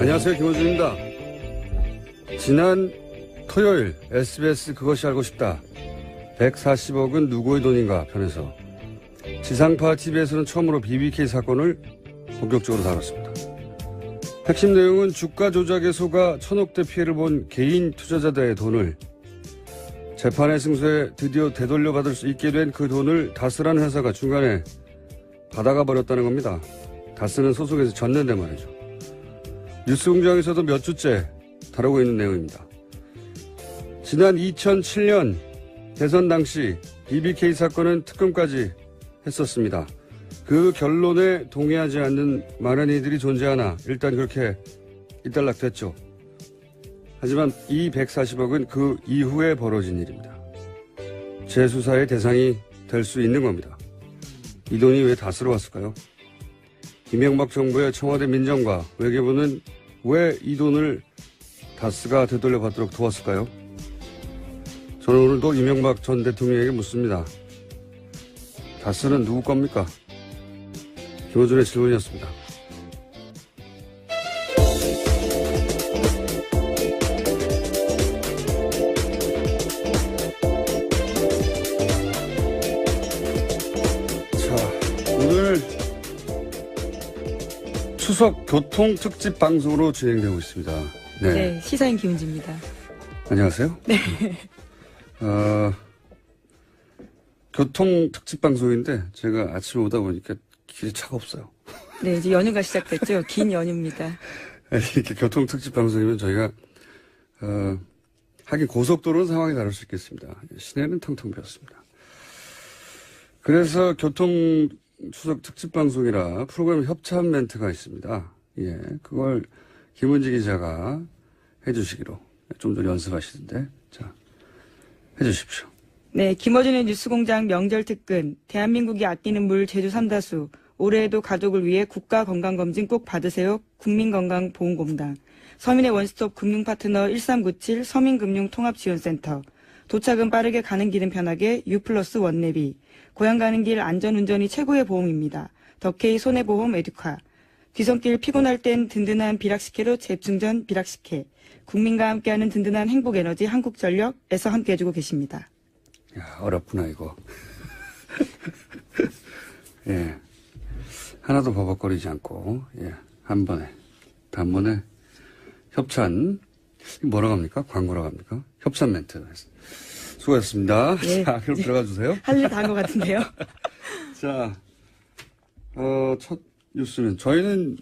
안녕하세요. 김호준입니다. 지난 토요일 SBS 그것이 알고 싶다. 140억은 누구의 돈인가 편에서 지상파 TV에서는 처음으로 BBK 사건을 본격적으로 다뤘습니다. 핵심 내용은 주가 조작에 속아 천억대 피해를 본 개인 투자자들의 돈을 재판의 승소에 드디어 되돌려받을 수 있게 된 그 돈을 다스라는 회사가 중간에 받아가 버렸다는 겁니다. 다스는 소속에서 졌는데 말이죠. 뉴스공장에서도 몇 주째 다루고 있는 내용입니다. 지난 2007년 대선 당시 BBK 사건은 특검까지 했었습니다. 그 결론에 동의하지 않는 많은 이들이 존재하나 일단 그렇게 일단락됐죠. 하지만 이 140억은 그 이후에 벌어진 일입니다. 재수사의 대상이 될 수 있는 겁니다. 이 돈이 왜 다스러 왔을까요? 이명박 정부의 청와대 민정과 외교부는 왜 이 돈을 다스가 되돌려받도록 도왔을까요? 저는 오늘도 이명박 전 대통령에게 묻습니다. 다스는 누구 겁니까? 김호준의 질문이었습니다. 자, 오늘 추석 교통 특집 방송으로 진행되고 있습니다. 네, 시사인 김은지입니다. 안녕하세요. 네. 교통 특집 방송인데 제가 아침에 오다 보니까 길에 차가 없어요. 네, 이제 연휴가 시작됐죠. 긴 연휴입니다. 이렇게 교통 특집 방송이면 저희가 하긴 고속도로는 상황이 다를 수 있겠습니다. 시내는 텅텅 비었습니다. 그래서 교통 추석 특집 방송이라 프로그램 협찬 멘트가 있습니다. 예, 그걸 김은지 기자가 해주시기로 좀 전에 연습하시던데, 자, 해주십시오. 네, 김어준의 뉴스공장 명절 특근, 대한민국이 아끼는 물 제주 삼다수, 올해에도 가족을 위해 국가건강검진 꼭 받으세요. 국민건강보험공단, 서민의 원스톱 금융파트너 1397 서민금융통합지원센터, 도착은 빠르게 가는 길은 편하게 U+1 원내비, 고향 가는 길 안전운전이 최고의 보험입니다. 덕케이 손해보험 에듀카, 귀성길 피곤할 땐 든든한 비락식혜로 재충전 비락식혜, 국민과 함께하는 든든한 행복에너지 한국전력에서 함께해주고 계십니다. 야, 어렵구나 이거. 예, 하나도 버벅거리지 않고, 예, 한 번에 단번에 협찬, 뭐라고 합니까? 광고라고 합니까? 협찬 멘트. 수고하셨습니다. 예. 자, 그럼 들어가 주세요. 할 일 다 한 것 같은데요. 자, 첫 뉴스는 저희는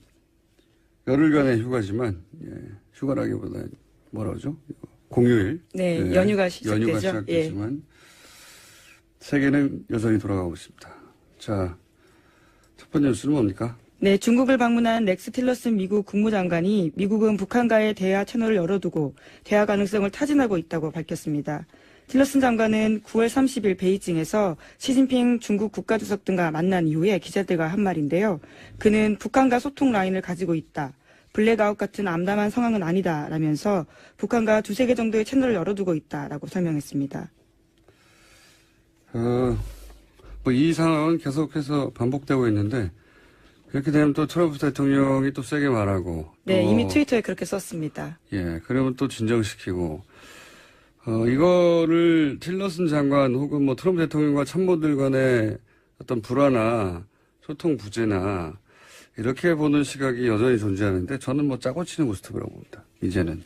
열흘간의 휴가지만, 예, 휴가라기보다 뭐라 그러죠? 공휴일. 네, 예, 연휴가 시작되죠. 연휴가 시작되지만 세계는 여전히 돌아가고 있습니다. 자, 첫 번째 뉴스는 뭡니까? 네, 중국을 방문한 렉스 틸러슨 미국 국무장관이 미국은 북한과의 대화 채널을 열어두고 대화 가능성을 타진하고 있다고 밝혔습니다. 틸러슨 장관은 9월 30일 베이징에서 시진핑 중국 국가주석 등과 만난 이후에 기자들과 한 말인데요. 그는 북한과 소통 라인을 가지고 있다. 블랙아웃 같은 암담한 상황은 아니다라면서 북한과 두세 개 정도의 채널을 열어두고 있다라고 설명했습니다. 뭐 이 상황은 계속해서 반복되고 있는데 그렇게 되면 또 트럼프 대통령이 또 세게 말하고. 네, 이미 트위터에 그렇게 썼습니다. 예, 그러면 또 진정시키고. 이거를 틸러슨 장관 혹은 뭐 트럼프 대통령과 참모들 간의 어떤 불화나 소통 부재나 이렇게 보는 시각이 여전히 존재하는데 저는 뭐 짜고 치는 고스톱이라고 봅니다. 이제는.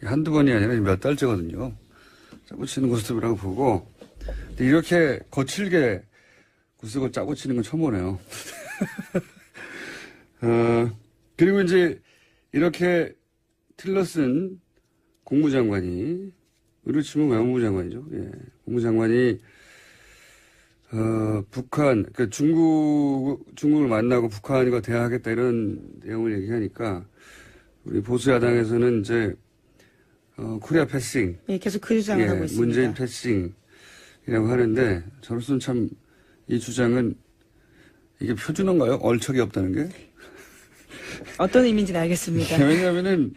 한두 번이 아니라 몇 달째거든요. 짜고 치는 고스톱이라고 보고. 근데 이렇게 거칠게 구석을 짜고 치는 건 처음 보네요. 그리고 이제 이렇게 틸러슨 국무장관이 의료 치면 외무부 장관이죠. 예. 국무장관이 북한, 그러니까 중국을 만나고 북한과 대화하겠다 이런 내용을 얘기하니까 우리 보수 야당에서는 이제 코리아 패싱, 예, 계속 그 주장을 하고 있습니다. 문재인 패싱이라고 하는데 저로서는 참 이 주장은 이게 표준어인가요? 얼척이 없다는 게? 어떤 의미인지는 알겠습니다. 왜냐하면은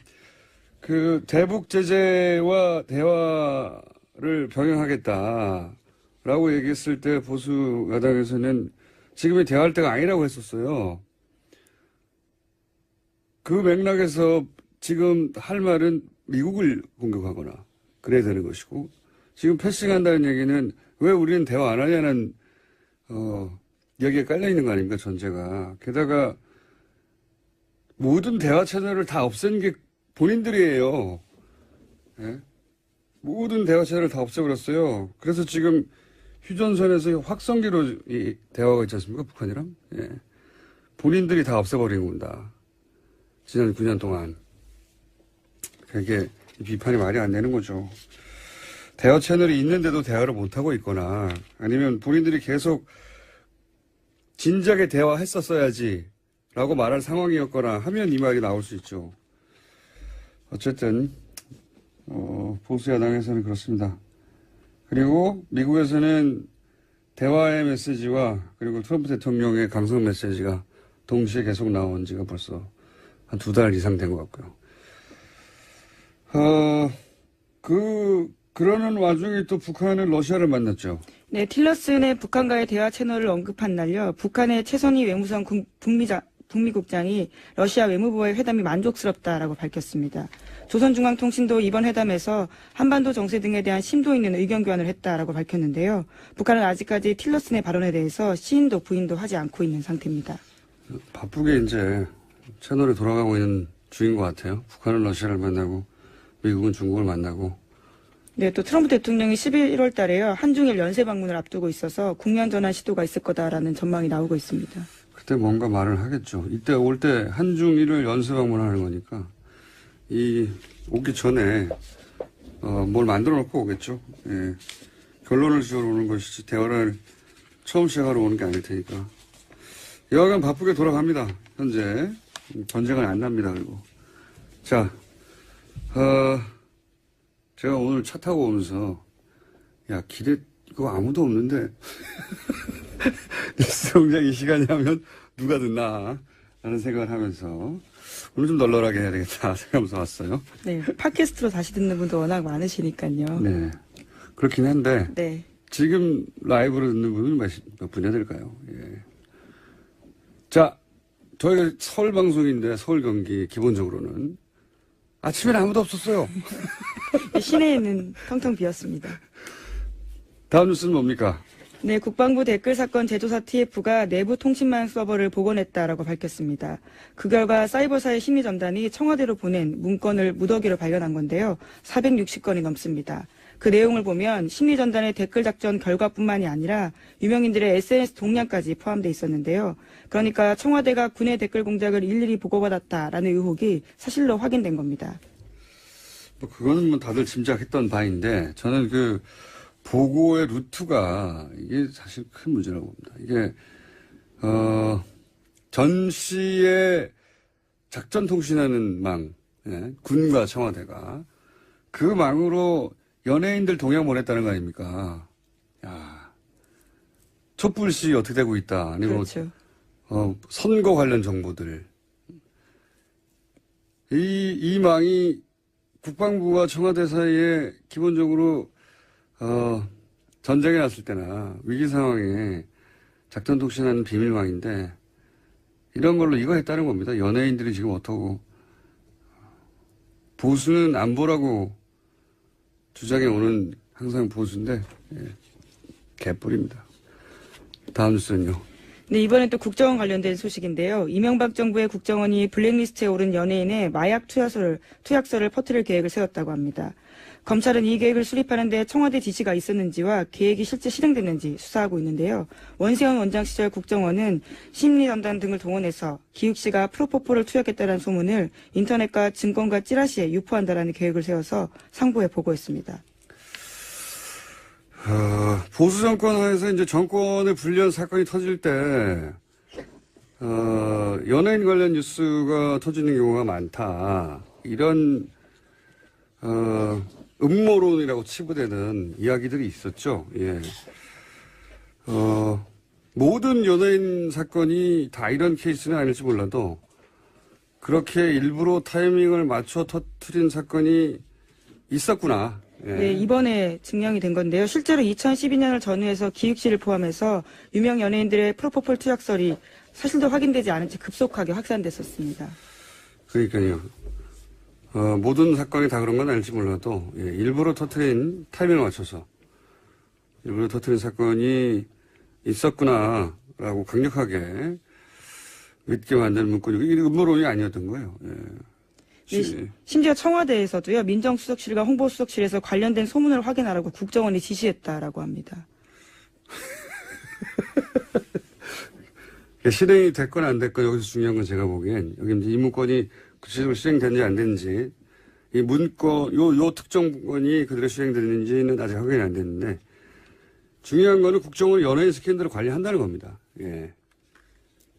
그 대북 제재와 대화를 병행하겠다라고 얘기했을 때 보수 야당에서는 지금이 대화할 때가 아니라고 했었어요. 그 맥락에서 지금 할 말은 미국을 공격하거나 그래야 되는 것이고, 지금 패싱한다는 얘기는 왜 우리는 대화 안 하냐는, 여기에 깔려있는 거 아닙니까, 전제가. 게다가 모든 대화 채널을 다 없앤 게 본인들이에요. 예? 모든 대화 채널을 다 없애버렸어요. 그래서 지금 휴전선에서 확성기로 이 대화가 있지 않습니까, 북한이랑? 예. 본인들이 다 없애버린 겁니다. 지난 9년 동안. 그게 비판이 말이 안 되는 거죠. 대화 채널이 있는데도 대화를 못하고 있거나 아니면 본인들이 계속 진작에 대화했었어야지 라고 말할 상황이었거나 하면 이 말이 나올 수 있죠. 어쨌든 보수 야당에서는 그렇습니다. 그리고 미국에서는 대화의 메시지와 그리고 트럼프 대통령의 강성 메시지가 동시에 계속 나온 지가 벌써 한 2달 이상 된 것 같고요. 그러는 와중에 또 북한은 러시아를 만났죠. 네, 틸러슨의 북한과의 대화 채널을 언급한 날요. 북한의 최선희 외무성 북미국장이 러시아 외무부와의 회담이 만족스럽다라고 밝혔습니다. 조선중앙통신도 이번 회담에서 한반도 정세 등에 대한 심도 있는 의견 교환을 했다라고 밝혔는데요. 북한은 아직까지 틸러슨의 발언에 대해서 시인도 부인도 하지 않고 있는 상태입니다. 바쁘게 이제 채널에 돌아가고 있는 중인 것 같아요. 북한은 러시아를 만나고 미국은 중국을 만나고. 네, 또 트럼프 대통령이 11월 달에요. 한중일 연쇄 방문을 앞두고 있어서 국면 전환 시도가 있을 거다라는 전망이 나오고 있습니다. 그때 뭔가 말을 하겠죠. 이때 올 때 한중일을 연쇄 방문하는 거니까 오기 전에 뭘 만들어 놓고 오겠죠. 예. 결론을 지으러 오는 것이지 대화를 처음 시작하러 오는 게 아닐 테니까. 여하간 바쁘게 돌아갑니다. 현재 전쟁은 안 납니다. 그리고 자, 제가 오늘 차 타고 오면서 야 길에 이거 아무도 없는데 뉴스 공장 이 시간이 하면 누가 듣나 라는 생각을 하면서 오늘 좀 널널하게 해야 되겠다 생각하면서 왔어요. 네, 팟캐스트로 다시 듣는 분도 워낙 많으시니까요. 네, 그렇긴 한데 네. 지금 라이브로 듣는 분은 몇 분이나 될까요? 예. 자, 저희가 서울 방송인데 서울 경기 기본적으로는 아침에는 아무도 없었어요. 시내에는 텅텅 비었습니다. 다음 뉴스는 뭡니까? 네, 국방부 댓글 사건 재조사 TF가 내부 통신망 서버를 복원했다라고 밝혔습니다. 그 결과 사이버사의 심리전단이 청와대로 보낸 문건을 무더기로 발견한 건데요. 460건이 넘습니다. 그 내용을 보면 심리전단의 댓글 작전 결과뿐만이 아니라 유명인들의 SNS 동향까지 포함되어 있었는데요. 그러니까 청와대가 군의 댓글 공작을 일일이 보고받았다라는 의혹이 사실로 확인된 겁니다. 그거는 뭐 다들 짐작했던 바인데 저는 그 보고의 루트가 이게 사실 큰 문제라고 봅니다. 이게 전시의 작전 통신하는 망, 예, 군과 청와대가 그 망으로 연예인들 동향 보냈다는 거 아닙니까? 야, 촛불시 어떻게 되고 있다. 아니면 그렇죠. 선거 관련 정보들. 이 망이 국방부와 청와대 사이에 기본적으로 전쟁이 났을 때나 위기 상황에 작전 통신하는 비밀망인데 이런 걸로 이거 했다는 겁니다. 연예인들이 지금 어떠고 보수는 안 보라고 주장해 오는 항상 보수인데 개뿔입니다. 다음 뉴스는요. 네, 이번엔 또 국정원 관련된 소식인데요. 이명박 정부의 국정원이 블랙리스트에 오른 연예인의 마약 투약서를 퍼뜨릴 계획을 세웠다고 합니다. 검찰은 이 계획을 수립하는 데 청와대 지시가 있었는지와 계획이 실제 실행됐는지 수사하고 있는데요. 원세훈 원장 시절 국정원은 심리전단 등을 동원해서 기욱 씨가 프로포폴을 투약했다는 소문을 인터넷과 증권과 찌라시에 유포한다라는 계획을 세워서 상부에 보고했습니다. 보수 정권 하에서 이제 정권의 불리한 사건이 터질 때, 연예인 관련 뉴스가 터지는 경우가 많다. 이런, 음모론이라고 치부되는 이야기들이 있었죠. 예. 모든 연예인 사건이 다 이런 케이스는 아닐지 몰라도, 그렇게 일부러 타이밍을 맞춰 터뜨린 사건이 있었구나. 예. 네, 이번에 증명이 된 건데요. 실제로 2012년을 전후해서 기욱 씨를 포함해서 유명 연예인들의 프로포폴 투약설이 사실도 확인되지 않은 채 급속하게 확산됐었습니다. 그러니까요. 모든 사건이 다 그런 건 아닐지 몰라도, 예, 일부러 터트린 타이밍을 맞춰서, 일부러 터트린 사건이 있었구나라고 강력하게 믿게 만드는 문건이고, 이게 음모론이 아니었던 거예요. 예. 심지어 청와대에서도요, 민정수석실과 홍보수석실에서 관련된 소문을 확인하라고 국정원이 지시했다라고 합니다. 실행이 됐건 안 됐건 여기서 중요한 건 제가 보기엔 여기 이제 이 문건이 구체적으로 실행됐는지 안 됐는지 이 문건 요 특정 문건이 그대로 실행됐는지는 아직 확인이 안 됐는데 중요한 거는 국정원이 연예인 스캔들을 관리한다는 겁니다. 예.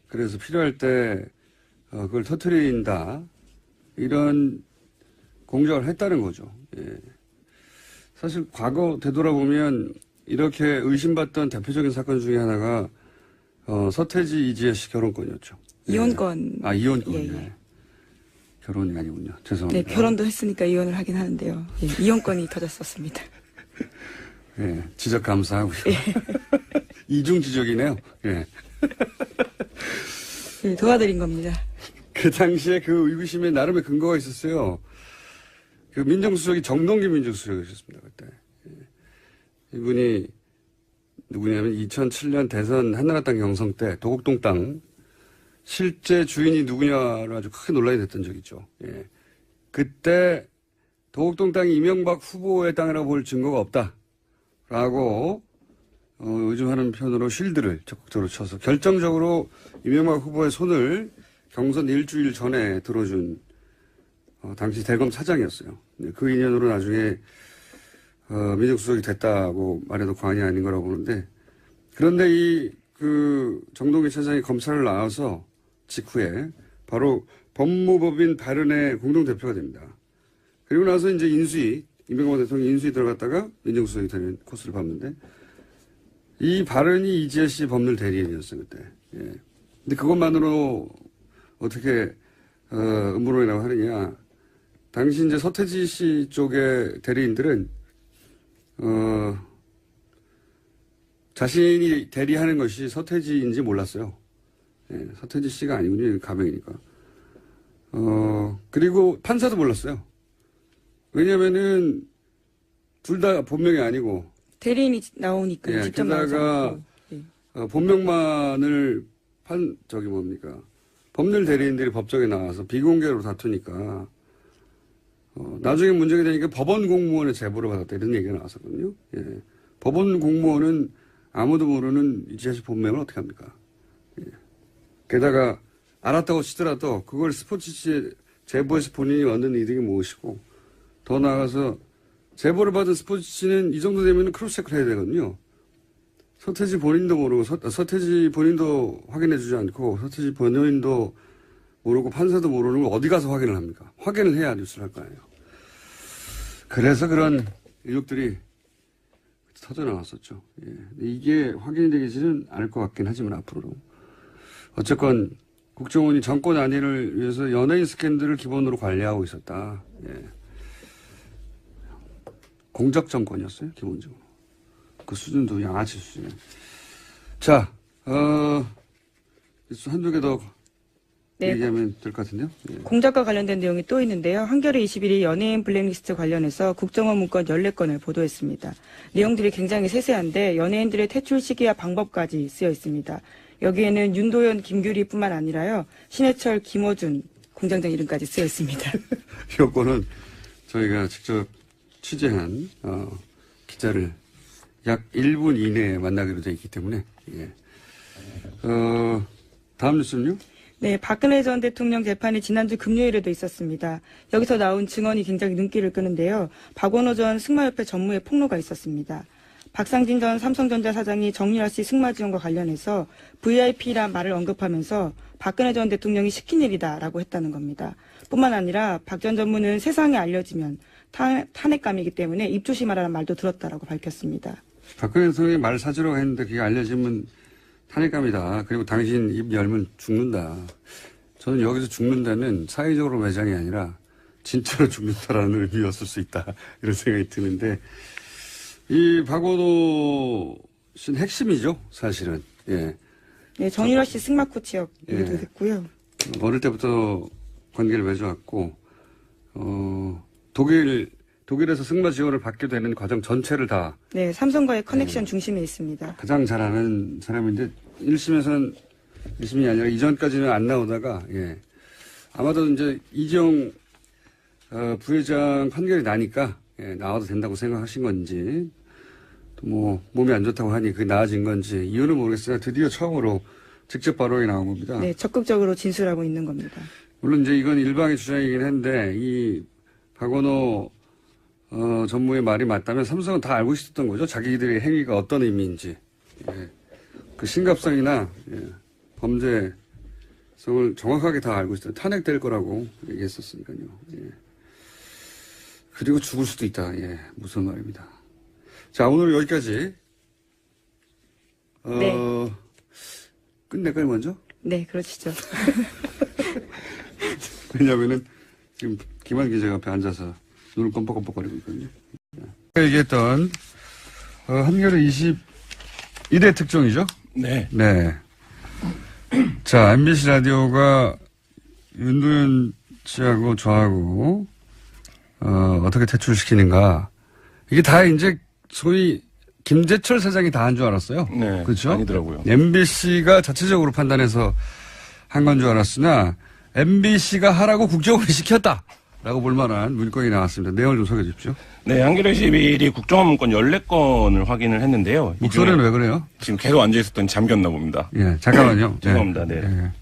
그래서 필요할 때 그걸 터뜨린다 이런 공작을 했다는 거죠. 예. 사실 과거 되돌아보면 이렇게 의심받던 대표적인 사건 중에 하나가 서태지 이지혜 씨 결혼권이었죠. 이혼권. 아, 이혼권. 예, 예. 네. 결혼이 아니군요. 죄송합니다. 네, 결혼도 했으니까 이혼을 하긴 하는데요. 예, 이혼권이 터졌었습니다. 예, 지적 감사하고요. 이중 지적이네요. 예. 예, 도와드린 겁니다. 그 당시에 그 의구심에 나름의 근거가 있었어요. 그 민정수석이 정동기 민정수석이셨습니다. 그때. 예. 이분이 누구냐면 2007년 대선 한나라당 경선 때 도곡동 땅 실제 주인이 누구냐로 아주 크게 논란이 됐던 적이 있죠. 예. 그때 도곡동 땅이 이명박 후보의 땅이라고 볼 증거가 없다라고 요즘하는 편으로 쉴드를 적극적으로 쳐서 결정적으로 이명박 후보의 손을 경선 일주일 전에 들어준 당시 대검 차장이었어요. 그 인연으로 나중에 민정수석이 됐다고 말해도 과언이 아닌 거라고 보는데 그런데 그 정동기 차장이 검찰을 나와서 직후에 바로 법무법인 발언의 공동대표가 됩니다. 그리고 나서 이제 인수위, 이명박 대통령이 인수위 들어갔다가 민정수석이 되는 코스를 밟는데 이 발언이 이지혜 씨 법률 대리인이었어요, 그때. 예. 근데 그것만으로 어떻게, 음모론이라고 하느냐. 당시 이제 서태지 씨 쪽의 대리인들은, 자신이 대리하는 것이 서태지인지 몰랐어요. 예, 서태지 씨가 아니군요. 가명이니까. 그리고 판사도 몰랐어요. 왜냐면은, 둘 다 본명이 아니고. 대리인이 나오니까 예, 직접 나오지 게다가, 않고. 예. 본명만을 법률 대리인들이 법정에 나와서 비공개로 다투니까, 나중에 문제가 되니까 법원 공무원의 제보를 받았다 이런 얘기가 나왔었거든요. 예. 법원 공무원은 아무도 모르는 이지혜 씨 본명을 어떻게 합니까? 예. 게다가 알았다고 치더라도 그걸 스포츠치에 제보해서 본인이 얻는 이득이 무엇이고 더 나아가서 제보를 받은 스포츠치는 이 정도 되면 크로스체크를 해야 되거든요. 서태지 본인도 모르고 서태지 본인도 확인해주지 않고 서태지 본인도 모르고 판사도 모르는 걸 어디 가서 확인을 합니까? 확인을 해야 뉴스를 할 거 아니에요. 그래서 그런 의혹들이 터져나왔었죠. 예. 이게 확인이 되지는 않을 것 같긴 하지만 앞으로도. 어쨌건 국정원이 정권 안위를 위해서 연예인 스캔들을 기본으로 관리하고 있었다. 예. 공작 정권이었어요, 기본적으로. 그 수준도 양아치 수준. 자, 한두 개 더 네. 얘기하면 될 것 같은데요. 예. 공작과 관련된 내용이 또 있는데요. 한겨레 21이 연예인 블랙리스트 관련해서 국정원 문건 14건을 보도했습니다. 내용들이 굉장히 세세한데 연예인들의 퇴출 시기와 방법까지 쓰여 있습니다. 여기에는 윤도현, 김규리뿐만 아니라요. 신해철, 김어준 공장장 이름까지 쓰여 있습니다. 요거는 저희가 직접 취재한 기자를 약 1분 이내에 만나기로 돼 있기 때문에 예. 다음 뉴스는요? 네, 박근혜 전 대통령 재판이 지난주 금요일에도 있었습니다. 여기서 나온 증언이 굉장히 눈길을 끄는데요. 박원호 전 승마협회 전무의 폭로가 있었습니다. 박상진 전 삼성전자 사장이 정유라 씨 승마 지원과 관련해서 VIP란 말을 언급하면서 박근혜 전 대통령이 시킨 일이다라고 했다는 겁니다. 뿐만 아니라 박 전 전무는 세상에 알려지면 탄핵감이기 때문에 입 조심하라는 말도 들었다라고 밝혔습니다. 박근혜 대통령이 말 사주라고 했는데 그게 알려지면 탄핵감이다. 그리고 당신 입 열면 죽는다. 저는 여기서 죽는다는 사회적으로 매장이 아니라 진짜로 죽는다라는 의미였을 수 있다. 이런 생각이 드는데 이 박원호 씨는 핵심이죠. 사실은. 예. 네, 정유라 씨 승마 코치였기도 예. 했고요. 어릴 때부터 관계를 맺어왔고 독일에서 승마 지원을 받게 되는 과정 전체를 다 네, 삼성과의 커넥션 중심에 있습니다. 가장 잘하는 사람인데 1심에서는 1심이 아니라 이전까지는 안 나오다가 예. 아마도 이제 이재용 부회장 판결이 나니까 예, 나와도 된다고 생각하신 건지 또 뭐 몸이 안 좋다고 하니 그게 나아진 건지 이유는 모르겠으나 드디어 처음으로 직접 발언이 나온 겁니다. 네, 적극적으로 진술하고 있는 겁니다. 물론 이제 이건 일방의 주장이긴 한데 이 박원호 전무의 말이 맞다면 삼성은 다 알고 있었던 거죠. 자기들의 행위가 어떤 의미인지. 예. 그 심각성이나 예. 범죄성을 정확하게 다 알고 있어요. 탄핵될 거라고 얘기했었으니까요. 예. 그리고 죽을 수도 있다. 예. 무슨 말입니다. 자, 오늘 여기까지. 네. 끝낼까요, 먼저? 네, 그러시죠. 왜냐면은 지금 김한 기자가 앞에 앉아서 눈을 껌뻑껌뻑거리고 있거든요. 얘기했던 한겨레 22대 특종이죠? 네. 네. 자, MBC 라디오가 윤도현 씨하고 저하고 어떻게 퇴출시키는가. 이게 다 이제 소위 김재철 사장이 다 한 줄 알았어요. 네. 그렇죠? 아니더라고요. MBC가 자체적으로 판단해서 한 건 줄 알았으나 MBC가 하라고 국정원이 시켰다. 라고 볼 만한 문건이 나왔습니다. 내용을 좀 소개해 주십시오. 네, 한겨레 21이 국정원 문건 14건을 확인을 했는데요. 목소리는 왜 그래요? 지금 계속 앉아있었더니 잠겼나 봅니다. 예, 잠깐만요. 죄송합니다. 네. 예.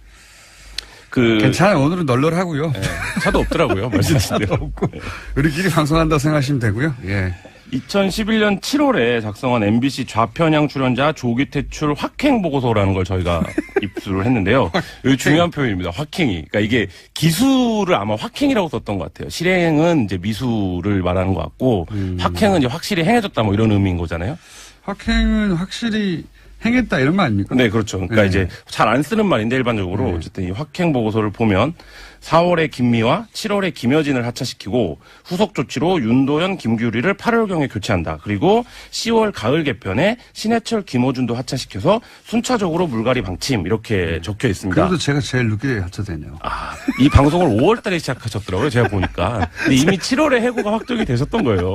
괜찮아요. 오늘은 널널하고요. 네, 차도 없더라고요. 말씀하신 대로. 없고. 우리끼리 방송한다고 생각하시면 되고요. 예. 2011년 7월에 작성한 MBC 좌편향 출연자 조기 퇴출 확행 보고서라는 걸 저희가 입수를 했는데요. 여기 중요한 표현입니다. 확행이. 그러니까 이게 기수를 아마 확행이라고 썼던 것 같아요. 실행은 이제 미수를 말하는 것 같고, 확행은 이제 확실히 행해졌다 뭐 이런 의미인 거잖아요. 확행은 확실히 행했다 이런 말 아닙니까? 네, 그렇죠. 그러니까 네. 이제 잘 안 쓰는 말인데 일반적으로 네. 어쨌든 이 확행 보고서를 보면 4월에 김미화, 7월에 김여진을 하차시키고 후속 조치로 윤도현, 김규리를 8월경에 교체한다. 그리고 10월 가을 개편에 신해철, 김어준도 하차시켜서 순차적으로 물갈이 방침 이렇게 적혀 있습니다. 그래도 제가 제일 늦게 하차되네요. 아, 이 방송을 5월달에 시작하셨더라고요. 제가 보니까. 근데 이미 7월에 해고가 확정이 되셨던 거예요.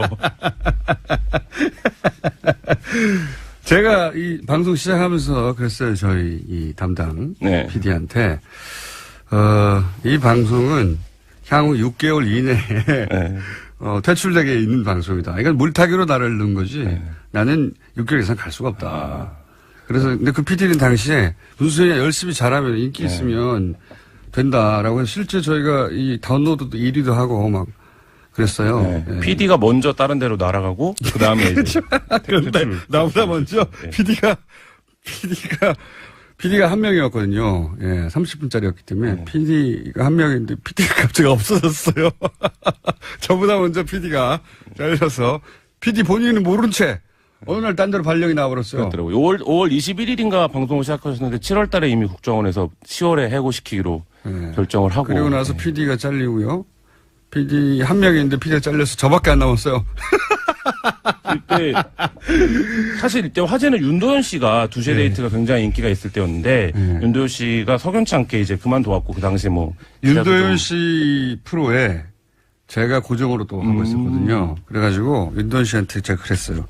제가 이 방송 시작하면서 그랬어요. 저희 이 담당 네. PD한테 이 방송은 향후 6개월 이내에 네. 퇴출되게 있는 방송이다. 이건 물타기로 나를 넣은 거지. 네. 나는 6개월 이상 갈 수가 없다. 그래서 근데 그 PD는 당시에 무슨 소리냐 열심히 잘하면 인기 있으면 된다라고 해서 실제 저희가 이 다운로드도 1위도 하고 막 그랬어요. 네. 예. PD가 먼저 다른 데로 날아가고 그 다음에 이제 그런데 나보다 먼저 네. PD가 한 명이었거든요. 예, 30분짜리였기 때문에 PD가 한 명인데 PD가 갑자기 없어졌어요. 저보다 먼저 PD가 잘려서 PD 본인은 모른 채 어느 날 딴 데로 발령이 나와버렸어요. 그렇더라고요. 5월 21일인가 방송을 시작하셨는데 7월 달에 이미 국정원에서 10월에 해고시키기로 네. 결정을 하고. 그리고 나서 PD가 잘리고요. PD 한 명인데 PD가 잘려서 저밖에 안 남았어요. 이때 사실 이때 화제는 윤도현 씨가 두세 네. 데이트가 굉장히 인기가 있을 때였는데 윤도현 씨가 석연치 않게 이제 그만둬왔고 그 당시에 뭐 윤도현 씨 프로에 제가 고정으로 또 하고 있었거든요. 그래가지고 윤도현 씨한테 제가 그랬어요.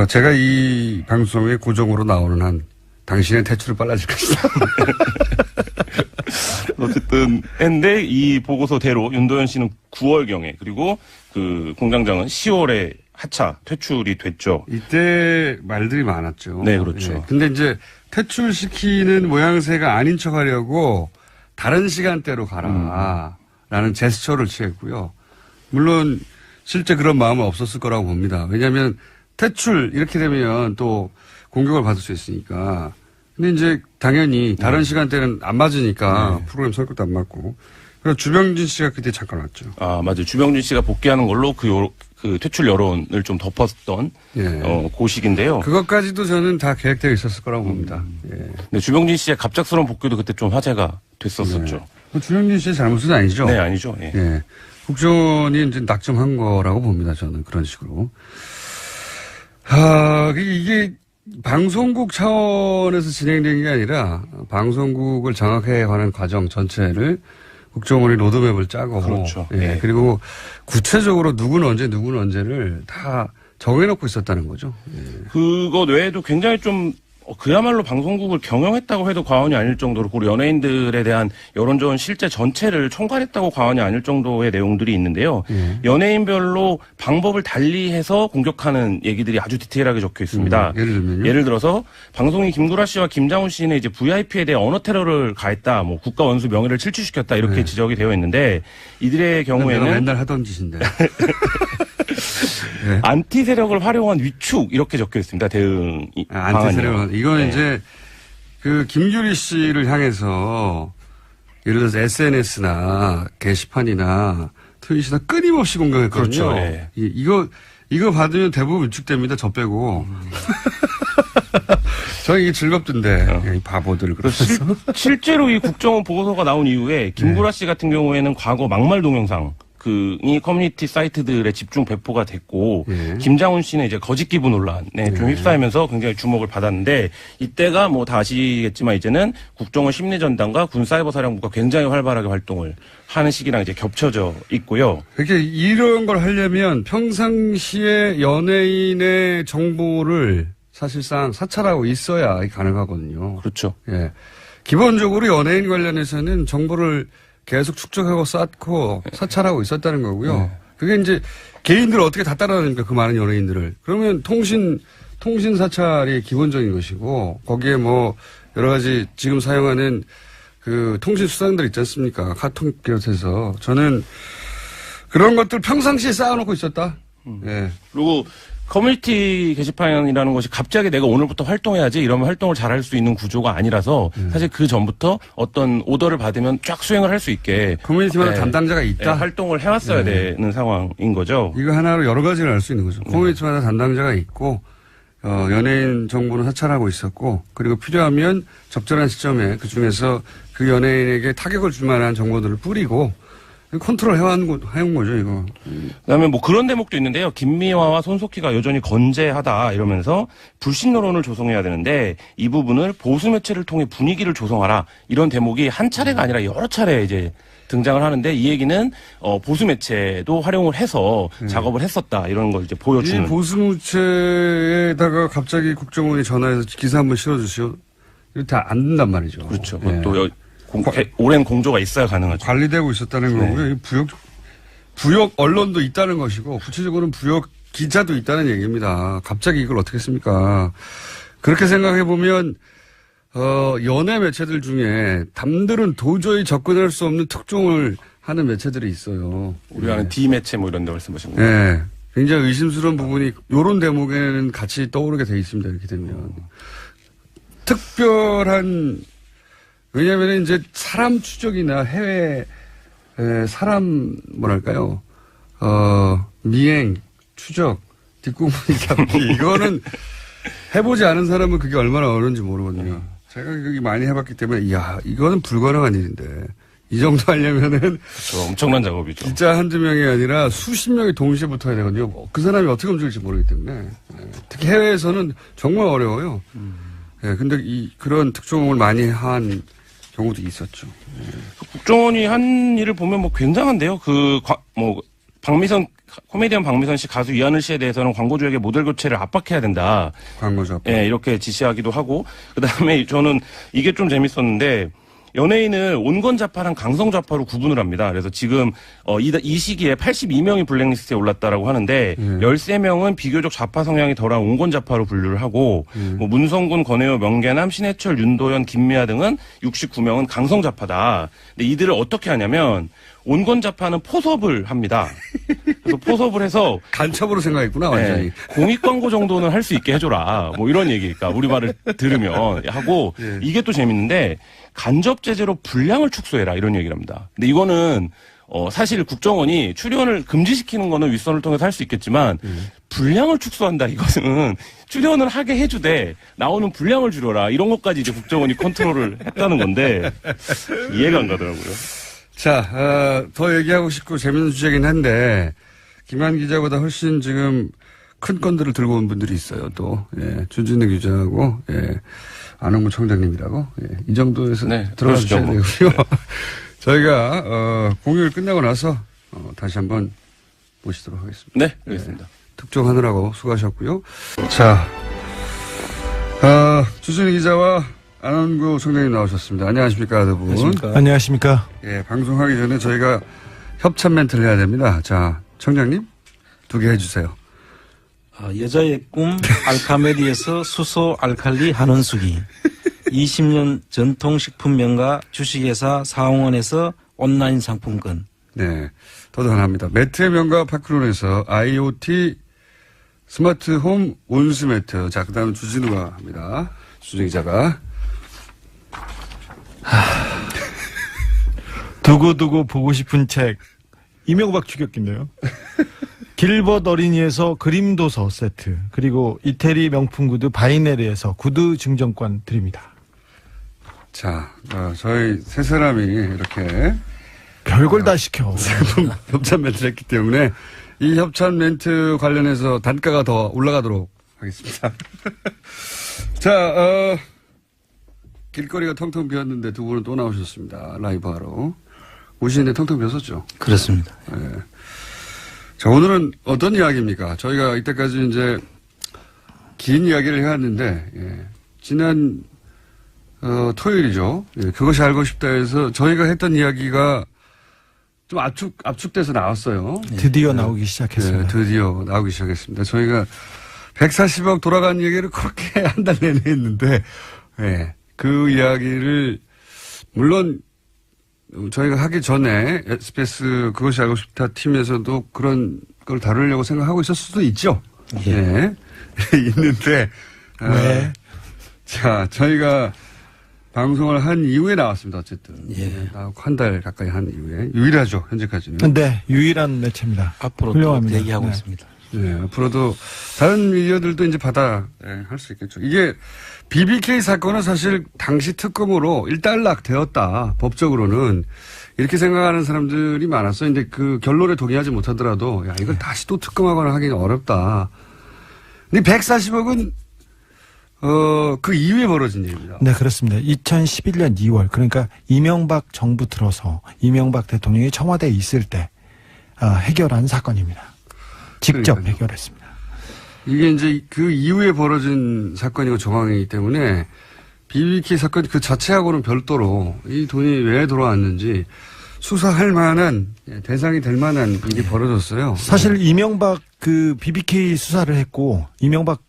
제가 이 방송에 고정으로 나오는 한 당신의 퇴출을 빨라질 것이다. 어쨌든 했는데 이 보고서대로 윤도현 씨는 9월경에 그리고 그 공장장은 10월에 하차 퇴출이 됐죠. 이때 말들이 많았죠. 네, 그렇죠. 예. 근데 이제 퇴출시키는 모양새가 아닌 척 하려고 다른 시간대로 가라. 라는 제스처를 취했고요. 물론 실제 그런 마음은 없었을 거라고 봅니다. 왜냐하면 퇴출 이렇게 되면 또 공격을 받을 수 있으니까. 근데 이제 당연히 다른 시간대는 안 맞으니까 프로그램 성격도 안 맞고. 그래서 주병진 씨가 그때 잠깐 왔죠. 아, 맞아요. 주병진 씨가 복귀하는 걸로 그 퇴출 여론을 좀 덮었던 예. 고식인데요. 그것까지도 저는 다 계획되어 있었을 거라고 봅니다. 예. 근데 주병진 씨의 갑작스러운 복귀도 그때 좀 화제가 됐었었죠. 네. 주병진 씨의 잘못은 아니죠. 네, 아니죠. 예. 예. 국정원이 이제 낙점한 거라고 봅니다. 저는 그런 식으로. 이게 방송국 차원에서 진행된 게 아니라 방송국을 장악해 가는 과정 전체를 국정원이 로드맵을 짜고. 그렇죠. 예. 네. 그리고 구체적으로 누구는 언제를 다 정해놓고 있었다는 거죠. 예. 그거 외에도 굉장히 좀 그야말로 방송국을 경영했다고 해도 과언이 아닐 정도로 그리고 연예인들에 대한 여론조원 실제 전체를 총괄했다고 과언이 아닐 정도의 내용들이 있는데요. 연예인별로 방법을 달리해서 공격하는 얘기들이 아주 디테일하게 적혀 있습니다. 예를 들면요? 예를 들어서 방송인 김구라 씨와 김장훈 씨는 이제 VIP에 대해 언어 테러를 가했다, 뭐 국가 원수 명예를 침취시켰다 이렇게 지적이 되어 있는데 이들의 내가 경우에는 맨날 하던 짓인데. 네. 안티 세력을 활용한 위축 이렇게 적혀 있습니다. 대응 안티 세력은 이건 네. 이제 그 김규리 씨를 향해서 예를 들어서 SNS나 게시판이나 트윗이나 끊임없이 공격했거든요. 그렇죠. 예. 이거 받으면 대부분 위축됩니다. 저 빼고. 저 이게 즐겁던데 이 바보들 그래서 실제로 이 국정원 보고서가 나온 이후에 김구라 씨 같은 경우에는 과거 막말 동영상 이 커뮤니티 사이트들에 집중 배포가 됐고 김장훈 씨는 이제 거짓 기부 논란에 좀 휩싸이면서 굉장히 주목을 받았는데 이때가 뭐 다 아시겠지만 이제는 국정원 심리전단과 군사이버사령부가 굉장히 활발하게 활동을 하는 시기랑 이제 겹쳐져 있고요. 이렇게 이런 걸 하려면 평상시에 연예인의 정보를 사실상 사찰하고 있어야 가능하거든요. 그렇죠. 예. 기본적으로 연예인 관련해서는 정보를 계속 축적하고 쌓고 사찰하고 있었다는 거고요. 그게 이제 개인들 어떻게 다 따라다니까 그 많은 연예인들을. 그러면 통신 사찰이 기본적인 것이고 거기에 뭐 여러 가지 지금 사용하는 그 통신 수단들 있지 않습니까? 카톡 비롯해서 저는 그런 것들 평상시에 쌓아놓고 있었다. 예. 그리고 커뮤니티 게시판이라는 것이 갑자기 내가 오늘부터 활동해야지 이러면 활동을 잘할 수 있는 구조가 아니라서 사실 그 전부터 어떤 오더를 받으면 쫙 수행을 할 수 있게 커뮤니티마다 담당자가 있다. 활동을 해왔어야 되는 상황인 거죠. 이거 하나로 여러 가지를 알 수 있는 거죠. 커뮤니티마다 담당자가 있고 연예인 정보는 사찰하고 있었고 그리고 필요하면 적절한 시점에 그중에서 그 연예인에게 타격을 줄 만한 정보들을 뿌리고 컨트롤 해온 거죠, 이거. 그다음에 뭐 그런 대목도 있는데요. 김미화와 손석희가 여전히 건재하다 이러면서 불신 여론을 조성해야 되는데 이 부분을 보수 매체를 통해 분위기를 조성하라 이런 대목이 한 차례가 아니라 여러 차례 이제 등장을 하는데 이 얘기는 보수 매체도 활용을 해서 작업을 했었다 이런 걸 이제 보여주는. 이 보수 매체에다가 갑자기 국정원이 전화해서 기사 한번 실어주시오. 이거 다 안 된단 말이죠. 그렇죠. 예. 또 오랜 공조가 있어야 가능하죠. 관리되고 있었다는 거고요. 부역 언론도 있다는 것이고 구체적으로는 부역 기자도 있다는 얘기입니다. 갑자기 이걸 어떻게 했습니까? 그렇게 생각해 보면 연예 매체들 중에 남들은 도저히 접근할 수 없는 특종을 하는 매체들이 있어요. 우리가 아는 D 매체 뭐 이런 데 말씀하신 거예요. 네. 굉장히 의심스러운 부분이 이런 대목에는 같이 떠오르게 돼 있습니다. 이렇게 되면 특별한 왜냐하면 이제 사람 추적이나 해외 사람 뭐랄까요 미행 추적 뒷공무니 잡기 이거는 해보지 않은 사람은 그게 얼마나 어려운지 모르거든요. 제가 여기 많이 해봤기 때문에 이거는 불가능한 일인데 이 정도 하려면은 그렇죠. 엄청난 작업이죠. 기자 한두 명이 아니라 수십 명이 동시에 붙어야 되거든요. 그 사람이 어떻게 움직일지 모르기 때문에 특히 해외에서는 정말 어려워요. 근데 그런 특종을 많이 한 경우도 있었죠. 국정원이 한 일을 보면 뭐 굉장한데요. 코미디언 박미선 씨, 가수 이하늘 씨에 대해서는 광고주에게 모델 교체를 압박해야 된다. 광고주. 예, 이렇게 지시하기도 하고. 그 다음에 저는 이게 좀 재밌었는데, 연예인을 온건좌파랑 강성좌파로 구분을 합니다. 그래서 지금 이 시기에 82명이 블랙리스트에 올랐다라고 하는데 13명은 비교적 좌파 성향이 덜한 온건좌파로 분류를 하고 뭐 문성군, 권혜요, 명계남, 신해철, 윤도현, 김미아 등은 69명은 강성좌파다. 근데 이들을 어떻게 하냐면 온건좌파는 포섭을 합니다. 그래서 포섭을 해서 간첩으로 생각했구나 완전히. 네, 공익 광고 정도는 할 수 있게 해줘라. 뭐 이런 얘기니까 우리 말을 들으면 하고 이게 또 재밌는데 간접 제재로 분량을 축소해라 이런 얘기를 합니다. 근데 이거는 사실 국정원이 출연을 금지시키는 거는 윗선을 통해서 할 수 있겠지만 분량을 축소한다 이것은 출연을 하게 해주되 나오는 분량을 줄여라 이런 것까지 이제 국정원이 컨트롤을 했다는 건데 이해가 안 가더라고요. 자, 더 얘기하고 싶고 재밌는 주제긴 한데 김한 기자보다 훨씬 지금 큰 건들을 들고 온 분들이 있어요. 또 준진우 기자하고 안홍구 청장님이라고 이 정도에서 들어가 주셔야 되고요. 저희가 공휴일 끝나고 나서 다시 한번 모시도록 하겠습니다. 네, 알겠습니다. 특종하느라고 수고하셨고요. 자, 주진우 기자와 안원구 총장님 나오셨습니다. 안녕하십니까, 두 분. 안녕하십니까. 예, 방송하기 전에 저희가 협찬 멘트를 해야 됩니다. 자, 청장님, 2개 해주세요. 여자의 꿈 알카메리에서 수소 알칼리 한원수기 20년 전통식품 명가 주식회사 사홍원에서 온라인 상품권. 네, 더더 하나입니다. 매트의 명가 파크론에서 IoT 스마트홈 온수 매트. 자, 그 다음은 주진우가 합니다. 주진우 기자가. 두고두고 보고 싶은 책. 이명박 추격기인데요. 길벗 어린이에서 그림도서 세트. 그리고 이태리 명품 구두 바이네르에서 구두 증정권 드립니다. 자, 저희 세 사람이 이렇게 별걸 다 시켜. 협찬 멘트를 했기 때문에 이 협찬 멘트 관련해서 단가가 더 올라가도록 하겠습니다. 자, 길거리가 텅텅 비었는데 두 분은 또 나오셨습니다. 라이브 하러. 오시는데 텅텅 비었었죠? 그렇습니다. 네. 자, 오늘은 어떤 이야기입니까? 저희가 이때까지 이제 긴 이야기를 해왔는데, 예. 지난, 토요일이죠. 예. 그것이 알고 싶다 해서 저희가 했던 이야기가 좀 압축돼서 나왔어요. 드디어 나오기 시작했어요. 네, 드디어 나오기 시작했습니다. 저희가 140억 돌아간 얘기를 그렇게 한 달 내내 했는데, 예. 그 이야기를, 물론, 저희가 하기 전에 SBS 그것이 알고 싶다 팀에서도 그런 걸 다루려고 생각하고 있을 수도 있죠. 예. 네. 있는데. 왜? 자, 저희가 방송을 한 이후에 나왔습니다. 어쨌든. 예. 한 달 가까이 한 이후에. 유일하죠. 현재까지는. 네, 유일한 매체입니다. 앞으로 또 훌륭합니다. 대기하고 네. 있습니다. 네, 앞으로도 다른 미디어들도 이제 할 수 있겠죠. 이게 BBK 사건은 사실 당시 특검으로 일단락 되었다. 법적으로는. 이렇게 생각하는 사람들이 많았어요. 근데 그 결론에 동의하지 못하더라도, 야, 이걸 다시 또 특검하거나 하기는 어렵다. 근데 140억은, 그 이후에 벌어진 일입니다. 네, 그렇습니다. 2011년 2월, 그러니까 이명박 정부 들어서 이명박 대통령이 청와대에 있을 때 해결한 사건입니다. 직접 그러니까요. 해결했습니다. 이게 이제 그 이후에 벌어진 사건이고 정황이기 때문에 BBK 사건 그 자체하고는 별도로 이 돈이 왜 돌아왔는지 수사할 만한 대상이 될 만한 일이 벌어졌어요. 사실 이명박 그 BBK 수사를 했고 이명박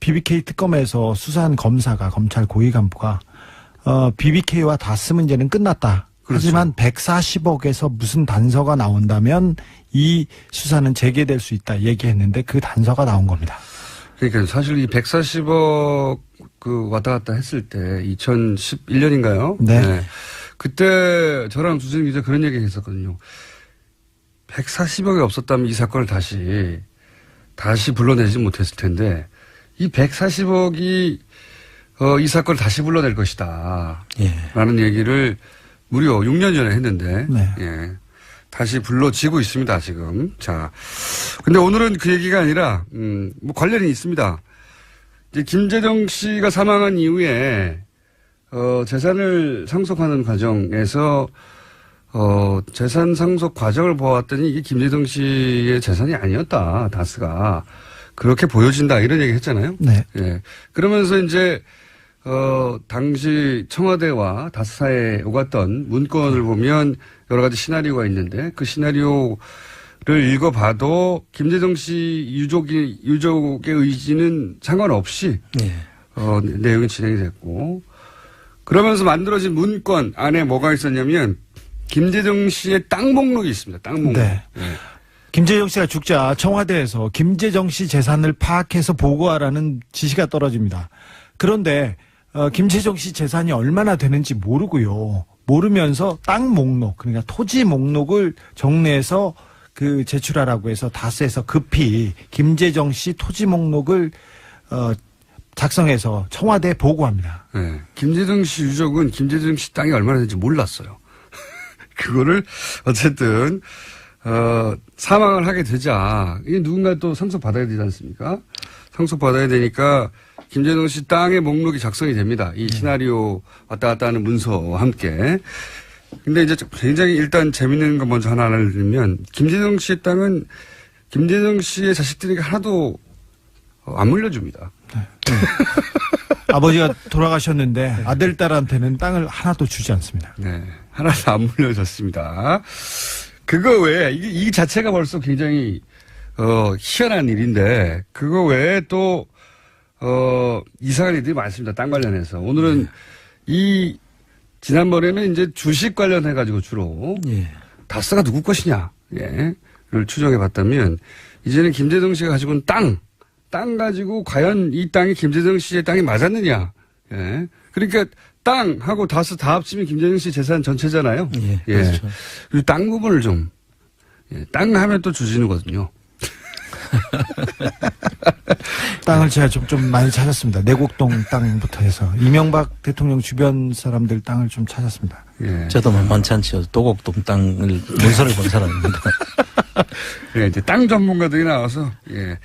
BBK 특검에서 수사한 검사가 검찰 고위 간부가 BBK와 다스 문제는 끝났다. 그렇죠. 하지만 140억에서 무슨 단서가 나온다면 이 수사는 재개될 수 있다 얘기했는데 그 단서가 나온 겁니다. 그러니까 사실 이 140억 그 왔다 갔다 했을 때 2011년인가요? 네. 그때 저랑 주진 기자 그런 얘기 했었거든요. 140억이 없었다면 이 사건을 다시 불러내지 못했을 텐데 이 140억이 이 사건을 다시 불러낼 것이다. 예. 라는 얘기를 무려 6년 전에 했는데 네. 예. 다시 불러지고 있습니다, 지금. 자. 근데 오늘은 그 얘기가 아니라 뭐 관련이 있습니다. 이제 김재정 씨가 사망한 이후에 재산을 상속하는 과정에서 재산 상속 과정을 보았더니 이게 김재정 씨의 재산이 아니었다. 다스가. 그렇게 보여진다. 이런 얘기 했잖아요. 네. 예. 그러면서 이제 당시 청와대와 다스사에 오갔던 문건을 보면 여러 가지 시나리오가 있는데 그 시나리오를 읽어봐도 김재정 씨 유족의 의지는 상관없이 예. 내용이 진행이 됐고 그러면서 만들어진 문건 안에 뭐가 있었냐면 김재정 씨의 땅 목록이 있습니다. 땅 목록. 네. 예. 김재정 씨가 죽자 청와대에서 김재정 씨 재산을 파악해서 보고하라는 지시가 떨어집니다. 그런데 김재정 씨 재산이 얼마나 되는지 모르고요. 모르면서 땅 목록, 그러니까 토지 목록을 정리해서 그 제출하라고 해서 다스에서 급히 김재정 씨 토지 목록을 작성해서 청와대에 보고합니다. 네. 김재정 씨 유족은 김재정 씨 땅이 얼마나 되는지 몰랐어요. 그거를 어쨌든 사망을 하게 되자 이 누군가 또 상속받아야 되지 않습니까? 상속받아야 되니까 김재정 씨 땅의 목록이 작성이 됩니다. 이 시나리오 왔다 갔다 하는 문서와 함께. 근데 이제 굉장히 일단 재밌는 거 먼저 하나 알려드리면, 김재정 씨의 땅은 김재정 씨의 자식들에게 하나도 안 물려줍니다. 아버지가 돌아가셨는데 아들, 딸한테는 땅을 하나도 주지 않습니다. 네. 하나도 안 물려줬습니다. 그거 외에, 이 자체가 벌써 굉장히, 희한한 일인데, 그거 외에 또, 이상한 일들이 많습니다. 땅 관련해서. 오늘은 지난번에는 이제 주식 관련해가지고 주로, 예. 다스가 누구 것이냐, 예, 를 추정해 봤다면, 이제는 김재정 씨가 가지고 있는 땅 가지고 과연 이 땅이 김재정 씨의 땅이 맞았느냐, 예. 그러니까 땅하고 다스 다 합치면 김재정 씨 재산 전체잖아요. 예. 그렇죠. 그리고 땅 부분을 좀, 예, 땅 하면 또 주진우거든요. 땅을 제가 좀 많이 찾았습니다. 내곡동 땅부터 해서 이명박 대통령 주변 사람들 땅을 좀 찾았습니다. 예. 저도 만만치 않죠. 도곡동 땅을 문서를 본 사람입니다. 예, 이제 땅 전문가들이 나와서, 예.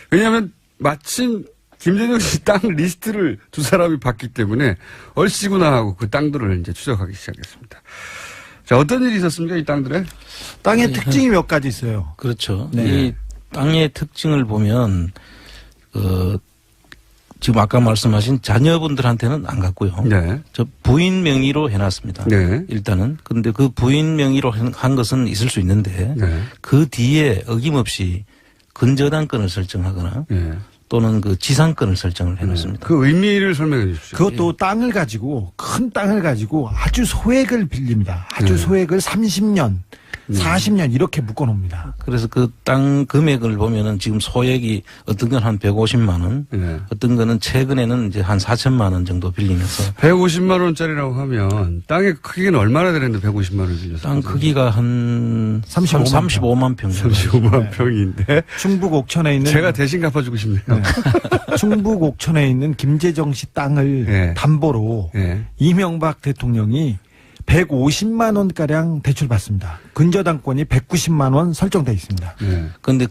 왜냐하면 마침 김재정 씨 땅 리스트를 두 사람이 봤기 때문에 얼씨구나 하고 그 땅들을 이제 추적하기 시작했습니다. 자, 어떤 일이 있었습니까, 이 땅들에? 땅의 특징이 몇 가지 있어요. 그렇죠. 네. 이 땅의 특징을 보면 지금 아까 말씀하신 자녀분들한테는 안 갔고요. 네. 저 부인 명의로 해놨습니다. 네. 일단은. 근데 그 부인 명의로 한 것은 있을 수 있는데 네. 그 뒤에 어김없이 근저당권을 설정하거나 예. 또는 그 지상권을 설정을 해놓습니다. 그 의미를 설명해 주십시오. 그것도 땅을 가지고 큰 땅을 가지고 아주 소액을 빌립니다. 아주 네. 소액을 30년, 40년 이렇게 묶어놓습니다. 그래서 그 땅 금액을 보면은 지금 소액이 어떤 건 한 150만 원, 네. 어떤 거는 최근에는 이제 한 4천만 원 정도 빌리면서 150만 원짜리라고 하면 땅의 크기는 얼마나 되는데 150만 원을 빌려서? 땅 크기가 한 35만 35만 평 정도. 35만 평인데 충북 옥천에 있는 제가 대신 갚아주고 싶네요. 충북 옥천에 있는 김재정 씨 땅을 네. 담보로 예. 이명박 대통령이 150만 원가량 대출받습니다. 근저당권이 190만 원 설정돼 있습니다. 예. 그런데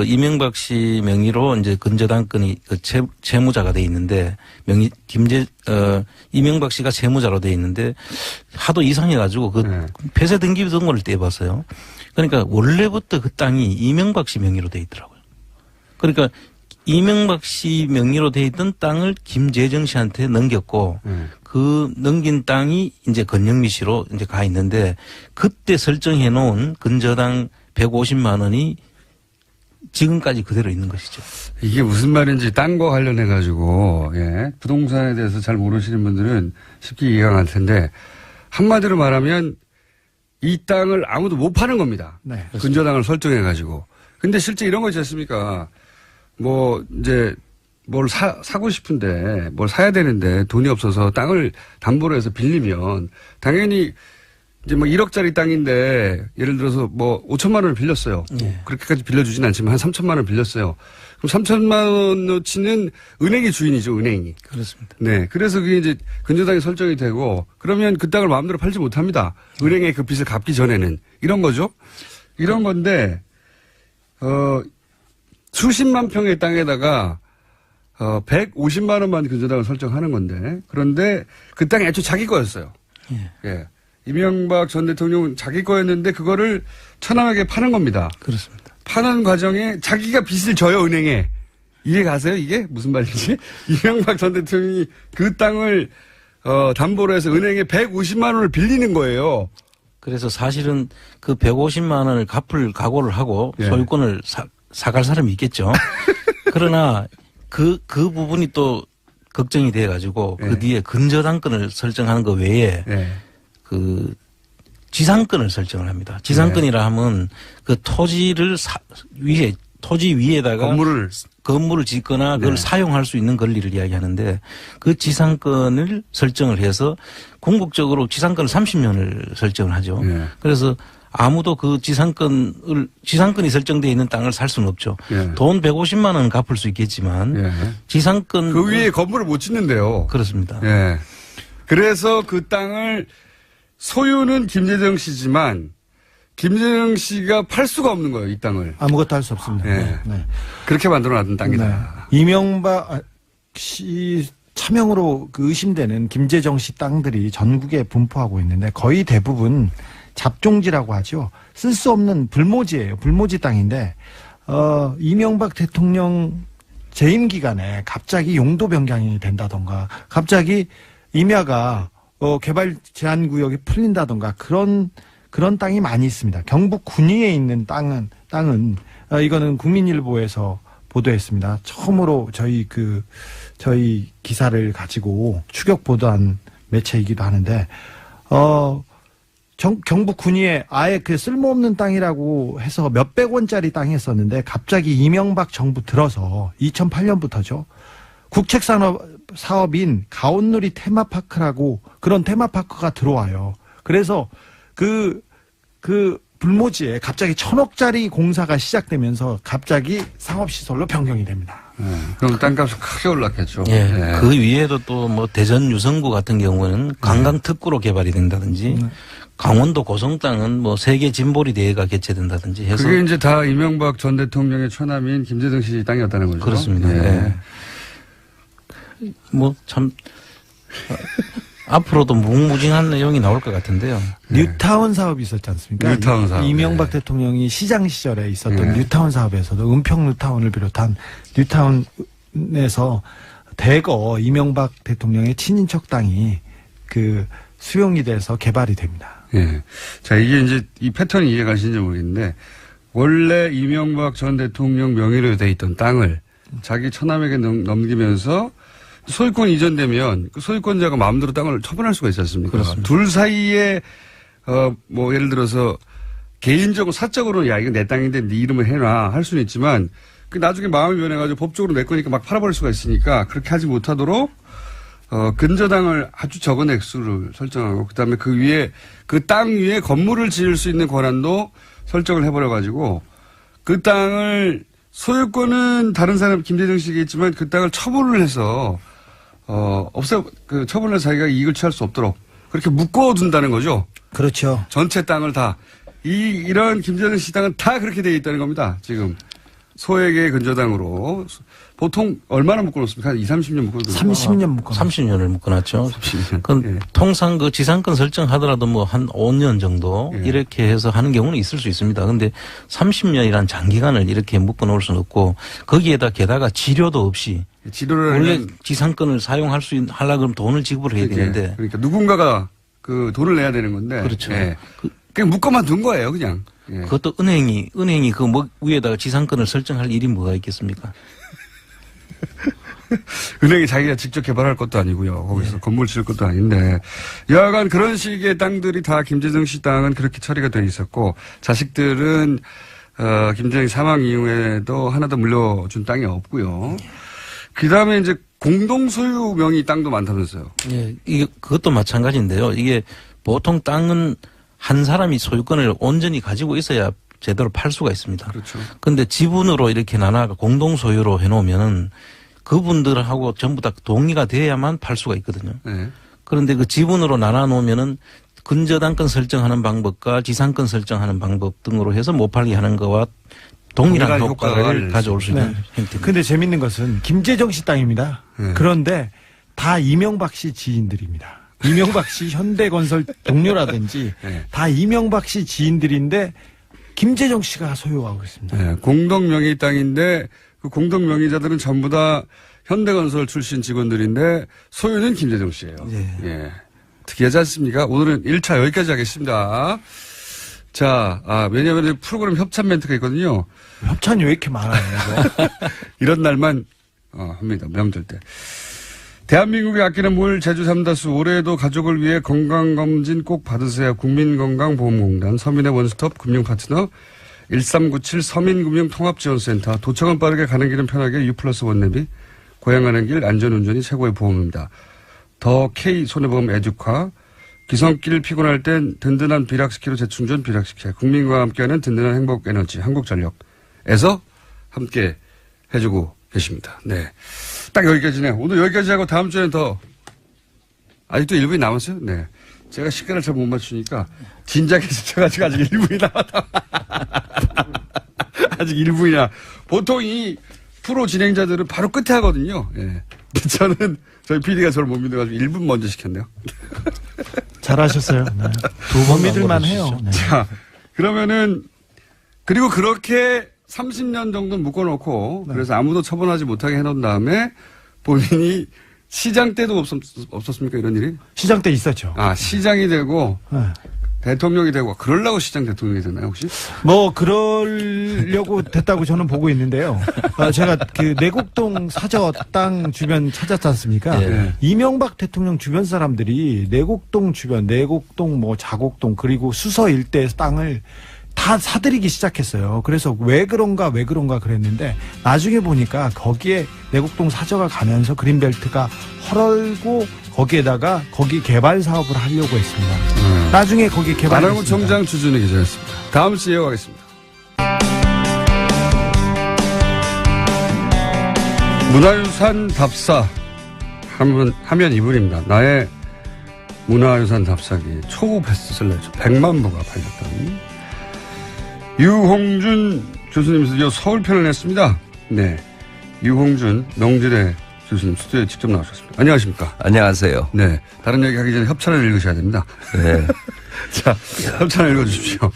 이명박 씨 명의로 이제 근저당권이 채무자가 돼 있는데 이명박 씨가 채무자로 돼 있는데 하도 이상해가지고 네. 폐쇄 등기 등본을 떼봤어요. 그러니까 원래부터 그 땅이 이명박 씨 명의로 돼 있더라고요. 그러니까 이명박 씨 명의로 돼 있던 땅을 김재정 씨한테 넘겼고 그 넘긴 땅이 이제 건영미 씨로 이제 가 있는데 그때 설정해 놓은 근저당 150만 원이 지금까지 그대로 있는 것이죠. 이게 무슨 말인지 땅과 관련해 가지고 예. 부동산에 대해서 잘 모르시는 분들은 쉽게 이해가 갈 텐데 한마디로 말하면 이 땅을 아무도 못 파는 겁니다. 네. 근저당을 설정해 가지고. 근데 실제 이런 거 있지 않습니까? 뭐 이제 뭘 사고 싶은데 뭘 사야 되는데 돈이 없어서 땅을 담보로 해서 빌리면 당연히 이제 뭐 1억짜리 땅인데 예를 들어서 뭐 5천만 원을 빌렸어요. 예. 그렇게까지 빌려주진 않지만 한 3천만 원을 빌렸어요. 그럼 3천만 원어치는 은행이 주인이죠, 은행이. 그렇습니다. 네. 그래서 그게 이제 근저당이 설정이 되고 그러면 그 땅을 마음대로 팔지 못합니다. 은행에 그 빚을 갚기 전에는. 이런 거죠. 이런 건데, 수십만 평의 땅에다가 150만 원만 근저당을 설정하는 건데 그런데 그 땅이 애초에 자기 거였어요. 예. 이명박 전 대통령은 자기 거였는데 그거를 천함에게 파는 겁니다. 그렇습니다. 파는 과정에 자기가 빚을 져요, 은행에. 이해 가세요, 이게? 무슨 말인지? 이명박 전 대통령이 그 땅을 담보로 해서 은행에 150만 원을 빌리는 거예요. 그래서 사실은 그 150만 원을 갚을 각오를 하고 예. 소유권을 사갈 사람이 있겠죠. 그러나 그 부분이 또 걱정이 돼 가지고 예. 그 뒤에 근저당권을 설정하는 것 외에 예. 그 지상권을 설정을 합니다. 지상권이라 하면 그 토지를 토지 위에다가 건물을 짓거나 그걸 네. 사용할 수 있는 권리를 이야기하는데 그 지상권을 설정을 해서 궁극적으로 지상권을 30년을 설정을 하죠. 네. 그래서 아무도 그 지상권이 설정되어 있는 땅을 살 수는 없죠. 네. 돈 150만 원 갚을 수 있겠지만 예. 지상권 그 위에 건물을 못 짓는데요. 그렇습니다. 예. 그래서 그 땅을 소유는 김재정 씨지만 김재정 씨가 팔 수가 없는 거예요, 이 땅을. 아무것도 할 수 없습니다. 네. 네. 그렇게 만들어 놨던 네. 땅이다. 이명박 씨 차명으로 그 의심되는 김재정 씨 땅들이 전국에 분포하고 있는데 거의 대부분 잡종지라고 하죠. 쓸 수 없는 불모지예요. 불모지 땅인데 이명박 대통령 재임 기간에 갑자기 용도 변경이 된다던가 갑자기 임야가 개발 제한 구역이 풀린다던가 그런 땅이 많이 있습니다. 경북 군위에 있는 땅은 이거는 국민일보에서 보도했습니다. 처음으로 저희 기사를 가지고 추격 보도한 매체이기도 하는데 경북 군위에 아예 그 쓸모없는 땅이라고 해서 몇백 원짜리 땅이 있었는데 갑자기 이명박 정부 들어서 2008년부터죠. 국책사업인 가온누리 테마파크라고 그런 테마파크가 들어와요. 그래서 그 불모지에 갑자기 1,000억짜리 공사가 시작되면서 갑자기 상업시설로 변경이 됩니다. 그럼 땅값이 크게 올랐겠죠. 예. 네. 그 위에도 또 뭐 대전 유성구 같은 경우는 관광특구로 개발이 된다든지 강원도 고성 땅은 뭐 세계 진보리 대회가 개최된다든지 해서 그게 이제 다 이명박 전 대통령의 처남인 김재정 씨 땅이었다는 거죠. 그렇습니다. 예. 뭐 참 앞으로도 무궁무진한 내용이 나올 것 같은데요. 뉴타운 사업이 있었지 않습니까? 뉴타운 사업. 이명박 대통령이 시장 시절에 있었던 네. 뉴타운 사업에서도 은평 뉴타운을 비롯한 뉴타운에서 대거 이명박 대통령의 친인척 땅이 그 수용이 돼서 개발이 됩니다. 예. 자, 이게 이제 이 패턴이 이해가 가시는지 모르겠는데 원래 이명박 전 대통령 명의로 돼 있던 땅을 자기 처남에게 넘기면서 소유권 이전되면 그 소유권자가 마음대로 땅을 처분할 수가 있지 않습니까? 그렇습니다. 둘 사이에 뭐 예를 들어서 개인적으로 사적으로 야 이거 내 땅인데 네 이름을 해놔 할 수는 있지만 그 나중에 마음이 변해가지고 법적으로 내 거니까 막 팔아버릴 수가 있으니까 그렇게 하지 못하도록 근저당을 아주 적은 액수를 설정하고 그다음에 그 위에 그 땅 위에 건물을 지을 수 있는 권한도 설정을 해버려가지고 그 땅을 소유권은 다른 사람 김재정 씨에게 있지만 그 땅을 처분을 해서 그 처분을 해서 자기가 이익을 취할 수 없도록 그렇게 묶어둔다는 거죠. 그렇죠. 전체 땅을 다. 이런 김재정 씨 땅은 다 그렇게 되어 있다는 겁니다. 지금. 소액의 근저당으로. 보통 얼마나 묶어놓습니까? 한 20-30년 묶어놓습니까? 30년 묶어. 30년을 묶어놨죠. 30년. 그 예. 통상 그 지상권 설정하더라도 뭐 한 5년 정도 예. 이렇게 해서 하는 경우는 있을 수 있습니다. 근데 30년이란 장기간을 이렇게 묶어놓을 수는 없고 거기에다 게다가 지료도 없이 지도를 원래 하려면 지상권을 사용할 수 하려면 그러면 돈을 지급을 해야 되는데 그러니까 누군가가 그 돈을 내야 되는 건데. 그렇죠. 예. 그냥 묶어만 둔 거예요, 그냥. 예. 그것도 은행이 그 뭐 위에다가 지상권을 설정할 일이 뭐가 있겠습니까? 은행이 자기가 직접 개발할 것도 아니고요. 거기서 건물 지을 것도 아닌데. 여하간 그런 식의 땅들이 다 김재정 씨 땅은 그렇게 처리가 돼 있었고 자식들은 김재정이 사망 이후에도 하나도 물려준 땅이 없고요. 그다음에 이제 공동 소유 명의 땅도 많다면서요. 예, 이게 그것도 마찬가지인데요. 이게 보통 땅은 한 사람이 소유권을 온전히 가지고 있어야 제대로 팔 수가 있습니다. 그렇죠. 근데 지분으로 이렇게 나눠 공동 소유로 해놓으면은 그분들하고 전부 다 동의가 돼야만 팔 수가 있거든요. 네. 그런데 그 지분으로 나눠 놓으면은 근저당권 설정하는 방법과 지상권 설정하는 방법 등으로 해서 못 팔게 하는 거와 동일한 효과를 가져올 수 있는 형태입니다. 근데 재밌는 것은 김재정 씨 땅입니다. 네. 그런데 다 이명박 씨 지인들입니다. 이명박 씨 현대건설 동료라든지 네. 다 이명박 씨 지인들인데 김재정 씨가 소유하고 있습니다. 네. 공동 명의 땅인데 그 공동 명의자들은 전부 다 현대건설 출신 직원들인데 소유는 김재정 씨예요. 예. 특이하지 않습니까? 오늘은 1차 여기까지 하겠습니다. 자, 왜냐하면 프로그램 협찬 멘트가 있거든요. 협찬이 왜 이렇게 많아요? 이거? 이런 날만 합니다. 명절 때. 대한민국이 아끼는 물 제주 삼다수 올해에도 가족을 위해 건강검진 꼭 받으세요. 국민건강보험공단 서민의 원스톱 금융파트너 1397 서민금융통합지원센터 도착은 빠르게 가는 길은 편하게 U+1 내비 고향 가는 길 안전운전이 최고의 보험입니다. 더 K 손해보험 에듀카 기성길 피곤할 땐 든든한 비락스키로 재충전 비락스키 국민과 함께하는 든든한 행복에너지 한국전력에서 함께 해주고 계십니다. 네, 딱 여기까지네요. 오늘 여기까지 하고 다음 주에는 더 아직도 1분이 남았어요. 네, 제가 시간을 잘 못 맞추니까 진작에 지쳐가지고 아직 1분이 남았다. 아직 1분이나 보통 이 프로 진행자들은 바로 끝에 하거든요. 예. 저는 저희 PD가 저를 못 믿어가지고 1분 먼저 시켰네요. 잘하셨어요. 네. 두 번 믿을만 해요. 네. 자, 그러면은, 그리고 그렇게 30년 정도 묶어놓고, 그래서 아무도 처분하지 못하게 해놓은 다음에 본인이 시장 때도 없었습니까? 이런 일이? 시장 때 있었죠. 아, 시장이 되고, 네. 대통령이 되고, 그러려고 시장 대통령이 됐나요, 혹시? 뭐 그러려고 됐다고 저는 보고 있는데요. 제가 그 내곡동 사저 땅 주변 찾았지 않습니까? 네. 이명박 대통령 주변 사람들이 내곡동 주변, 내곡동 뭐 자곡동 그리고 수서 일대 땅을 다 사들이기 시작했어요. 그래서 왜 그런가 그랬는데 나중에 보니까 거기에 내곡동 사저가 가면서 그린벨트가 헐고 거기에다가 거기 개발 사업을 하려고 했습니다. 나중에 거기 개발했습니다. 안하구청장 주준희 기자였습니다. 다음 주에 이어가겠습니다. 문화유산 답사 하면 이분입니다. 나의 문화유산 답사기 초우 베스트셀러죠. 100만 부가 팔렸던 유홍준 교수님 드디어 서울편을 냈습니다. 네, 유홍준 명지대 교수님 스튜디오에 직접 나오셨습니다. 안녕하십니까? 안녕하세요. 네, 다른 얘기 하기 전에 협찬을 읽으셔야 됩니다. 네. 자, 협찬을 읽어주십시오.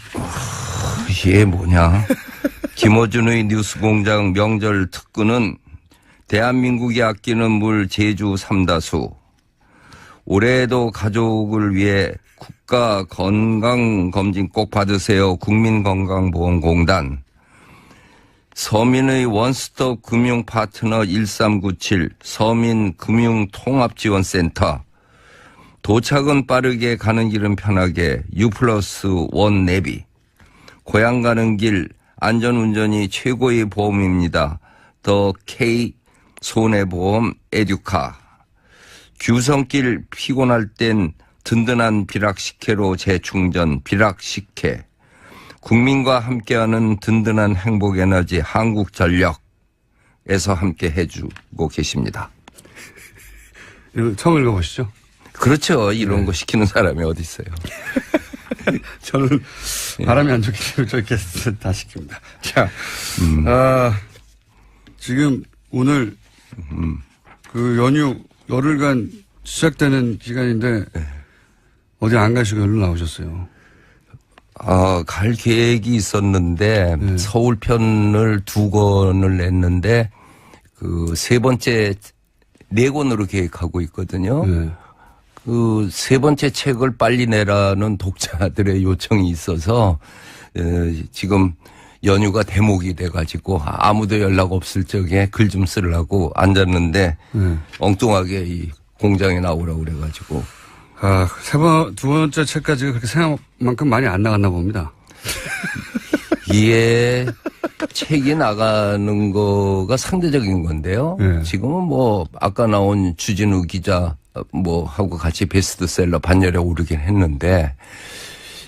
이게 뭐냐? 김어준의 뉴스공장 명절 특근은 대한민국이 아끼는 물 제주 삼다수. 올해에도 가족을 위해 국가 건강검진 꼭 받으세요. 국민건강보험공단. 서민의 원스톱 금융파트너 1397 서민금융통합지원센터. 도착은 빠르게 가는 길은 편하게 U+1 내비. 고향 가는 길 안전운전이 최고의 보험입니다. 더 K 손해보험 에듀카. 규성길 피곤할 땐 든든한 비락식혜로 재충전 비락식혜. 국민과 함께하는 든든한 행복에너지 한국전력에서 함께 해주고 계십니다. 처음 읽어보시죠. 그렇죠. 이런 거 시키는 사람이 어디 있어요. 저는 바람이 안 좋기 때문에 저렇게 다 시킵니다. 자, 지금 오늘 그 연휴 열흘간 시작되는 기간인데 어디 안 가시고 열로 나오셨어요. 갈 계획이 있었는데 서울편을 2권을 냈는데 그 3번째 4권으로 계획하고 있거든요. 네. 그 3번째 책을 빨리 내라는 독자들의 요청이 있어서 지금 연휴가 대목이 돼가지고 아무도 연락 없을 적에 글 좀 쓰려고 앉았는데 엉뚱하게 이 공장에 나오라고 그래가지고. 두 번째 책까지가 그렇게 생각만큼 많이 안 나갔나 봅니다. 이게 책이 나가는 거가 상대적인 건데요. 네. 지금은 뭐 아까 나온 주진우 기자 뭐 하고 같이 베스트셀러 반열에 오르긴 했는데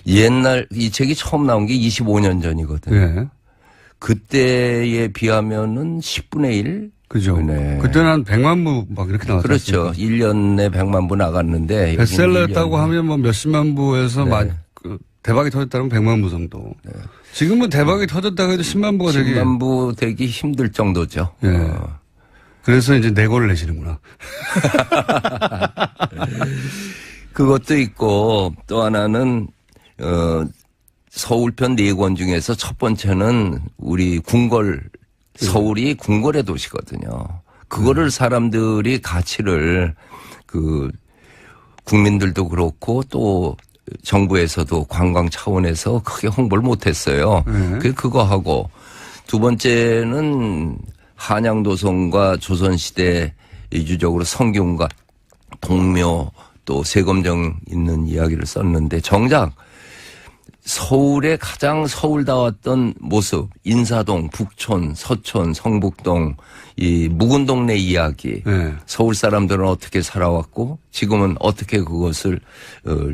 옛날 이 책이 처음 나온 게 25년 전이거든요. 네. 그때에 비하면은 10분의 1? 그죠. 네. 그때는 한 100만 부 막 이렇게 나왔죠. 그렇죠. 1년에 100만 부 나갔는데. 베스트셀러였다고 하면 뭐 몇십만 부에서 네. 대박이 터졌다면 100만 부 정도. 네. 지금은 대박이 터졌다고 해도 10만 부가 되기. 10만 부 되기 힘들 정도죠. 네. 그래서 이제 4권을 내시는구나. 그것도 있고 또 하나는 서울편 4권 중에서 첫 번째는 우리 궁궐 서울이 궁궐의 도시거든요. 그거를 사람들이 가치를 국민들도 그렇고 또 정부에서도 관광 차원에서 크게 홍보를 못했어요. 그거 하고 두 번째는 한양도성과 조선시대 유적으로 성균관, 동묘 또 세검정 있는 이야기를 썼는데 정작 서울의 가장 서울다웠던 모습, 인사동, 북촌, 서촌, 성북동, 이 묵은 동네 이야기, 서울 사람들은 어떻게 살아왔고 지금은 어떻게 그것을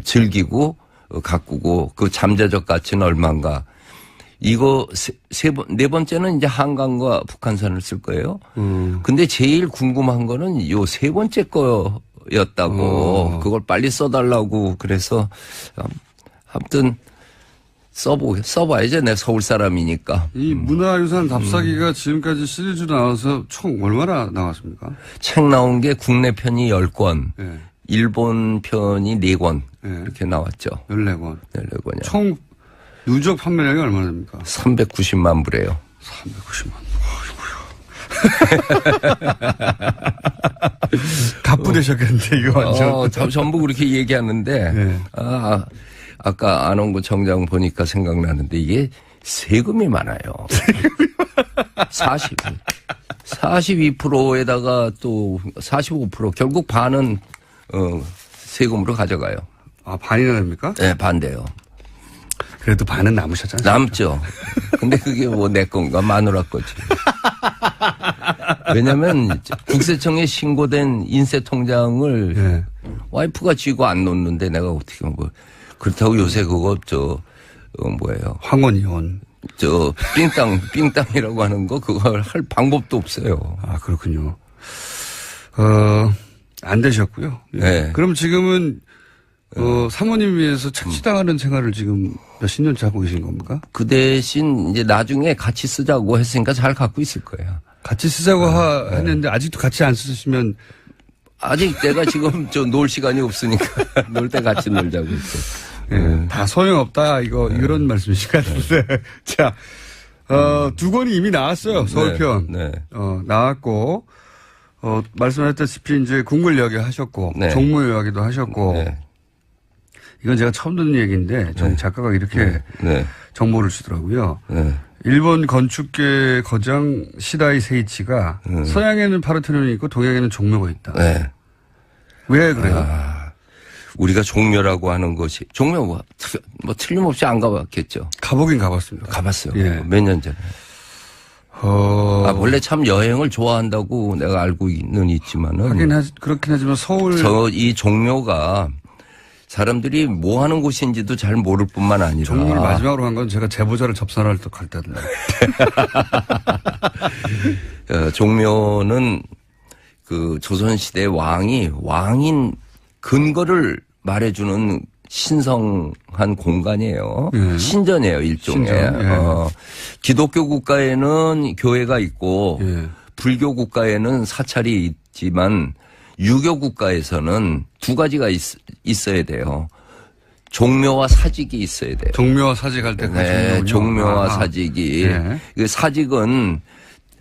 즐기고 가꾸고 그 잠재적 가치는 얼마인가. 이거 네 번째는 이제 한강과 북한산을 쓸 거예요. 근데 제일 궁금한 거는 요 3번째 거였다고 그걸 빨리 써달라고 그래서 아무튼 써봐야죠. 내 서울 사람이니까. 이 문화유산 답사기가 지금까지 시리즈로 나와서 총 얼마나 나왔습니까? 책 나온 게 국내 편이 10권, 예. 일본 편이 4권 예. 이렇게 나왔죠. 14권. 14권이요. 총 누적 판매량이 얼마나 됩니까? 390만 부래요. 390만. 가쁘되셨겠는데 이거 완전. 전부 그렇게 얘기하는데 네. 아까 안원구 청장 보니까 생각나는데 이게 세금이 많아요. 42%에다가 또 45% 결국 반은 세금으로 가져가요. 아, 반이나 됩니까? 네, 반대요. 그래도 반은 남으셨잖아요. 남죠. 근데 그게 뭐 내 건가 마누라 거지. 왜냐면 국세청에 신고된 인세 통장을 예. 와이프가 쥐고 안 놓는데 내가 어떻게 뭐 그렇다고 요새 그거 뭐예요? 황혼이혼. 삥땅이라고 하는 거 그걸 할 방법도 없어요. 아, 그렇군요. 안 되셨고요. 예. 네. 그럼 지금은 사모님 위해서 착취당하는 생활을 지금 몇십 년째 하고 계신 겁니까? 그 대신 이제 나중에 같이 쓰자고 했으니까 잘 갖고 있을 거예요. 같이 쓰자고 했는데 아직도 같이 안 쓰시면 아직 내가 지금 놀 시간이 없으니까 놀 때 같이 놀자고 했어. 예, 다 소용없다 이런 말씀이신 것 같은데. 자, 두 권이 이미 나왔어요. 서울편. 네. 나왔고 말씀하셨다시피 이제 궁궐 이야기 하셨고 네. 종묘 이야기도 하셨고 네. 이건 제가 처음 듣는 얘기인데 전 작가가 이렇게 네. 정보를 주더라고요. 네. 일본 건축계 거장 시다이 세이치가 서양에는 파르테논이 있고 동양에는 종묘가 있다. 네. 왜 그래요? 우리가 종묘라고 하는 것이 종묘 뭐 틀림없이 안 가봤겠죠. 가보긴 가봤습니다. 가봤어요. 예. 몇 년 전에. 원래 참 여행을 좋아한다고 내가 알고는 있지만은 그렇긴 하지만 서울 이 종묘가 사람들이 뭐 하는 곳인지도 잘 모를 뿐만 아니라 종묘를 마지막으로 간 건 제가 제보자를 접선할 때 갈 때던데. 종묘는 그 조선시대 왕인 근거를 말해주는 신성한 공간이에요. 신전이에요, 일종의. 신전, 예. 기독교 국가에는 교회가 있고 예. 불교 국가에는 사찰이 있지만 유교 국가에서는 두 가지가 있어야 돼요. 종묘와 사직이 있어야 돼요. 종묘와 사직할 때 네, 종묘와 사직이. 네. 그 사직은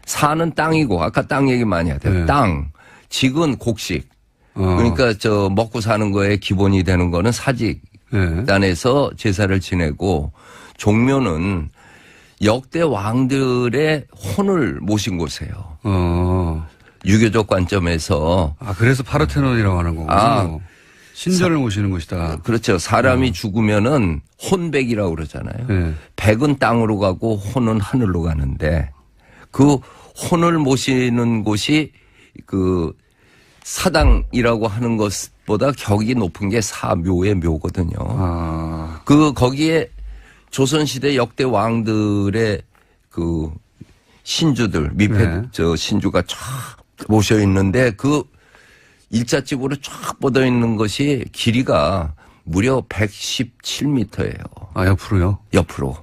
사는 땅이고 아까 땅 얘기 많이 하대요. 네. 땅. 직은 곡식. 그러니까 먹고 사는 거에 기본이 되는 거는 사직단에서 네. 제사를 지내고 종묘는 역대 왕들의 혼을 모신 곳이에요. 유교적 관점에서. 그래서 파르테논이라고 하는 거군요. 신전을 모시는 곳이다. 그렇죠. 사람이 죽으면은 혼백이라고 그러잖아요. 네. 백은 땅으로 가고 혼은 하늘로 가는데 그 혼을 모시는 곳이 그 사당이라고 하는 것보다 격이 높은 게 사묘의 묘거든요. 거기에 조선시대 역대 왕들의 그 신주들, 신주가 쫙 모셔 있는데 그 일자집으로 쫙 뻗어 있는 것이 길이가 무려 117m예요. 옆으로요? 옆으로.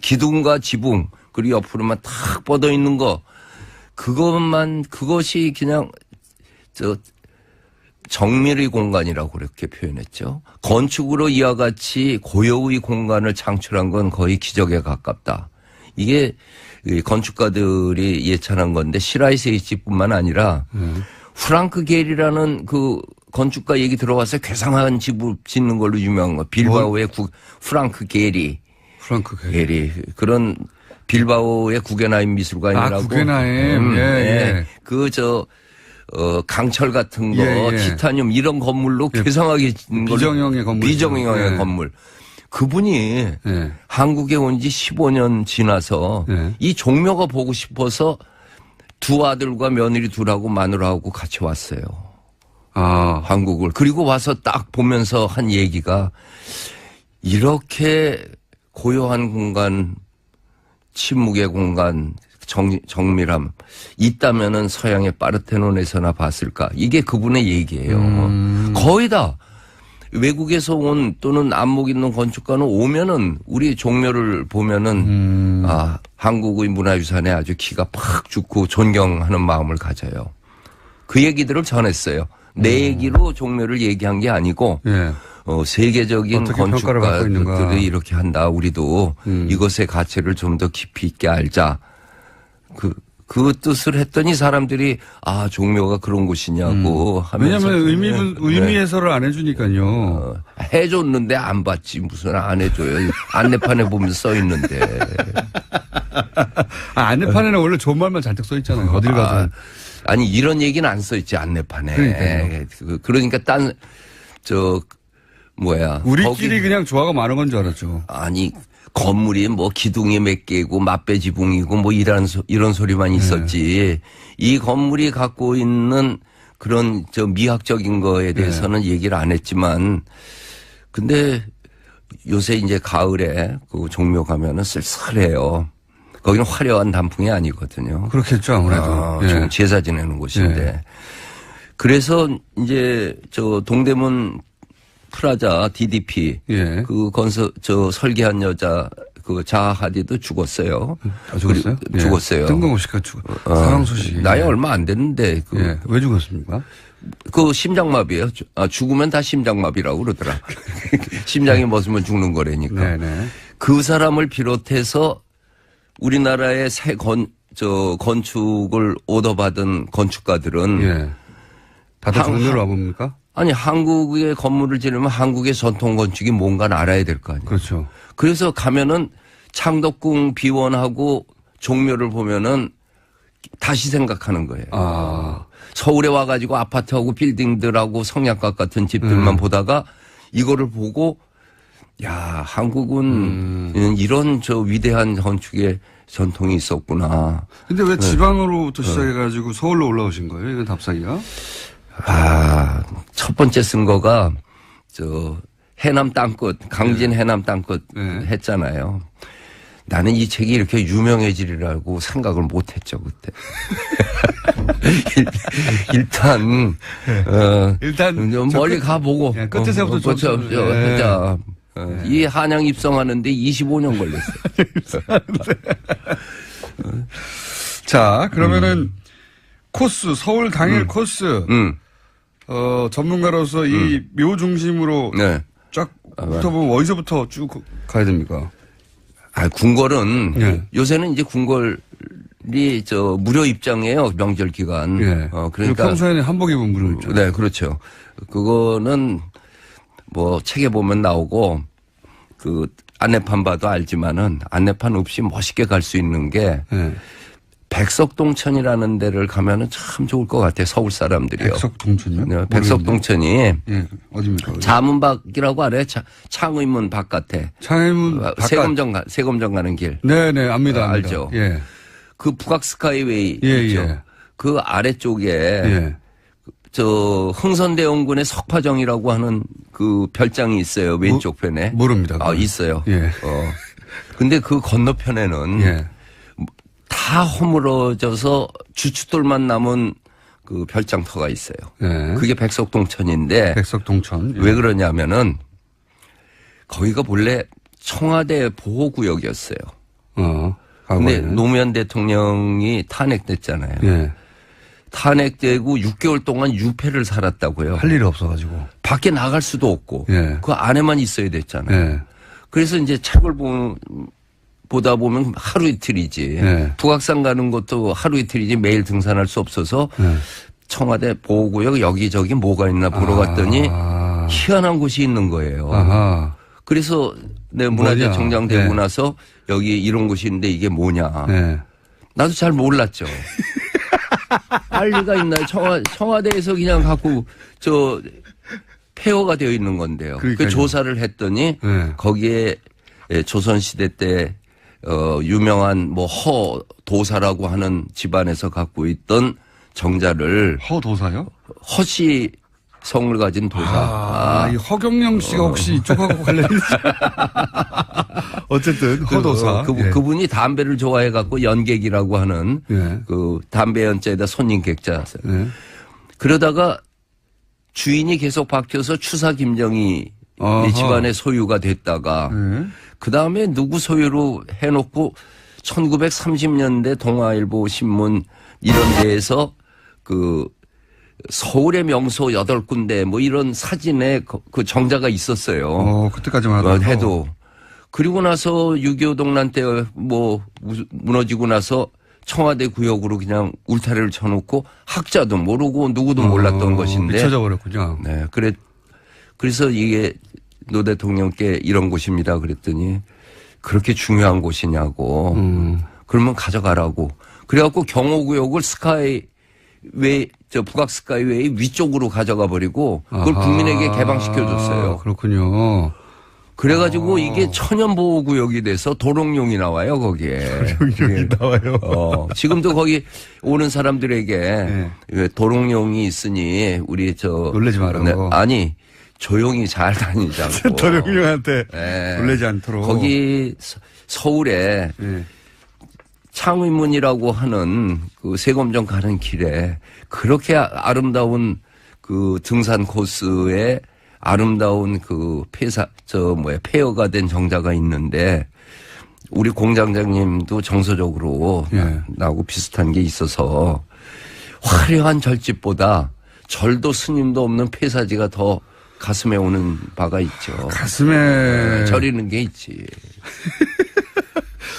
기둥과 지붕, 그리고 옆으로만 탁 뻗어 있는 거. 그것이 그냥 정밀의 공간이라고 그렇게 표현했죠. 건축으로 이와 같이 고유의 공간을 창출한 건 거의 기적에 가깝다. 이게 건축가들이 예찬한 건데 시라이 세이치뿐만 아니라 프랑크 게리라는 그 건축가 얘기 들어와서 괴상한 집을 짓는 걸로 유명한 거. 빌바오의 프랑크 게리. 그런 빌바오의 구겐하임 미술관이라고. 구겐하임. 예. 강철 같은 거, 티타늄 이런 건물로 괴상하게 짓는 걸로. 비정형의 건물. 비정형의 건물. 그분이 한국에 온 지 15년 지나서 이 종묘가 보고 싶어서 두 아들과 며느리 둘하고 마누라하고 같이 왔어요. 한국을. 그리고 와서 딱 보면서 한 얘기가 이렇게 고요한 공간, 침묵의 공간, 정밀함 있다면은 서양의 파르테논에서나 봤을까? 이게 그분의 얘기예요. 거의 다 외국에서 온 또는 안목 있는 건축가는 오면은 우리 종묘를 보면은 아, 한국의 문화유산에 아주 기가 팍 죽고 존경하는 마음을 가져요. 그 얘기들을 전했어요. 내 얘기로 종묘를 얘기한 게 아니고 예. 세계적인 어떻게 평가를 받고 있는가. 건축가들이 이렇게 한다. 우리도 이것의 가치를 좀 더 깊이 있게 알자. 그 뜻을 했더니 사람들이 아 종묘가 그런 곳이냐고 하면서 왜냐하면 의미 해설을 안 해주니까요. 해줬는데 안 받지 무슨 안 해줘요. 안내판에 보면 써 있는데. 안내판에는 원래 좋은 말만 잔뜩 써 있잖아요. 어딜 가서. 아니 이런 얘기는 안 써 있지 안내판에. 그러니까요. 그러니까 우리끼리 그냥 조화가 많은 건 줄 알았죠. 아니 건물이 뭐 기둥이 몇 개고 맛배 지붕이고 뭐 이런 소리만 있었지. 이 건물이 갖고 있는 그런 미학적인 거에 대해서는 얘기를 안 했지만 근데 요새 이제 가을에 그 종묘 가면은 쓸쓸해요. 거기는 화려한 단풍이 아니거든요. 그렇겠죠, 아무래도. 예. 지금 제사 지내는 곳인데. 예. 그래서 이제 동대문 프라자 DDP 예. 그 설계한 여자 그 자하 하디도 죽었어요. 죽었어요? 예. 죽었어요. 뜬금없이 사망 소식이. 나이 얼마 안 됐는데 예. 왜 죽었습니까? 그 심장마비예요. 죽으면 다 심장마비라고 그러더라. 심장이 멎으면 죽는 거라니까. 네네. 그 사람을 비롯해서 우리나라의 새 건축을 오더받은 건축가들은 예. 다들 종묘로 와봅니까? 아니 한국의 건물을 지으려면 한국의 전통 건축이 뭔가는 알아야 될 거 아니에요. 그렇죠. 그래서 가면은 창덕궁 비원하고 종묘를 보면은 다시 생각하는 거예요. 서울에 와가지고 아파트하고 빌딩들하고 성약각 같은 집들만 보다가 이거를 보고 야 한국은 이런 위대한 건축의 전통이 있었구나. 근데 왜 지방으로부터 시작해가지고 서울로 올라오신 거예요? 이건 답사기가? 첫 번째 쓴 거가 해남 땅끝, 강진 해남 땅끝 했잖아요. 나는 이 책이 이렇게 유명해지리라고 생각을 못 했죠, 그때. 일단 좀 멀리 가보고. 끝에서부터 자, 이 한양 입성하는데 25년 걸렸어요. 자, 그러면은 코스, 서울 당일 코스. 전문가로서 이 묘 중심으로 쫙 붙어보면 어디서부터 쭉 가야 됩니까? 궁궐은 요새는 이제 궁궐이 무료 입장이에요. 명절 기간. 그러니까 평소에는 한복 입으면 무료 입장. 네, 그렇죠. 그거는 뭐 책에 보면 나오고 그 안내판 봐도 알지만은 안내판 없이 멋있게 갈 수 있는 게 백석동천이라는 데를 가면은 참 좋을 것 같아요. 서울 사람들이요. 백석동천이요? 네, 백석동천이 어디입니까? 자문밖이라고 알아요. 창의문 바깥에. 창의문 바깥. 세검정 가는 길. 네네, 압니다. 알죠. 예. 그 북악 스카이웨이 있죠. 예. 그 아래쪽에 흥선대원군의 석파정이라고 하는 그 별장이 있어요. 왼쪽 편에. 모릅니다. 있어요. 예. 근데 그 건너편에는 다 허물어져서 주춧돌만 남은 그 별장터가 있어요. 그게 백석동천인데. 백석동천. 왜 그러냐면은 거기가 본래 청와대 보호구역이었어요. 근데 노무현 대통령이 탄핵됐잖아요. 탄핵되고 6개월 동안 유폐를 살았다고요. 할 일이 없어가지고. 밖에 나갈 수도 없고. 그 안에만 있어야 됐잖아요. 그래서 이제 책을 보다 보면 하루 이틀이지. 북악산 가는 것도 하루 이틀이지 매일 등산할 수 없어서 청와대 보호구역 여기저기 뭐가 있나 보러 갔더니 희한한 곳이 있는 거예요. 그래서 내가 문화재청장 되고 나서 여기 이런 곳이 있는데 이게 뭐냐. 나도 잘 몰랐죠. 알 리가 있나요? 청와대에서 그냥 갖고 폐허가 되어 있는 건데요. 그 조사를 했더니 거기에 조선시대 때 유명한 뭐 허도사라고 하는 집안에서 갖고 있던 정자를 허도사요? 허씨 성을 가진 도사. 이 허경영 씨가 혹시 이쪽하고 관련이 어쨌든 허도사. 그분이 담배를 좋아해 갖고 연객이라고 하는 그 담배 연자에다 손님 객자. 그러다가 주인이 계속 바뀌어서 추사 김정희 어허. 이 집안의 소유가 됐다가 그 다음에 누구 소유로 해놓고 1930년대 동아일보 신문 이런 데에서 그 서울의 명소 8군데 뭐 이런 사진에 그 정자가 있었어요. 그때까지만 하더라도. 해도. 그리고 나서 6.25 동란 때 뭐 무너지고 나서 청와대 구역으로 그냥 울타리를 쳐놓고 학자도 모르고 누구도 몰랐던 것인데. 잊혀져 버렸군요. 네. 그래서 이게 노 대통령께 이런 곳입니다 그랬더니 그렇게 중요한 곳이냐고. 그러면 가져가라고. 그래갖고 경호구역을 스카이웨이, 북악 스카이웨이 위쪽으로 가져가 버리고 그걸 국민에게 개방시켜줬어요. 그렇군요. 그래가지고 이게 천연보호구역이 돼서 도롱뇽이 나와요, 거기에. 도롱뇽이 나와요. 지금도 거기 오는 사람들에게 네. 도롱뇽이 있으니 우리 놀라지 말라고. 네, 아니, 조용히 잘 다니자고. 도롱뇽한테 네. 놀라지 않도록. 거기 서울에 네. 창의문이라고 하는 그 세검정 가는 길에 그렇게 아름다운 그 등산 코스에 아름다운 그 폐허가 된 정자가 있는데 우리 공장장님도 정서적으로 예. 나하고 비슷한 게 있어서 화려한 절집보다 절도 스님도 없는 폐사지가 더 가슴에 오는 바가 있죠. 가슴에. 저리는 게 있지.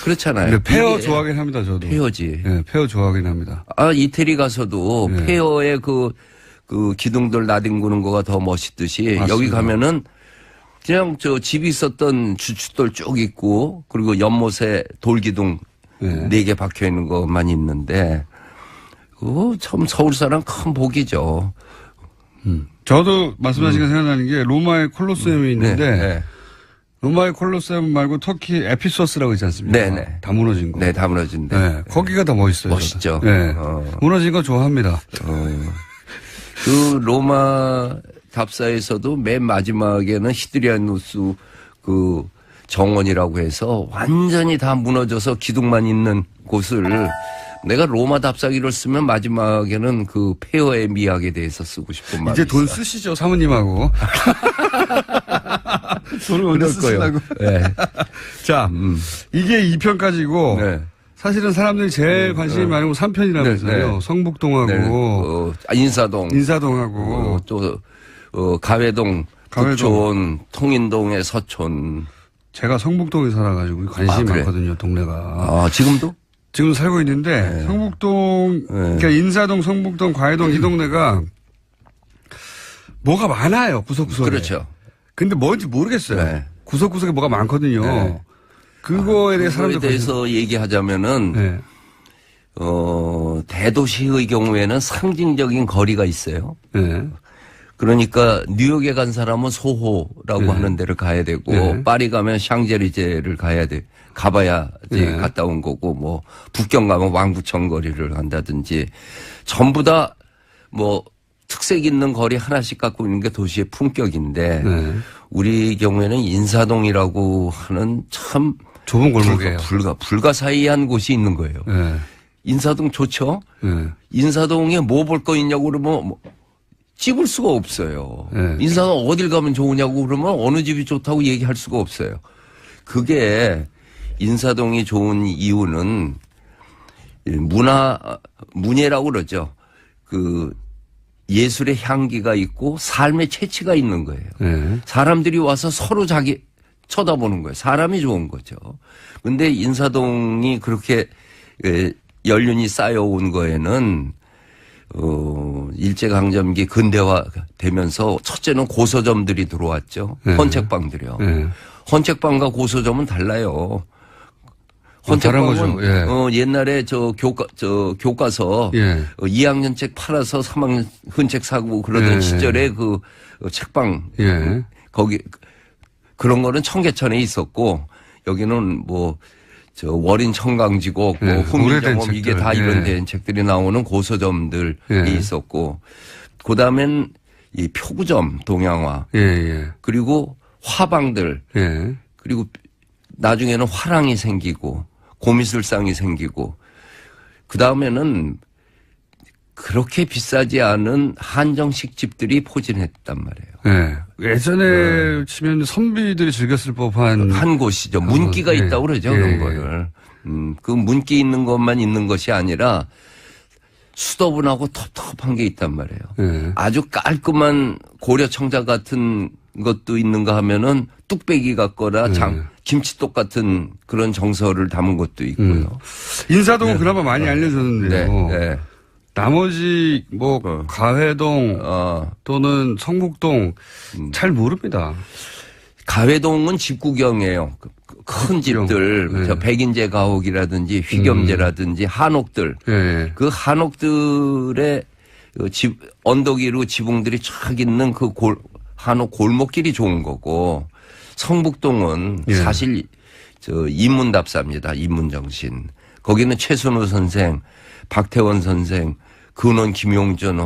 그렇잖아요. 근데 폐허 이게 좋아하긴 합니다, 저도. 폐허지. 예, 폐허 좋아하긴 합니다. 이태리 가서도 네. 폐허의 그 기둥들 나뒹구는 거가 더 멋있듯이 맞습니다. 여기 가면은 그냥 집이 있었던 주춧돌 쭉 있고 그리고 연못에 돌기둥 네. 4개 박혀 있는 것만 있는데 그거 참 서울 사람 큰 복이죠. 저도 말씀하신 게 생각나는 게 로마의 콜로세움이 있는데 네. 로마의 콜로세움 말고 터키 에피소스라고 있지 않습니까? 네네. 다 무너진 거. 네, 다 무너진데. 네, 거기가 더 멋있어요. 멋있죠. 저도. 네. 무너진 거 좋아합니다. 그 로마 답사에서도 맨 마지막에는 히드리아누스 그 정원이라고 해서 완전히 다 무너져서 기둥만 있는 곳을 내가 로마 답사기를 쓰면 마지막에는 그 폐허의 미학에 대해서 쓰고 싶은 마음이 이제 돈 있어요. 쓰시죠, 사모님하고. 돈을 먼저 그럴 거예요. 쓰시라고. 네. 자, 이게 2편까지고 네. 사실은 사람들이 제일 관심이 많은 건 3편이라면서요. 네. 성북동하고 인사동. 인사동하고 또 가회동, 가회동. 북촌, 통인동의 서촌. 제가 성북동에 살아가지고 관심이 그래? 많거든요, 동네가. 지금도? 지금 살고 있는데 성북동, 그러니까 인사동, 성북동, 과회동 이 동네가 뭐가 많아요, 구석구석에. 그렇죠. 근데 뭔지 모르겠어요. 네. 구석구석에 뭐가 많거든요. 네. 그거에 대해 그거에 사람들 대해서 얘기하자면은 네. 대도시의 경우에는 상징적인 거리가 있어요. 네. 그러니까 뉴욕에 간 사람은 소호라고 네. 하는 데를 가야 되고 네. 파리 가면 샹제리제를 가봐야지 네. 갔다 온 거고 뭐 북경 가면 왕부천 거리를 간다든지 전부 다 뭐 특색 있는 거리 하나씩 갖고 있는 게 도시의 품격인데 네. 우리 경우에는 인사동이라고 하는 참 좁은 골목이에요. 불가사의한 곳이 있는 거예요. 네. 인사동 좋죠? 네. 인사동에 뭐 볼 거 있냐고 그러면 찝을 수가 없어요. 네. 인사동 어딜 가면 좋으냐고 그러면 어느 집이 좋다고 얘기할 수가 없어요. 그게 인사동이 좋은 이유는 문예라고 그러죠. 그 예술의 향기가 있고 삶의 채취가 있는 거예요. 네. 사람들이 와서 서로 자기 쳐다보는 거예요. 사람이 좋은 거죠. 근데 인사동이 그렇게 연륜이 쌓여온 거에는 일제강점기 근대화 되면서 첫째는 고서점들이 들어왔죠. 네. 헌책방들이요. 네. 헌책방과 고서점은 달라요. 다른 헌책방은 거죠. 예. 옛날에 교과서 예. 2학년 책 팔아서 3학년 흔책 사고 그러던 예. 시절에 그 책방 예. 거기 그런 거는 청계천에 있었고 여기는 월인 청강지곡, 예, 오래된 훈민정음 이게 책들. 다 예. 이런 된 책들이 나오는 고서점들이 예. 있었고, 그 다음엔 이 표구점 동양화, 예. 그리고 화방들, 예. 그리고 나중에는 화랑이 생기고 고미술상이 생기고, 그 다음에는 그렇게 비싸지 않은 한정식 집들이 포진했단 말이에요. 네. 예전에 치면 선비들이 즐겼을 법한 한 곳이죠. 문기가 예. 있다고 그러죠. 예. 그런 거를. 그 문기 있는 것만 있는 것이 아니라 수도분하고 텁텁한 게 있단 말이에요. 예. 아주 깔끔한 고려청자 같은 것도 있는가 하면은 뚝배기 같거나 김치떡 같은 그런 정서를 담은 것도 있고요. 인사동은 그나마 많이 알려졌는데요. 네, 네. 나머지 뭐 가회동 또는 성북동 잘 모릅니다. 가회동은 집구경이에요. 큰 집들, 네. 저 백인제 가옥이라든지 휘겸제라든지 한옥들, 예. 그 한옥들의 집 언덕 위로 지붕들이 쫙 있는 그 한옥 골목길이 좋은 거고, 성북동은 예. 사실 저 인문답사입니다. 인문정신. 거기는 최순호 선생, 박태원 선생, 근원 김용준,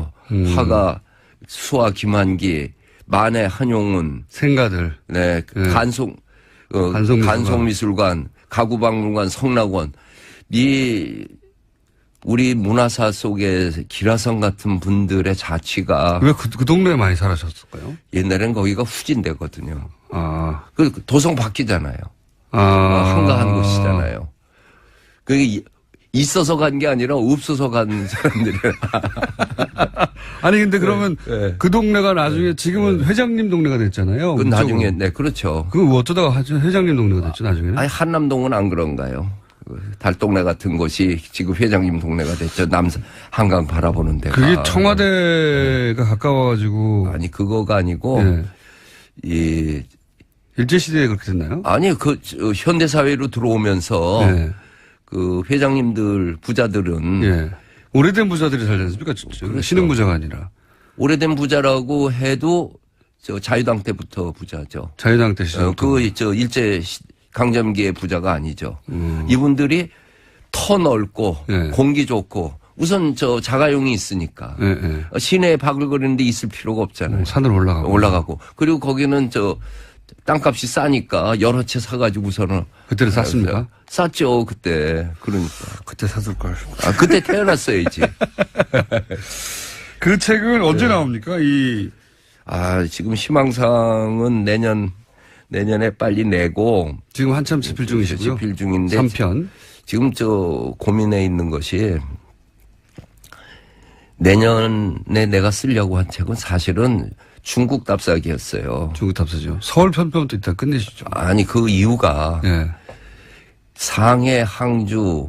화가 수아 김한기, 만해 한용운, 생가들. 네, 네. 간송미술관, 간송미술관, 가구박물관, 성락원, 우리 문화사 속에 기라성 같은 분들의 자취가 왜 그 동네에 많이 살아셨을까요? 옛날엔 거기가 후진대거든요. 아. 그 도성 바뀌잖아요. 아. 한가한 곳이잖아요. 그게 있어서 간 게 아니라 없어서 간 사람들이. 아니 근데 그러면 네. 그 동네가 나중에 지금은 회장님 동네가 됐잖아요. 그 나중에 네 그렇죠. 그 어쩌다가 회장님 동네가 됐죠 나중에는? 아니 한남동은 안 그런가요? 달동네 같은 곳이 지금 회장님 동네가 됐죠. 한강 바라보는 데가. 그게 청와대가 가까워가지고. 아니 그거가 아니고 네. 이 일제 시대에 그렇게 됐나요? 아니 현대 사회로 들어오면서 네. 그 회장님들 부자들은 예. 오래된 부자들이 살지 않습니까? 그렇죠. 신흥 부자가 아니라. 오래된 부자라고 해도 저 자유당 때부터 부자죠. 자유당 때 시절. 일제 강점기의 부자가 아니죠. 이분들이 터 넓고 예. 공기 좋고 우선 저 자가용이 있으니까 예, 예. 시내에 바글거리는데 있을 필요가 없잖아요. 산을 올라가고. 그리고 거기는 저 땅값이 싸니까 여러 채 사가지고서는 그때는 쌌습니까? 쌌죠 그때. 그러니까 그때 사둘 걸. 그때 태어났어야지. 그 책은 언제 나옵니까? 지금 희망상은 내년에 빨리 내고 지금 한참 집필 중이시고요. 집필 중인데 3편. 지금 저 고민해 있는 것이 내년에 내가 쓰려고 한 책은 사실은 중국 답사기였어요. 중국 답사죠. 서울 편편부터 일단 끝내시죠. 아니 그 이유가 예. 상해 항주를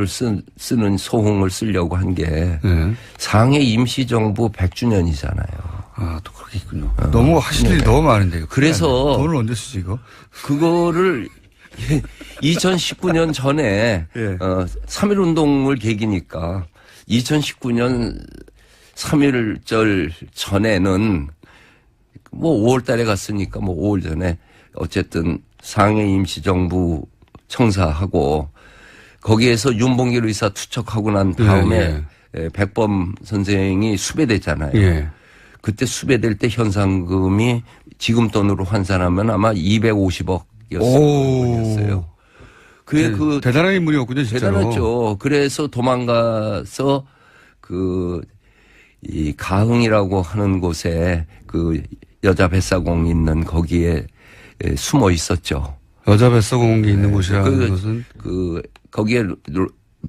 쓰는 소홍을 쓰려고 한 게 예. 상해 임시정부 100주년이잖아요. 아, 또 그렇게 있군요. 너무 하실 일이 너무 많은데. 이거. 그래서 돈을 언제 쓰지 이거? 그거를 2019년 전에 예. 3.1운동을 계기니까 2019년 3.1절 전에는 뭐 5월 달에 갔으니까 뭐 5월 전에 어쨌든 상해 임시정부 청사하고 거기에서 윤봉길 의사 투척하고 난 다음에 백범 선생이 수배됐잖아요. 예. 그때 수배될 때 현상금이 지금 돈으로 환산하면 아마 250억이었어요. 그 대단한 인물이었군요, 진짜로. 대단했죠. 그래서 도망가서 이 가흥이라고 하는 곳에 그 여자 뱃사공 있는 거기에 숨어 있었죠. 여자 뱃사공이 있는 곳이라는 것은 거기에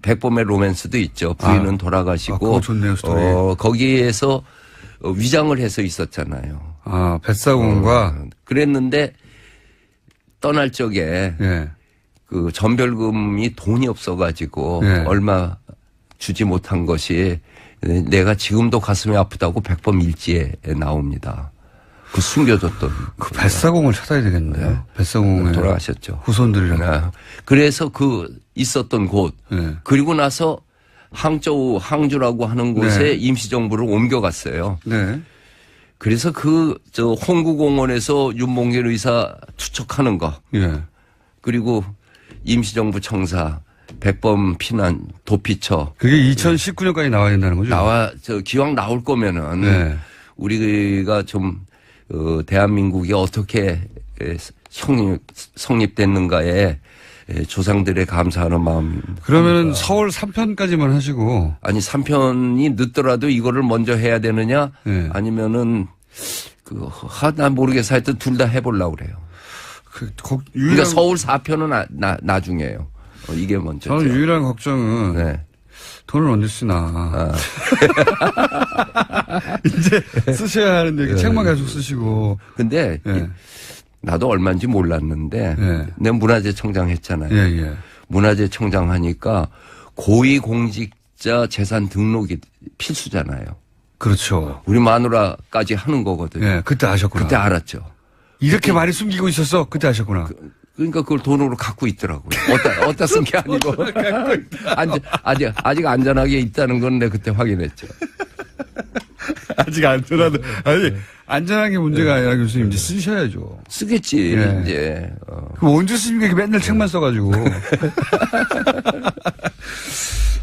백범의 로맨스도 있죠. 부인은 돌아가시고 그거 좋네요, 스토리. 거기에서 위장을 해서 있었잖아요. 아, 뱃사공과 그랬는데 떠날 적에 예. 그 전별금이 돈이 없어가지고 네. 얼마 주지 못한 것이 내가 지금도 가슴이 아프다고 백범 일지에 나옵니다. 그 숨겨뒀던. 그 뱃사공을 찾아야 되겠네요. 네. 뱃사공에 돌아가셨죠. 후손들이랑. 그래서 있었던 곳 네. 그리고 나서 항주라고 하는 곳에 네. 임시정부를 옮겨갔어요. 네. 그래서 홍구공원에서 윤봉길 의사 투척하는 거. 예. 그리고 임시정부 청사, 백범 피난, 도피처. 그게 2019년까지 나와야 된다는 거죠? 기왕 나올 거면은 네. 우리가 좀 대한민국이 어떻게 성립됐는가에 조상들의 감사하는 마음. 그러면은 서울 3편까지만 하시고. 아니 3편이 늦더라도 이거를 먼저 해야 되느냐 네. 아니면은 난 모르겠어 하여튼 둘 다 해보려고 그래요. 그러니까 서울 4편은 나중에요. 이게 먼저. 저는 유일한 걱정은 네. 돈을 언제 쓰나. 이제 쓰셔야 하는데 네. 책만 계속 쓰시고. 근데 네. 나도 얼마인지 몰랐는데 네. 내가 문화재청장 했잖아요. 예, 예. 문화재청장 하니까 고위공직자 재산 등록이 필수잖아요. 그렇죠. 우리 마누라까지 하는 거거든요. 예, 그때 아셨구나. 그때 알았죠. 이렇게 많이 숨기고 있었어? 그때 아셨구나. 그러니까 그걸 돈으로 갖고 있더라고요. 어디다 쓴 게 아니고. 아직 안전하게 있다는 건 내가 그때 확인했죠. 아직 안전하다. 아니, 안전한 게 문제가 아니라 교수님 이제 쓰셔야죠. 쓰겠지, 네. 이제. 그럼 언제 쓰십니까? 이렇게 맨날 책만 써가지고.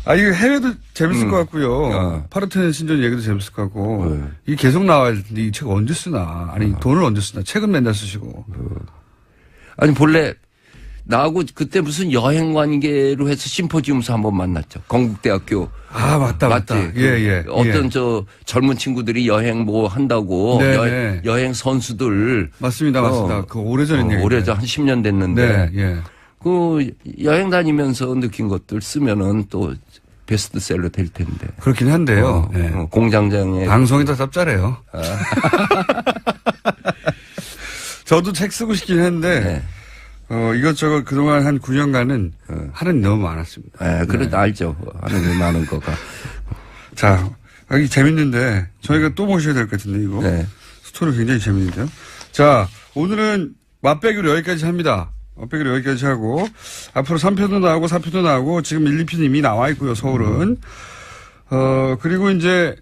이거 해외도 재밌을 것 같고요. 파르테논 신전 얘기도 재밌을 것 같고. 이게 계속 나와야 되는데 이 책 언제 쓰나. 아니, 돈을 언제 쓰나. 책은 맨날 쓰시고. 아니, 본래 나하고 그때 무슨 여행 관계로 해서 심포지움에서 한번 만났죠. 건국대학교. 맞다. 맞지? 예. 어떤 젊은 친구들이 여행 뭐 한다고. 네. 여행 선수들. 맞습니다. 그 오래전 얘기. 오래전 한 10년 됐는데. 네, 예. 그 여행 다니면서 느낀 것들 쓰면은 또 베스트셀러 될 텐데. 그렇긴 한데요. 예. 공장장에. 방송이 더 짭짤해요. 저도 책 쓰고 싶긴 했는데, 이것저것 그동안 한 9년간은 하는 일이 너무 많았습니다. 그래도 알죠. 하는 일 많은 거가. 자, 여기 재밌는데, 저희가 또 모셔야 될 것 같은데, 이거. 네. 스토리 굉장히 재밌는데요. 자, 오늘은 맛배기로 여기까지 합니다. 맛배기로 여기까지 하고, 앞으로 3편도 나오고 4편도 나오고, 지금 1, 2편 이미 나와 있고요, 서울은. 그리고 이제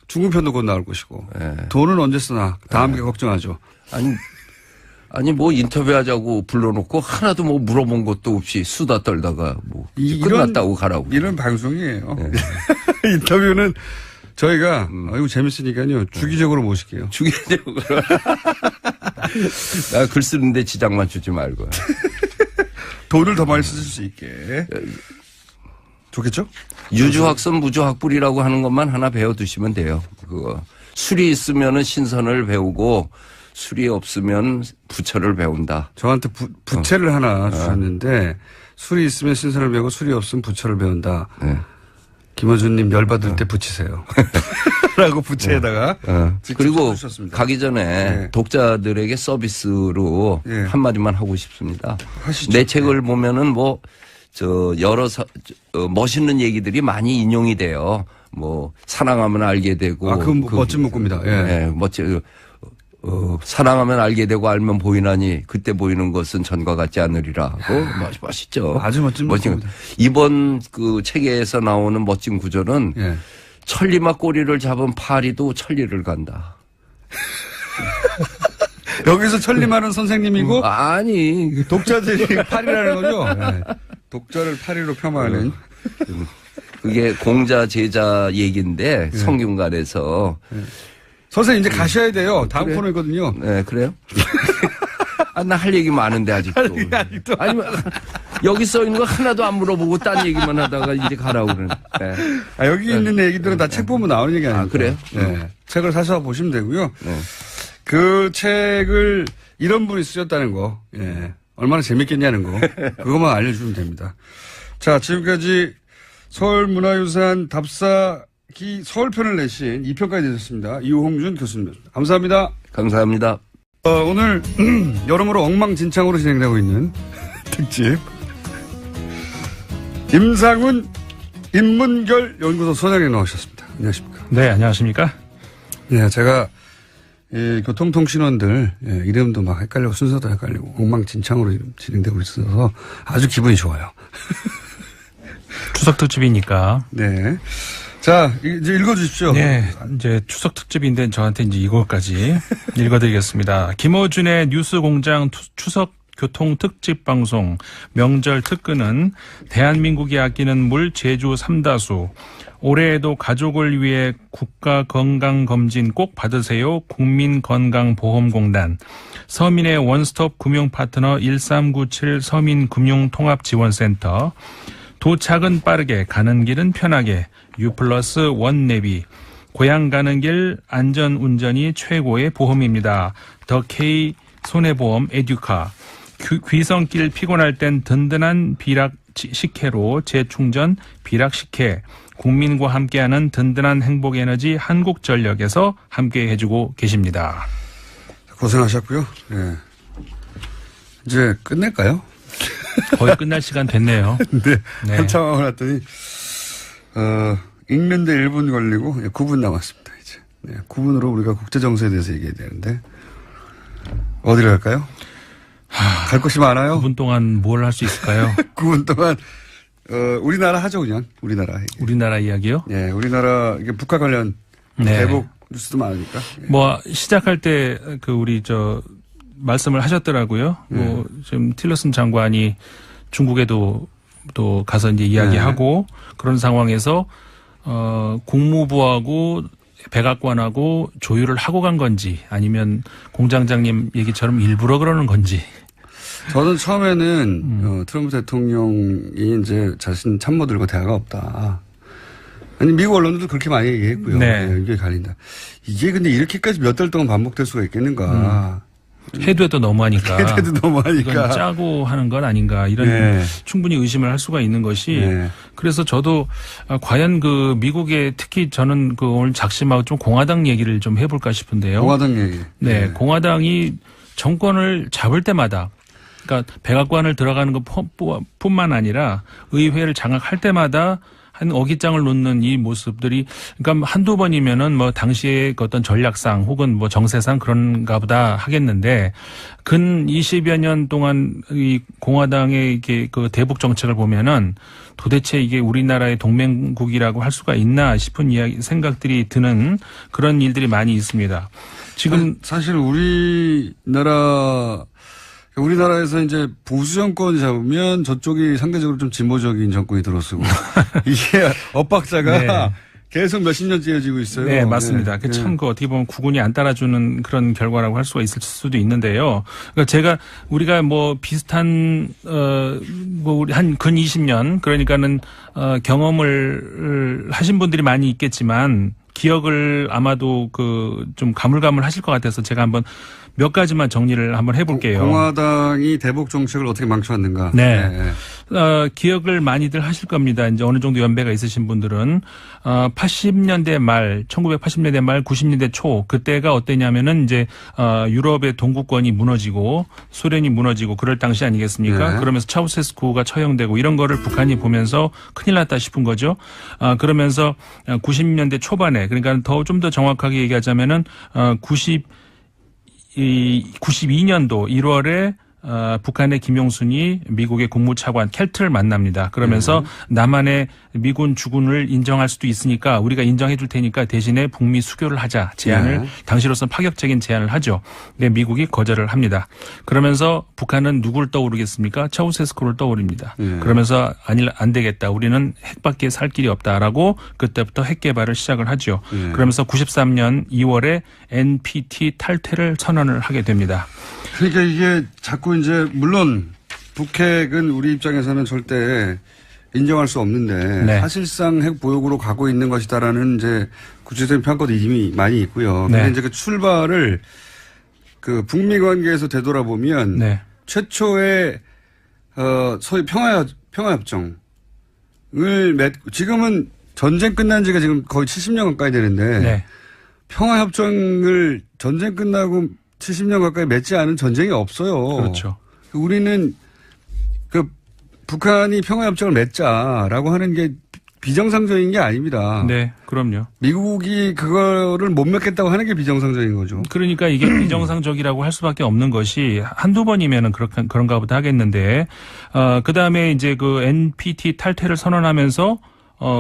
중국편도 곧 나올 것이고, 돈은 언제 쓰나, 다음 게 걱정하죠. 아니 뭐 인터뷰하자고 불러놓고 하나도 뭐 물어본 것도 없이 수다 떨다가 뭐 끝났다고 가라고. 이런 방송이에요. 네. 인터뷰는 저희가 이거 재밌으니까요. 주기적으로 모실게요. 주기적으로. 나 글 쓰는데 지장만 주지 말고. 돈을 더 많이 쓰실 수 있게. 좋겠죠? 유주학선 무주학불이라고 하는 것만 하나 배워두시면 돼요. 그거 술이 있으면은 신선을 배우고 술이 없으면 부처를 배운다. 저한테 부채를 하나 주셨는데 술이 있으면 신선을 배우고 술이 없으면 부처를 배운다. 네. 김어준님 열받을 때 붙이세요. 라고 부채에다가. 그리고 주셨습니다. 가기 전에 독자들에게 서비스로 한마디만 하고 싶습니다. 하시죠. 내 책을 보면은 여러 멋있는 얘기들이 많이 인용이 돼요. 뭐 사랑하면 알게 되고. 그건 멋진 문구입니다. 예. 멋진. 사랑하면 알게 되고 알면 보이나니 그때 보이는 것은 전과 같지 않으리라 하고 멋있죠. 아주 멋진 문구입니다. 이번 그 책에서 나오는 멋진 구절은 천리마 꼬리를 잡은 파리도 천리를 간다. 여기서 천리마는 선생님이고 아니 독자들이 파리라는 거죠. 네. 독자를 파리로 폄하하는. 그게 공자 제자 얘기인데 성균관에서 선생님 이제 가셔야 돼요. 다음 코너거든요. 네, 그래요? 나 할 얘기 많은데 아직도. 아니면 여기 써 있는 거 하나도 안 물어보고 딴 얘기만 하다가 이제 가라고 그러네. 네. 여기 있는 얘기들은 다 책 보면 나오는 얘기 아니에요? 그래요? 네. 책을 사서 보시면 되고요. 네. 그 책을 이런 분이 쓰셨다는 거, 얼마나 재밌겠냐는 거, 그것만 알려주면 됩니다. 자, 지금까지 서울문화유산 답사기 서울편을 내신 2편까지 되셨습니다. 이홍준 교수님이었습니다. 감사합니다. 감사합니다. 오늘 여러모로 엉망진창으로 진행되고 있는 특집 임상훈 인문결 연구소 소장님 나오셨습니다. 안녕하십니까? 네, 안녕하십니까? 네, 제가 교통통신원들 이름도 막 헷갈리고 순서도 헷갈리고 엉망진창으로 진행되고 있어서 아주 기분이 좋아요. 추석 특집이니까. 네. 자, 이제 읽어주십시오. 네, 이제 추석 특집인데 저한테 이제 이거까지 읽어드리겠습니다. 김어준의 뉴스공장 추석 교통 특집 방송 명절 특근은 대한민국이 아끼는 물 제주 삼다수 올해에도 가족을 위해 국가건강검진 꼭 받으세요. 국민건강보험공단. 서민의 원스톱 금융파트너 1397 서민금융통합지원센터. 도착은 빠르게 가는 길은 편하게 U+1 내비. 고향 가는 길 안전운전이 최고의 보험입니다. 더 K 손해보험 에듀카. 귀성길 피곤할 땐 든든한 비락 식혜로 재충전 비락 식혜. 국민과 함께하는 든든한 행복 에너지 한국전력에서 함께 해주고 계십니다. 고생하셨고요. 예. 이제 끝낼까요? 거의 끝날 시간 됐네요. 네. 네. 한참 하고 났더니, 읽는데 1분 걸리고 9분 남았습니다, 이제. 네. 9분으로 우리가 국제정세에 대해서 얘기해야 되는데, 어디로 갈까요? 갈 곳이 많아요. 9분 동안 뭘 할 수 있을까요? 9분 동안, 우리나라 하죠, 그냥. 우리나라. 얘기. 우리나라 이야기요? 예, 우리나라, 이게 북한 관련 네. 대북 뉴스도 많으니까. 예. 뭐 시작할 때 우리 말씀을 하셨더라고요. 뭐 지금 틸러슨 장관이 중국에도 또 가서 이제 이야기하고 그런 상황에서 국무부하고 백악관하고 조율을 하고 간 건지 아니면 공장장님 얘기처럼 일부러 그러는 건지. 저는 처음에는 트럼프 대통령이 이제 자신 참모들과 대화가 없다. 아니 미국 언론들도 그렇게 많이 얘기했고요. 네. 네, 이게 갈린다. 이게 근데 이렇게까지 몇 달 동안 반복될 수가 있겠는가. 해도 해도 너무하니까. 해도 너무하니까. 이건 짜고 하는 건 아닌가 이런 네. 충분히 의심을 할 수가 있는 것이. 네. 그래서 저도 과연 미국의 특히 저는 오늘 작심하고 좀 공화당 얘기를 좀 해볼까 싶은데요. 공화당 얘기. 네, 공화당이 정권을 잡을 때마다 그러니까 백악관을 들어가는 것뿐만 아니라 의회를 장악할 때마다 한 어깃장을 놓는 이 모습들이 그러니까 한두 번이면은 뭐 당시의 어떤 전략상 혹은 뭐 정세상 그런가 보다 하겠는데 근 20여 년 동안 이 공화당의 이게 대북 정책을 보면은 도대체 이게 우리나라의 동맹국이라고 할 수가 있나 싶은 생각들이 드는 그런 일들이 많이 있습니다. 지금 사실 우리나라에서 이제 보수 정권이 잡으면 저쪽이 상대적으로 좀 진보적인 정권이 들어서고 이게 엇박자가 네. 계속 몇십 년째 이어지고 있어요. 네, 맞습니다. 네. 참 어떻게 보면 구군이 안 따라주는 그런 결과라고 할 수가 있을 수도 있는데요. 그러니까 우리가 뭐 비슷한 우리 한 근 20년 그러니까는 경험을 하신 분들이 많이 있겠지만 기억을 아마도 좀 가물가물하실 것 같아서 제가 한번 몇 가지만 정리를 한번 해볼게요. 공화당이 대북 정책을 어떻게 망쳐왔는가. 네. 네. 기억을 많이들 하실 겁니다. 이제 어느 정도 연배가 있으신 분들은 80년대 말, 1980년대 말, 90년대 초 그때가 어땠냐면은 이제 유럽의 동구권이 무너지고 소련이 무너지고 그럴 당시 아니겠습니까? 네. 그러면서 차우세스쿠가 처형되고 이런 거를 북한이 보면서 큰일 났다 싶은 거죠. 그러면서 90년대 초반에 그러니까 좀 더 정확하게 얘기하자면은 92년도 1월에 북한의 김용순이 미국의 국무차관 켈트를 만납니다. 그러면서 남한의 미군 주군을 인정할 수도 있으니까 우리가 인정해 줄 테니까 대신에 북미 수교를 하자 제안을 당시로서는 파격적인 제안을 하죠. 근데 미국이 거절을 합니다. 그러면서 북한은 누구를 떠오르겠습니까? 차우세스쿠를 떠오릅니다. 그러면서 안 되겠다. 우리는 핵밖에 살 길이 없다라고 그때부터 핵 개발을 시작을 하죠. 그러면서 93년 2월에 NPT 탈퇴를 선언을 하게 됩니다. 그러니까 이게 자꾸 이제 물론 북핵은 우리 입장에서는 절대 인정할 수 없는데 네. 사실상 핵 보유국으로 가고 있는 것이다라는 이제 구체적인 평가도 이미 많이 있고요. 근데 네. 이제 그 출발을 북미 관계에서 되돌아보면 네. 최초의 소위 평화협정을 지금은 전쟁 끝난 지가 지금 거의 70년 가까이 되는데 네. 평화협정을 전쟁 끝나고 70년 가까이 맺지 않은 전쟁이 없어요. 그렇죠. 우리는 북한이 평화협정을 맺자라고 하는 게 비정상적인 게 아닙니다. 네, 그럼요. 미국이 그거를 못 맺겠다고 하는 게 비정상적인 거죠. 그러니까 이게 비정상적이라고 할 수밖에 없는 것이 한두 번이면은 그런가 보다 하겠는데, 그 다음에 이제 NPT 탈퇴를 선언하면서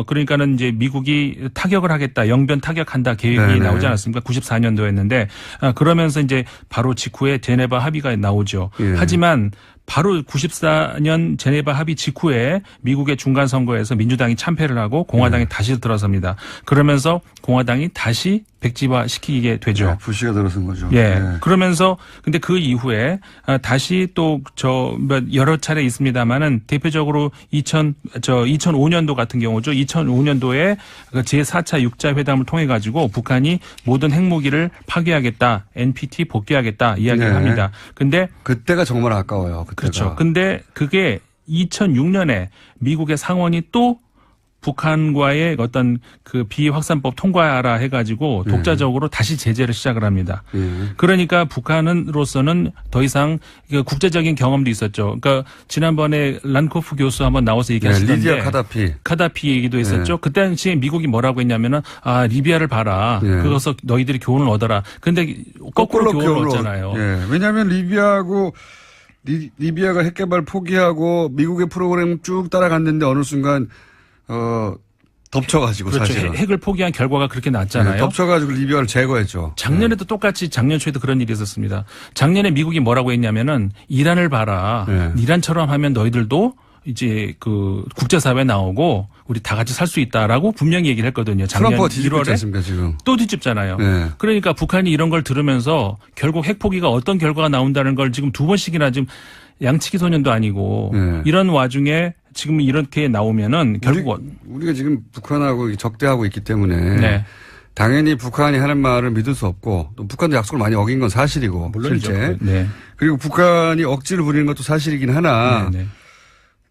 그러니까는 이제 미국이 타격을 하겠다, 영변 타격한다 계획이 네네. 나오지 않았습니까? 94년도였는데, 그러면서 이제 바로 직후에 제네바 합의가 나오죠. 예. 하지만 바로 94년 제네바 합의 직후에 미국의 중간 선거에서 민주당이 참패를 하고 공화당이 다시 들어섭니다. 그러면서 공화당이 다시 백지화 시키게 되죠. 네, 부시가 들어선 거죠. 예. 네. 그러면서 근데 그 이후에 다시 또 여러 차례 있습니다만은 대표적으로 2005년도 같은 경우죠. 2005년도에 그 제4차 육자 회담을 통해 가지고 북한이 모든 핵무기를 파괴하겠다, NPT 복귀하겠다 이야기를 네. 합니다. 근데 그때가 정말 아까워요. 그때가. 그렇죠. 근데 그게 2006년에 미국의 상원이 또 북한과의 어떤 그 비확산법 통과하라 해가지고 독자적으로 다시 제재를 시작을 합니다. 그러니까 북한으로서는 더 이상 국제적인 경험도 있었죠. 그러니까 지난번에 란코프 교수 한번 나와서 얘기하시던데 리비아 카다피 얘기도 했었죠. 그 당시에 미국이 뭐라고 했냐면은 리비아를 봐라. 그것서 너희들이 교훈을 얻어라. 근데 거꾸로 교훈을 얻잖아요. 예. 왜냐하면 리비아가 핵개발 포기하고 미국의 프로그램 쭉 따라갔는데 어느 순간 덮쳐가지고 그렇죠. 사실은. 핵을 포기한 결과가 그렇게 났잖아요. 네, 덮쳐가지고 리비아를 제거했죠. 작년에도 똑같이 작년 초에도 그런 일이 있었습니다. 작년에 미국이 뭐라고 했냐면은 이란을 봐라. 이란처럼 하면 너희들도 이제 그 국제사회에 나오고 우리 다 같이 살 수 있다라고 분명히 얘기를 했거든요. 작년 트럼프가 뒤집지 1월에 않습니까 지금. 또 뒤집잖아요. 네. 그러니까 북한이 이런 걸 들으면서 결국 핵 포기가 어떤 결과가 나온다는 걸 지금 두 번씩이나 지금 양치기 소년도 아니고 이런 와중에 지금 이렇게 나오면은 결국 우리가 지금 북한하고 적대하고 있기 때문에 당연히 북한이 하는 말을 믿을 수 없고 또 북한도 약속을 많이 어긴 건 사실이고 물론이죠. 실제 네. 그리고 북한이 억지를 부리는 것도 사실이긴 하나 네.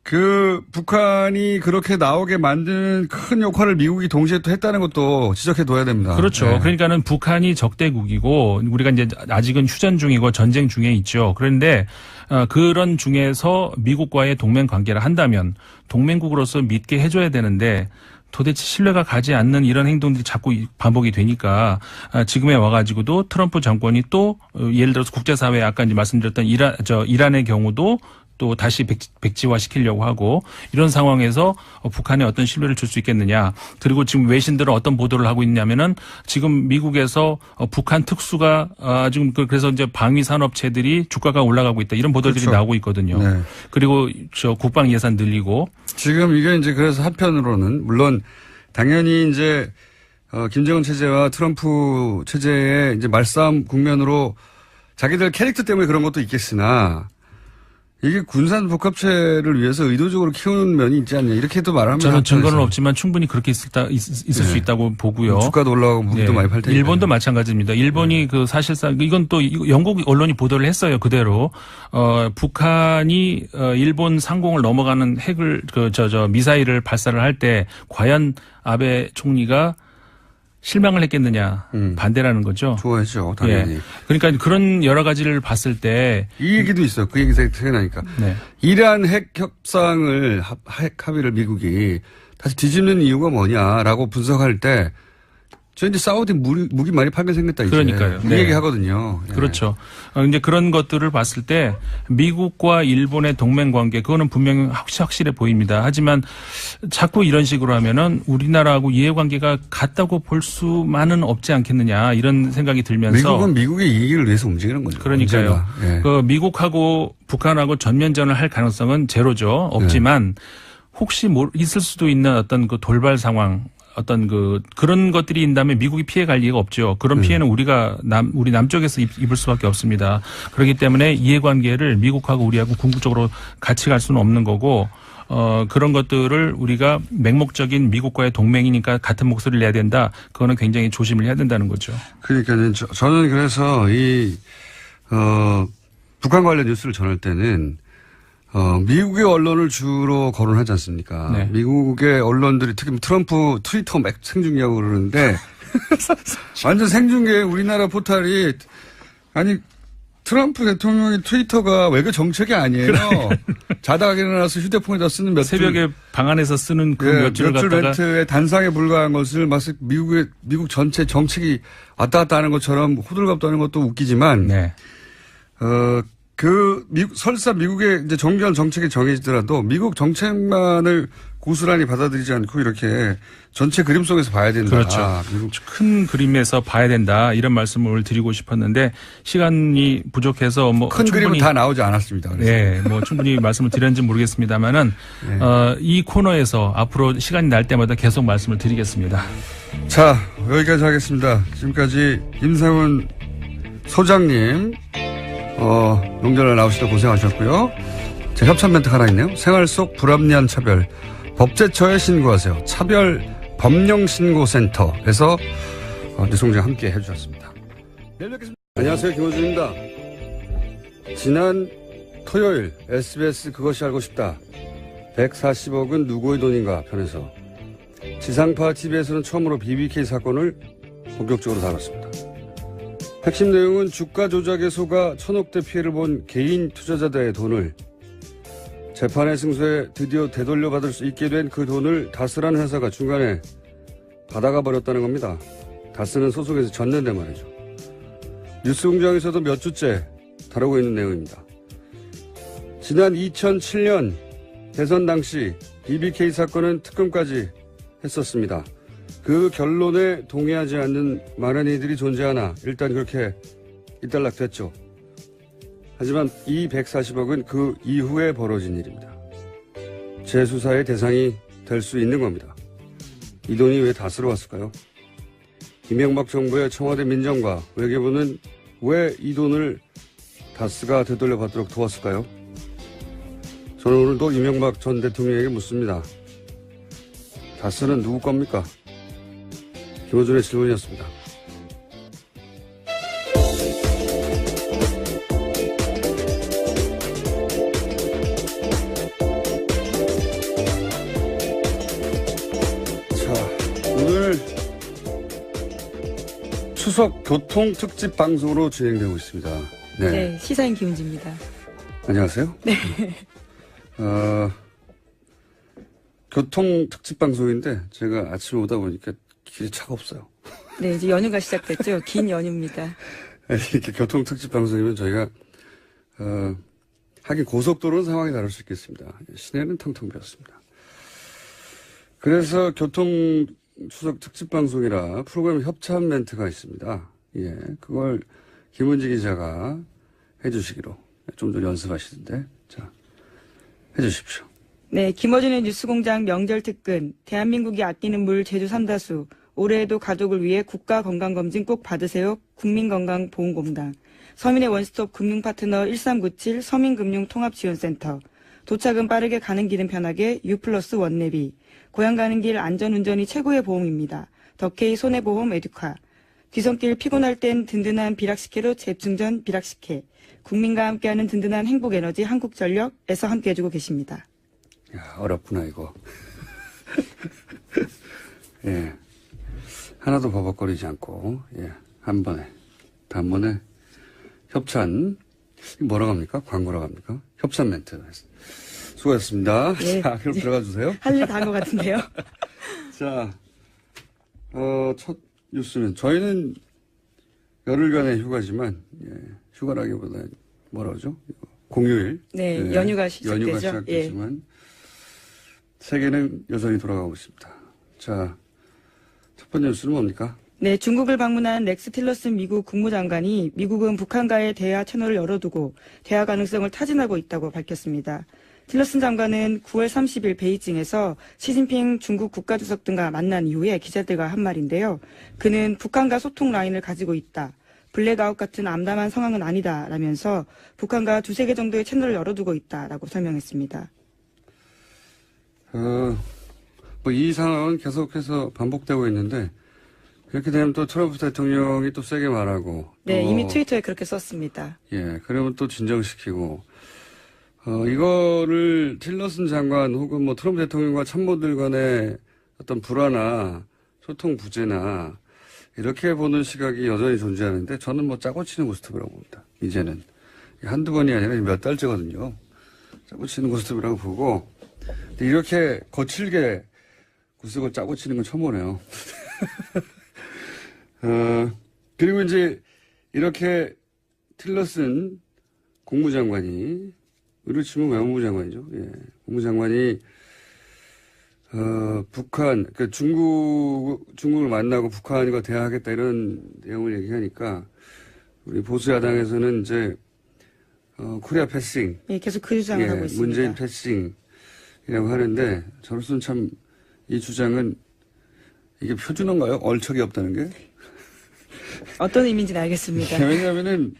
그 북한이 그렇게 나오게 만드는 큰 역할을 미국이 동시에 또 했다는 것도 지적해둬야 됩니다. 그렇죠. 네. 그러니까는 북한이 적대국이고 우리가 이제 아직은 휴전 중이고 전쟁 중에 있죠. 그런데 그런 중에서 미국과의 동맹 관계를 한다면 동맹국으로서 믿게 해줘야 되는데 도대체 신뢰가 가지 않는 이런 행동들이 자꾸 반복이 되니까 지금에 와가지고도 트럼프 정권이 또 예를 들어서 국제사회에 아까 이제 말씀드렸던 이란의 경우도 또 다시 백지화 시키려고 하고 이런 상황에서 북한에 어떤 신뢰를 줄 수 있겠느냐. 그리고 지금 외신들은 어떤 보도를 하고 있냐면은 지금 미국에서 북한 특수가 지금 그래서 이제 방위 산업체들이 주가가 올라가고 있다. 이런 보도들이 그렇죠. 나오고 있거든요. 네. 그리고 국방 예산 늘리고 지금 이게 이제 그래서 한편으로는 물론 당연히 이제 김정은 체제와 트럼프 체제의 이제 말싸움 국면으로 자기들 캐릭터 때문에 그런 것도 있겠으나 이게 군산 복합체를 위해서 의도적으로 키우는 면이 있지 않냐 이렇게도 말하면 저는 증거는 없지만 충분히 그렇게 있을 수 있다고 보고요. 주가도 올라가고 무기도 많이 팔 테니까. 일본도 마찬가지입니다. 일본이 그 사실상 이건 또 영국 언론이 보도를 했어요. 그대로 북한이 일본 상공을 넘어가는 핵을 미사일을 발사를 할 때 과연 아베 총리가 실망을 했겠느냐 반대라는 거죠. 좋아했죠, 당연히. 예. 그러니까 그런 여러 가지를 봤을 때 이 얘기도 있어요. 그 얘기 생각나니까. 네. 이란 핵 협상을 핵 합의를 미국이 다시 뒤집는 이유가 뭐냐라고 분석할 때 저 이제 사우디 무기 많이 팔게 생겼다 이제. 그러니까요. 그 네. 얘기 하거든요. 예. 그렇죠. 이제 그런 것들을 봤을 때 미국과 일본의 동맹 관계 그거는 분명히 확실해 보입니다. 하지만 자꾸 이런 식으로 하면은 우리나라하고 이해관계가 같다고 볼 수만은 없지 않겠느냐 이런 생각이 들면서 미국은 미국의 이익을 위해서 움직이는 거죠. 그러니까요. 예. 그 미국하고 북한하고 전면전을 할 가능성은 제로죠. 없지만 혹시 있을 수도 있는 어떤 그 돌발 상황 어떤 그런 것들이 있다면 미국이 피해갈 리가 없죠. 그런 피해는 우리 남쪽에서 입을 수밖에 없습니다. 그렇기 때문에 이해관계를 미국하고 우리하고 궁극적으로 같이 갈 수는 없는 거고, 그런 것들을 우리가 맹목적인 미국과의 동맹이니까 같은 목소리를 내야 된다. 그거는 굉장히 조심을 해야 된다는 거죠. 그러니까요. 저는 그래서 북한 관련 뉴스를 전할 때는 미국의 언론을 주로 거론하지 않습니까? 네. 미국의 언론들이 특히 트럼프 트위터 막 생중계하고 그러는데 완전 생중계 우리나라 포탈이 아니 트럼프 대통령의 트위터가 외교 정책이 아니에요. 자다가 일어나서 휴대폰에다 쓰는 몇 줄. 새벽에 방 안에서 쓰는 그 몇 줄을 몇 줄 갖다가 멘트에 단상에 불과한 것을 막 미국 전체 정책이 왔다 갔다 하는 것처럼 호들갑 떠는 것도 웃기지만 네. 설사 미국의 이제 정교한 정책이 정해지더라도 미국 정책만을 고스란히 받아들이지 않고 이렇게 전체 그림 속에서 봐야 된다. 그렇죠. 미국 큰 그림에서 봐야 된다 이런 말씀을 드리고 싶었는데 시간이 부족해서 뭐 큰 그림은 충분히 다 나오지 않았습니다. 그래서. 네, 뭐 충분히 말씀을 드렸는지 모르겠습니다만은 네. 이 코너에서 앞으로 시간이 날 때마다 계속 말씀을 드리겠습니다. 자, 여기까지 하겠습니다. 지금까지 임상훈 소장님, 명절날 나오시다 고생하셨고요. 제 협찬 멘트 하나 있네요. 생활 속 불합리한 차별, 법제처에 신고하세요. 차별법령신고센터에서 뉴스공장 함께 해주셨습니다. 내일 뵙겠습니다. 안녕하세요. 김호준입니다. 지난 토요일 SBS 그것이 알고 싶다. 140억은 누구의 돈인가 편에서 지상파 TV에서는 처음으로 BBK 사건을 본격적으로 다뤘습니다. 핵심 내용은 주가 조작에 속아 천억대 피해를 본 개인 투자자들의 돈을 재판의 승소에 드디어 되돌려받을 수 있게 된 그 돈을 다스라는 회사가 중간에 받아가 버렸다는 겁니다. 다스는 소속에서 졌는데 말이죠. 뉴스공장에서도 몇 주째 다루고 있는 내용입니다. 지난 2007년 대선 당시 BBK 사건은 특검까지 했었습니다. 그 결론에 동의하지 않는 많은 이들이 존재하나 일단 그렇게 일단락됐죠. 하지만 이 140억은 그 이후에 벌어진 일입니다. 재수사의 대상이 될 수 있는 겁니다. 이 돈이 왜 다스러 왔을까요? 이명박 정부의 청와대 민정과 외교부는 왜 이 돈을 다스가 되돌려받도록 도왔을까요? 저는 오늘도 이명박 전 대통령에게 묻습니다. 다스는 누구 겁니까? 김호준의 질문이었습니다. 자, 오늘 추석 교통 특집 방송으로 진행되고 있습니다. 네. 네, 시사인 김은지입니다. 안녕하세요. 네. 교통 특집 방송인데 제가 아침에 오다 보니까 길이 차가 없어요. 네, 이제 연휴가 시작됐죠. 긴 연휴입니다. 이렇게 교통 특집 방송이면 저희가 하긴 고속도로는 상황이 다를 수 있겠습니다. 시내는 텅텅 비었습니다. 그래서 교통 추석 특집 방송이라 프로그램 협찬 멘트가 있습니다. 예, 그걸 김은지 기자가 해주시기로 좀 더 연습하시던데, 자, 해주십시오. 네, 김어준의 뉴스공장 명절 특근, 대한민국이 아끼는 물 제주 삼다수, 올해에도 가족을 위해 국가건강검진 꼭 받으세요. 국민건강보험공단, 서민의 원스톱 금융파트너 1397 서민금융통합지원센터, 도착은 빠르게 가는 길은 편하게 U+1 원내비, 고향 가는 길 안전운전이 최고의 보험입니다. 더케이 손해보험 에듀카, 귀성길 피곤할 땐 든든한 비락식혜로 재충전 비락식혜, 국민과 함께하는 든든한 행복에너지 한국전력에서 함께 해주고 계십니다. 야, 어렵구나, 이거. 예. 하나도 버벅거리지 않고, 예. 단번에 협찬, 뭐라고 합니까? 광고라고 합니까? 협찬 멘트. 수고하셨습니다. 예. 자, 그럼 들어가 주세요. 할 일 다 한 것 같은데요. 자, 첫 뉴스는, 저희는 열흘간의 휴가지만, 예. 휴가라기보다 뭐라 그러죠? 공휴일. 네, 예. 연휴가 시작되죠. 연휴가 시작되지만, 세계는 여전히 돌아가고 있습니다. 자, 첫 번째 뉴스는 뭡니까? 네, 중국을 방문한 렉스 틸러슨 미국 국무장관이 미국은 북한과의 대화 채널을 열어두고 대화 가능성을 타진하고 있다고 밝혔습니다. 틸러슨 장관은 9월 30일 베이징에서 시진핑 중국 국가주석 등과 만난 이후에 기자들과 한 말인데요. 그는 북한과 소통 라인을 가지고 있다. 블랙아웃 같은 암담한 상황은 아니다. 라면서 북한과 두세 개 정도의 채널을 열어두고 있다라고 설명했습니다. 이 상황은 계속해서 반복되고 있는데, 그렇게 되면 또 트럼프 대통령이 또 세게 말하고. 네, 이미 트위터에 그렇게 썼습니다. 예, 그러면 또 진정시키고. 이거를 틸러슨 장관 혹은 뭐 트럼프 대통령과 참모들 간의 어떤 불화나 소통 부재나 이렇게 보는 시각이 여전히 존재하는데 저는 뭐 짜고 치는 고스톱이라고 봅니다. 이제는. 한두 번이 아니라 몇 달째거든요. 짜고 치는 고스톱이라고 보고. 근데 이렇게 거칠게 구석을 짜고 치는 건 처음 보네요. 그리고 이제 이렇게 틸러슨 국무장관이, 의료 치면 외무장관이죠. 예. 국무장관이, 북한, 그러니까 중국을 만나고 북한과 대화하겠다 이런 내용을 얘기하니까 우리 보수 야당에서는 이제, 코리아 패싱. 예, 계속 그 주장을 하고 있습니다. 문재인 패싱이라고 하는데 저로서는 참 이 주장은 이게 표준어인가요? 얼척이 없다는 게? 어떤 의미인지는 알겠습니다. 왜냐하면은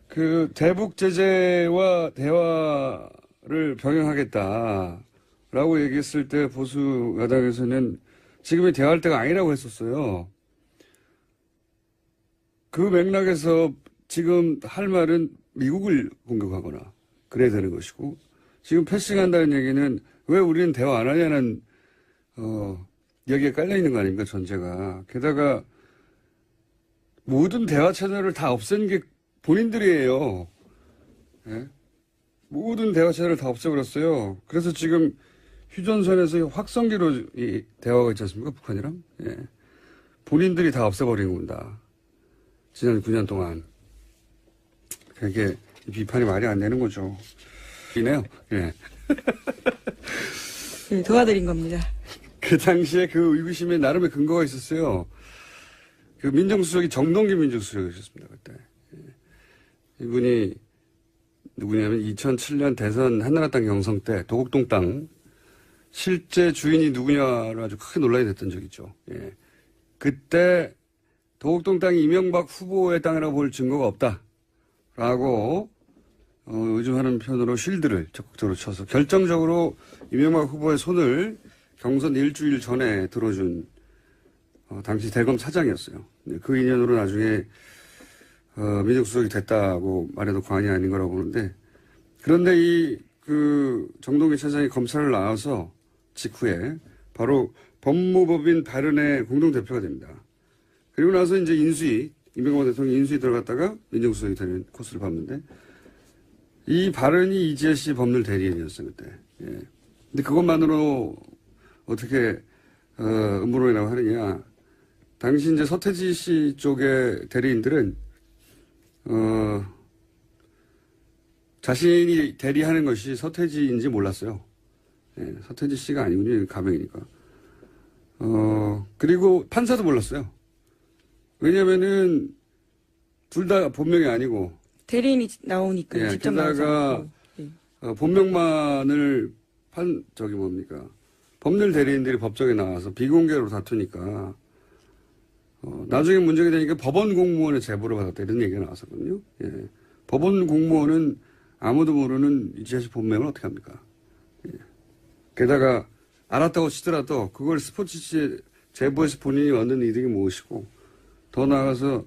그 대북 제재와 대화를 병행하겠다라고 얘기했을 때 보수 야당에서는 지금이 대화할 때가 아니라고 했었어요. 그 맥락에서 지금 할 말은 미국을 공격하거나 그래야 되는 것이고 지금 패싱한다는 얘기는 왜 우리는 대화 안 하냐는 여기에 깔려 있는 거 아닙니까 전제가. 게다가 모든 대화 채널을 다 없앤 게 본인들이에요. 예? 모든 대화 채널을 다 없애버렸어요. 그래서 지금 휴전선에서 확성기로 이 대화가 있지 않습니까 북한이랑. 예. 본인들이 다 없애버린 겁니다. 지난 9년 동안. 그게 비판이 말이 안 되는 거죠. 이네요. 예. 예, 도와드린 겁니다. 그 당시에 그 의구심에 나름의 근거가 있었어요. 그 민정수석이 정동기 민정수석이셨습니다, 그때. 예. 이분이 누구냐면 2007년 대선 한나라당 경선 때 도곡동 땅 실제 주인이 누구냐로 아주 크게 논란이 됐던 적이 있죠. 예. 그때 도곡동 땅이 이명박 후보의 땅이라고 볼 증거가 없다라고 요즘 하는 표현으로 쉴드를 적극적으로 쳐서 결정적으로 이명박 후보의 손을 경선 일주일 전에 들어준 당시 대검 차장이었어요. 그 인연으로 나중에 민정수석이 됐다고 말해도 과언이 아닌 거라고 보는데 그런데 그 정동기 차장이 검찰을 나와서 직후에 바로 법무법인 발언의 공동대표가 됩니다. 그리고 나서 이제 이명박 대통령이 인수위 들어갔다가 민정수석이 되는 코스를 밟는데 이 발언이 이지혜 씨 법률 대리인이었어요, 그때. 예. 근데 그것만으로 어떻게, 음모론이라고 하느냐. 당시 이제 서태지 씨 쪽의 대리인들은, 자신이 대리하는 것이 서태지인지 몰랐어요. 예, 서태지 씨가 아니군요. 가명이니까. 그리고 판사도 몰랐어요. 왜냐면은, 둘 다 본명이 아니고, 대리인이 나오니까 예, 직접 게다가 나오지 않고. 예. 본명만을 법률 대리인들이 법정에 나와서 비공개로 다투니까 나중에 문제가 되니까 법원 공무원의 제보를 받았다 이런 얘기가 나왔었거든요. 예. 법원 공무원은 아무도 모르는 이지혜 씨 본명을 어떻게 합니까? 예. 게다가 알았다고 치더라도 그걸 스포츠지에 제보해서 본인이 얻는 이득이 무엇이고 더 나아가서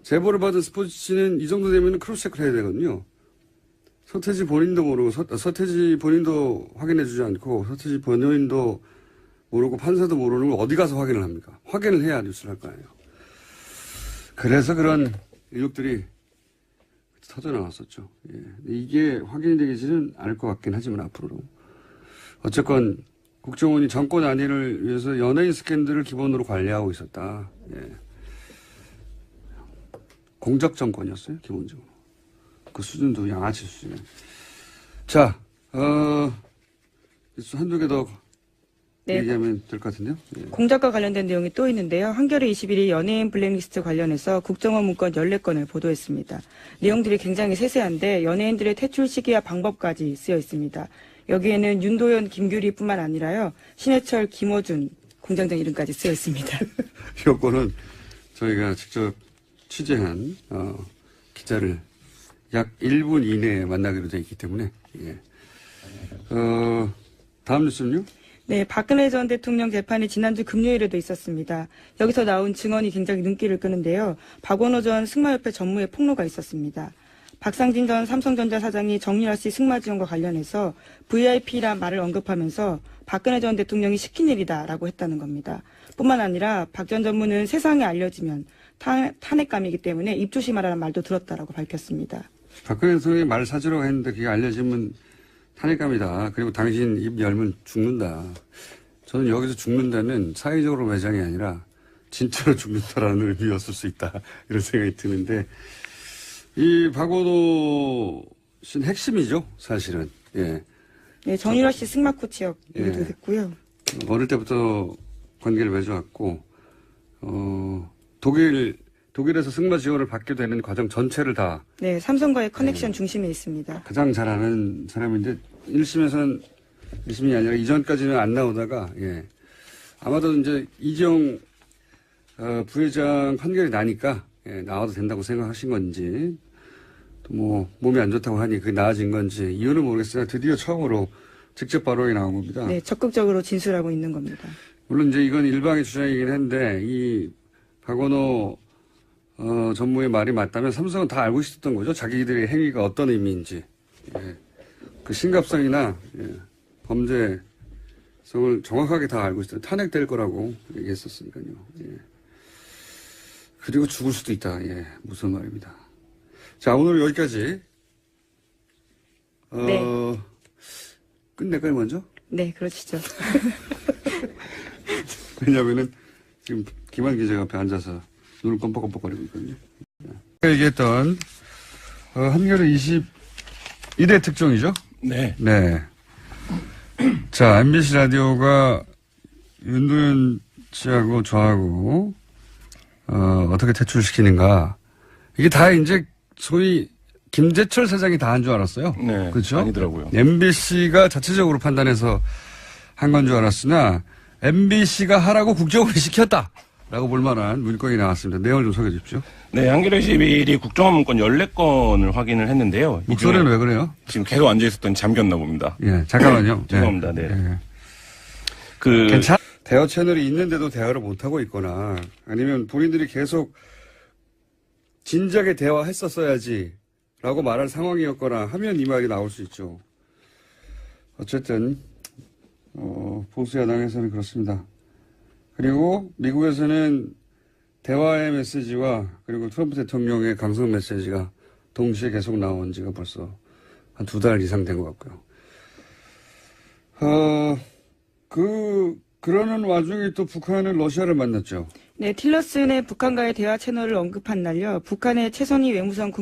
제보를 받은 스포츠는 이 정도 되면 크로스체크를 해야 되거든요. 서태지 본인도 모르고, 서태지 본인도 확인해주지 않고, 서태지 변호인도 모르고, 판사도 모르는 걸 어디 가서 확인을 합니까? 확인을 해야 뉴스를 할 거 아니에요. 그래서 그런 의혹들이 터져 나왔었죠. 예. 이게 확인이 되지는 않을 것 같긴 하지만 앞으로도. 어쨌건 국정원이 정권 안위를 위해서 연예인 스캔들을 기본으로 관리하고 있었다. 예. 공적 정권이었어요, 기본적으로. 그 수준도 양아치 수준이에요. 자, 한두 개 더 네. 얘기하면 될 것 같은데요. 예. 공작과 관련된 내용이 또 있는데요. 한겨레 21이 연예인 블랙리스트 관련해서 국정원 문건 14건을 보도했습니다. 내용들이 굉장히 세세한데 연예인들의 퇴출 시기와 방법까지 쓰여 있습니다. 여기에는 윤도현, 김규리뿐만 아니라요. 신해철, 김어준 공장장 이름까지 쓰여 있습니다. 요거는 저희가 직접 취재한 기자를 약 1분 이내에 만나기로 되어 있기 때문에 예. 다음 뉴스는요? 네, 박근혜 전 대통령 재판이 지난주 금요일에도 있었습니다. 여기서 나온 증언이 굉장히 눈길을 끄는데요. 박원호 전 승마협회 전무의 폭로가 있었습니다. 박상진 전 삼성전자 사장이 정유라 씨 승마 지원과 관련해서 VIP란 말을 언급하면서 박근혜 전 대통령이 시킨 일이다라고 했다는 겁니다. 뿐만 아니라 박 전 전무는 세상에 알려지면 탄핵감이기 때문에 입 조심하라는 말도 들었다라고 밝혔습니다. 박근혜 대통령이 말 사주라고 했는데 그게 알려지면 탄핵감이다. 그리고 당신 입 열면 죽는다. 저는 여기서 죽는다는 사회적으로 매장이 아니라 진짜로 죽는다라는 의미였을 수 있다. 이런 생각이 드는데 이 박원호 핵심이죠, 사실은. 예. 네, 정유라 씨 승마코 지역이기도 예. 했고요. 어릴 때부터 관계를 맺어왔고, 독일에서 승마 지원을 받게 되는 과정 전체를 다 네, 삼성과의 커넥션 중심에 있습니다. 가장 잘하는 사람인데, 1심에서는 1심이 아니라 이전까지는 안 나오다가, 예. 아마도 이제 이재용 부회장 판결이 나니까, 예, 나와도 된다고 생각하신 건지, 또 뭐, 몸이 안 좋다고 하니 그게 나아진 건지, 이유는 모르겠으나 드디어 처음으로 직접 발언이 나온 겁니다. 네, 적극적으로 진술하고 있는 겁니다. 물론 이제 이건 일방의 주장이긴 한데, 이 박원호 전무의 말이 맞다면 삼성은 다 알고 있었던 거죠. 자기들의 행위가 어떤 의미인지. 예. 그 심각성이나, 예. 범죄성을 정확하게 다 알고 있어요. 탄핵될 거라고 얘기했었으니까요. 예. 그리고 죽을 수도 있다. 예. 무슨 말입니다. 자, 오늘 여기까지. 네. 끝낼까요, 먼저? 네, 그러시죠. 왜냐면은 지금 김한 기자가 앞에 앉아서 눈을 껌뻑껌뻑거리고 있거든요. 얘기했던 한겨레 21회 특종이죠? 네. 네. 자, MBC 라디오가 윤도현 씨하고 저하고 어떻게 퇴출시키는가. 이게 다 이제 소위 김재철 사장이 다 한 줄 알았어요. 네. 그렇죠? 아니더라고요. MBC가 자체적으로 판단해서 한 건 줄 알았으나 MBC가 하라고 국정원이 시켰다. 라고 볼 만한 문건이 나왔습니다. 내용을 좀 소개해 주십시오. 네, 한겨레 21이 국정원 문건 14건을 확인을 했는데요. 이 목소리는 중에 왜 그래요? 지금 계속 앉아있었더니 잠겼나 봅니다. 예, 잠깐만요. 죄송합니다. 네. 그 괜찮. 대화 채널이 있는데도 대화를 못 하고 있거나 아니면 본인들이 계속 진작에 대화했었어야지라고 말할 상황이었거나 하면 이 말이 나올 수 있죠. 어쨌든 보수 야당에서는 그렇습니다. 그리고 미국에서는 대화의 메시지와 그리고 트럼프 대통령의 강성 메시지가 동시에 계속 나온 지가 벌써 한 2달 이상 된 것 같고요. 그러는 와중에 또 북한은 러시아를 만났죠. 네, 틸러슨의 북한과의 대화 채널을 언급한 날요. 북한의 최선희 외무성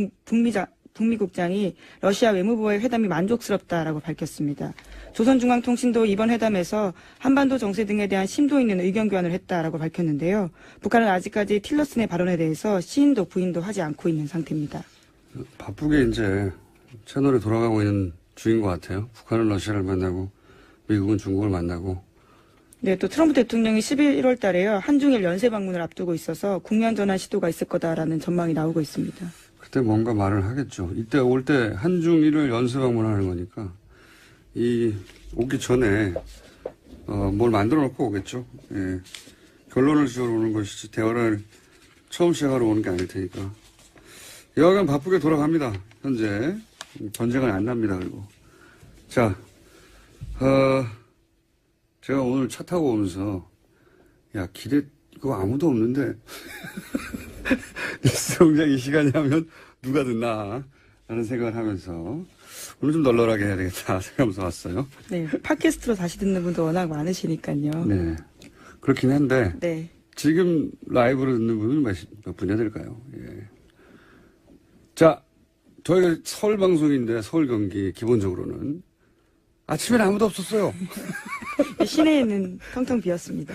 북미국장이 러시아 외무부와의 회담이 만족스럽다라고 밝혔습니다. 조선중앙통신도 이번 회담에서 한반도 정세 등에 대한 심도 있는 의견 교환을 했다라고 밝혔는데요. 북한은 아직까지 틸러슨의 발언에 대해서 시인도 부인도 하지 않고 있는 상태입니다. 바쁘게 이제 채널에 돌아가고 있는 중인 것 같아요. 북한은 러시아를 만나고 미국은 중국을 만나고. 네, 또 트럼프 대통령이 11월 달에요. 한중일 연쇄 방문을 앞두고 있어서 국면 전환 시도가 있을 거다라는 전망이 나오고 있습니다. 그때 뭔가 말을 하겠죠. 이때 올 때 한중일을 연쇄 방문하는 거니까 오기 전에 뭘 만들어 놓고 오겠죠. 예. 결론을 지으러 오는 것이지 대화를 처음 시작하러 오는 게 아닐 테니까. 여하간 바쁘게 돌아갑니다. 현재 전쟁은 안 납니다. 그리고 자, 제가 오늘 차 타고 오면서 야 길에 이거 아무도 없는데 뉴스공장 이 시간이 하면 누가 듣나 라는 생각을 하면서 오늘 좀 널널하게 해야 되겠다 생각하면서 왔어요. 네, 팟캐스트로 다시 듣는 분도 워낙 많으시니까요. 네, 그렇긴 한데 네. 지금 라이브로 듣는 분은 몇 분이나 될까요? 예. 자, 저희가 서울 방송인데 서울 경기 기본적으로는 아침에는 아무도 없었어요. 시내에는 텅텅 비었습니다.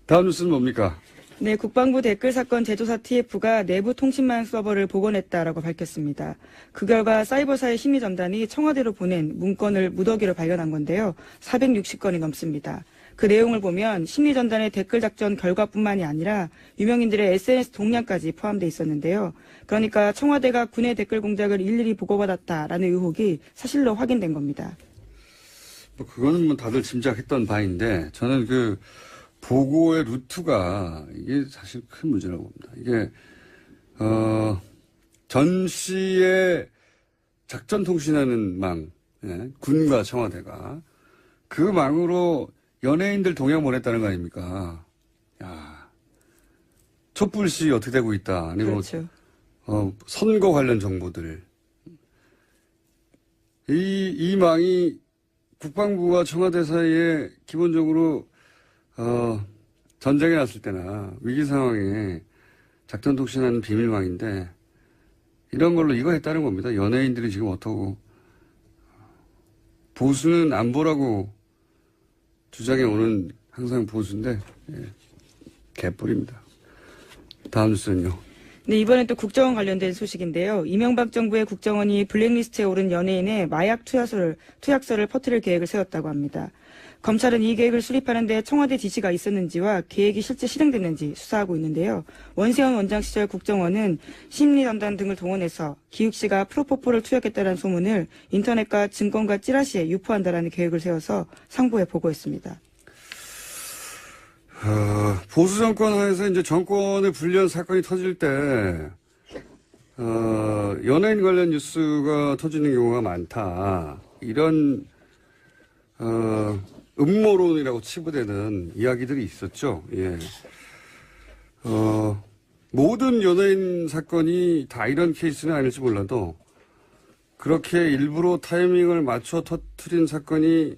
다음 뉴스는 뭡니까? 네, 국방부 댓글 사건 재조사 TF가 내부 통신망 서버를 복원했다라고 밝혔습니다. 그 결과 사이버사의 심의전단이 청와대로 보낸 문건을 무더기로 발견한 건데요. 460건이 넘습니다. 그 내용을 보면 심의전단의 댓글 작전 결과뿐만이 아니라 유명인들의 SNS 동향까지 포함되어 있었는데요. 그러니까 청와대가 군의 댓글 공작을 일일이 보고받았다라는 의혹이 사실로 확인된 겁니다. 뭐 그거는 뭐 다들 짐작했던 바인데 저는 그 보고의 루트가 이게 사실 큰 문제라고 봅니다. 이게 전시의 작전 통신하는 망, 예, 군과 청와대가 그 망으로 연예인들 동향 보냈다는 거 아닙니까? 야, 촛불시 어떻게 되고 있다. 아니면 그렇죠. 선거 관련 정보들. 이 망이 국방부와 청와대 사이에 기본적으로 전쟁이 났을 때나 위기 상황에 작전 통신하는 비밀망인데 이런 걸로 이거 했다는 겁니다. 연예인들이 지금 어떻고. 보수는 안 보라고 주장해 오는 항상 보수인데, 예, 개뿔입니다. 다음 뉴스는요. 네, 이번엔 또 국정원 관련된 소식인데요. 이명박 정부의 국정원이 블랙리스트에 오른 연예인의 마약 투약서를 퍼뜨릴 계획을 세웠다고 합니다. 검찰은 이 계획을 수립하는데 청와대 지시가 있었는지와 계획이 실제 실행됐는지 수사하고 있는데요. 원세훈 원장 시절 국정원은 심리전단 등을 동원해서 기욱 씨가 프로포폴을 투약했다는 소문을 인터넷과 증권과 찌라시에 유포한다라는 계획을 세워서 상부에 보고했습니다. 보수 정권 하에서 이제 정권의 불리한 사건이 터질 때, 연예인 관련 뉴스가 터지는 경우가 많다. 이런, 음모론이라고 치부되는 이야기들이 있었죠. 예. 모든 연예인 사건이 다 이런 케이스는 아닐지 몰라도, 그렇게 일부러 타이밍을 맞춰 터뜨린 사건이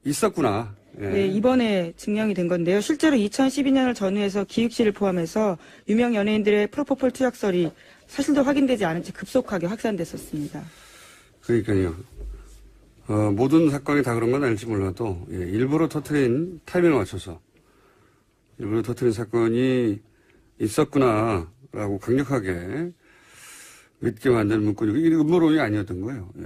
있었구나. 예. 네, 이번에 증명이 된 건데요. 실제로 2012년을 전후해서 기욱 씨를 포함해서 유명 연예인들의 프로포폴 투약설이 사실도 확인되지 않은 채 급속하게 확산됐었습니다. 그러니까요. 모든 사건이 다 그런 건 아닐지 몰라도, 예, 일부러 터뜨린 타이밍을 맞춰서 일부러 터뜨린 사건이 있었구나라고 강력하게 믿게 만드는 문구니까 이게 음모론이 아니었던 거예요. 예.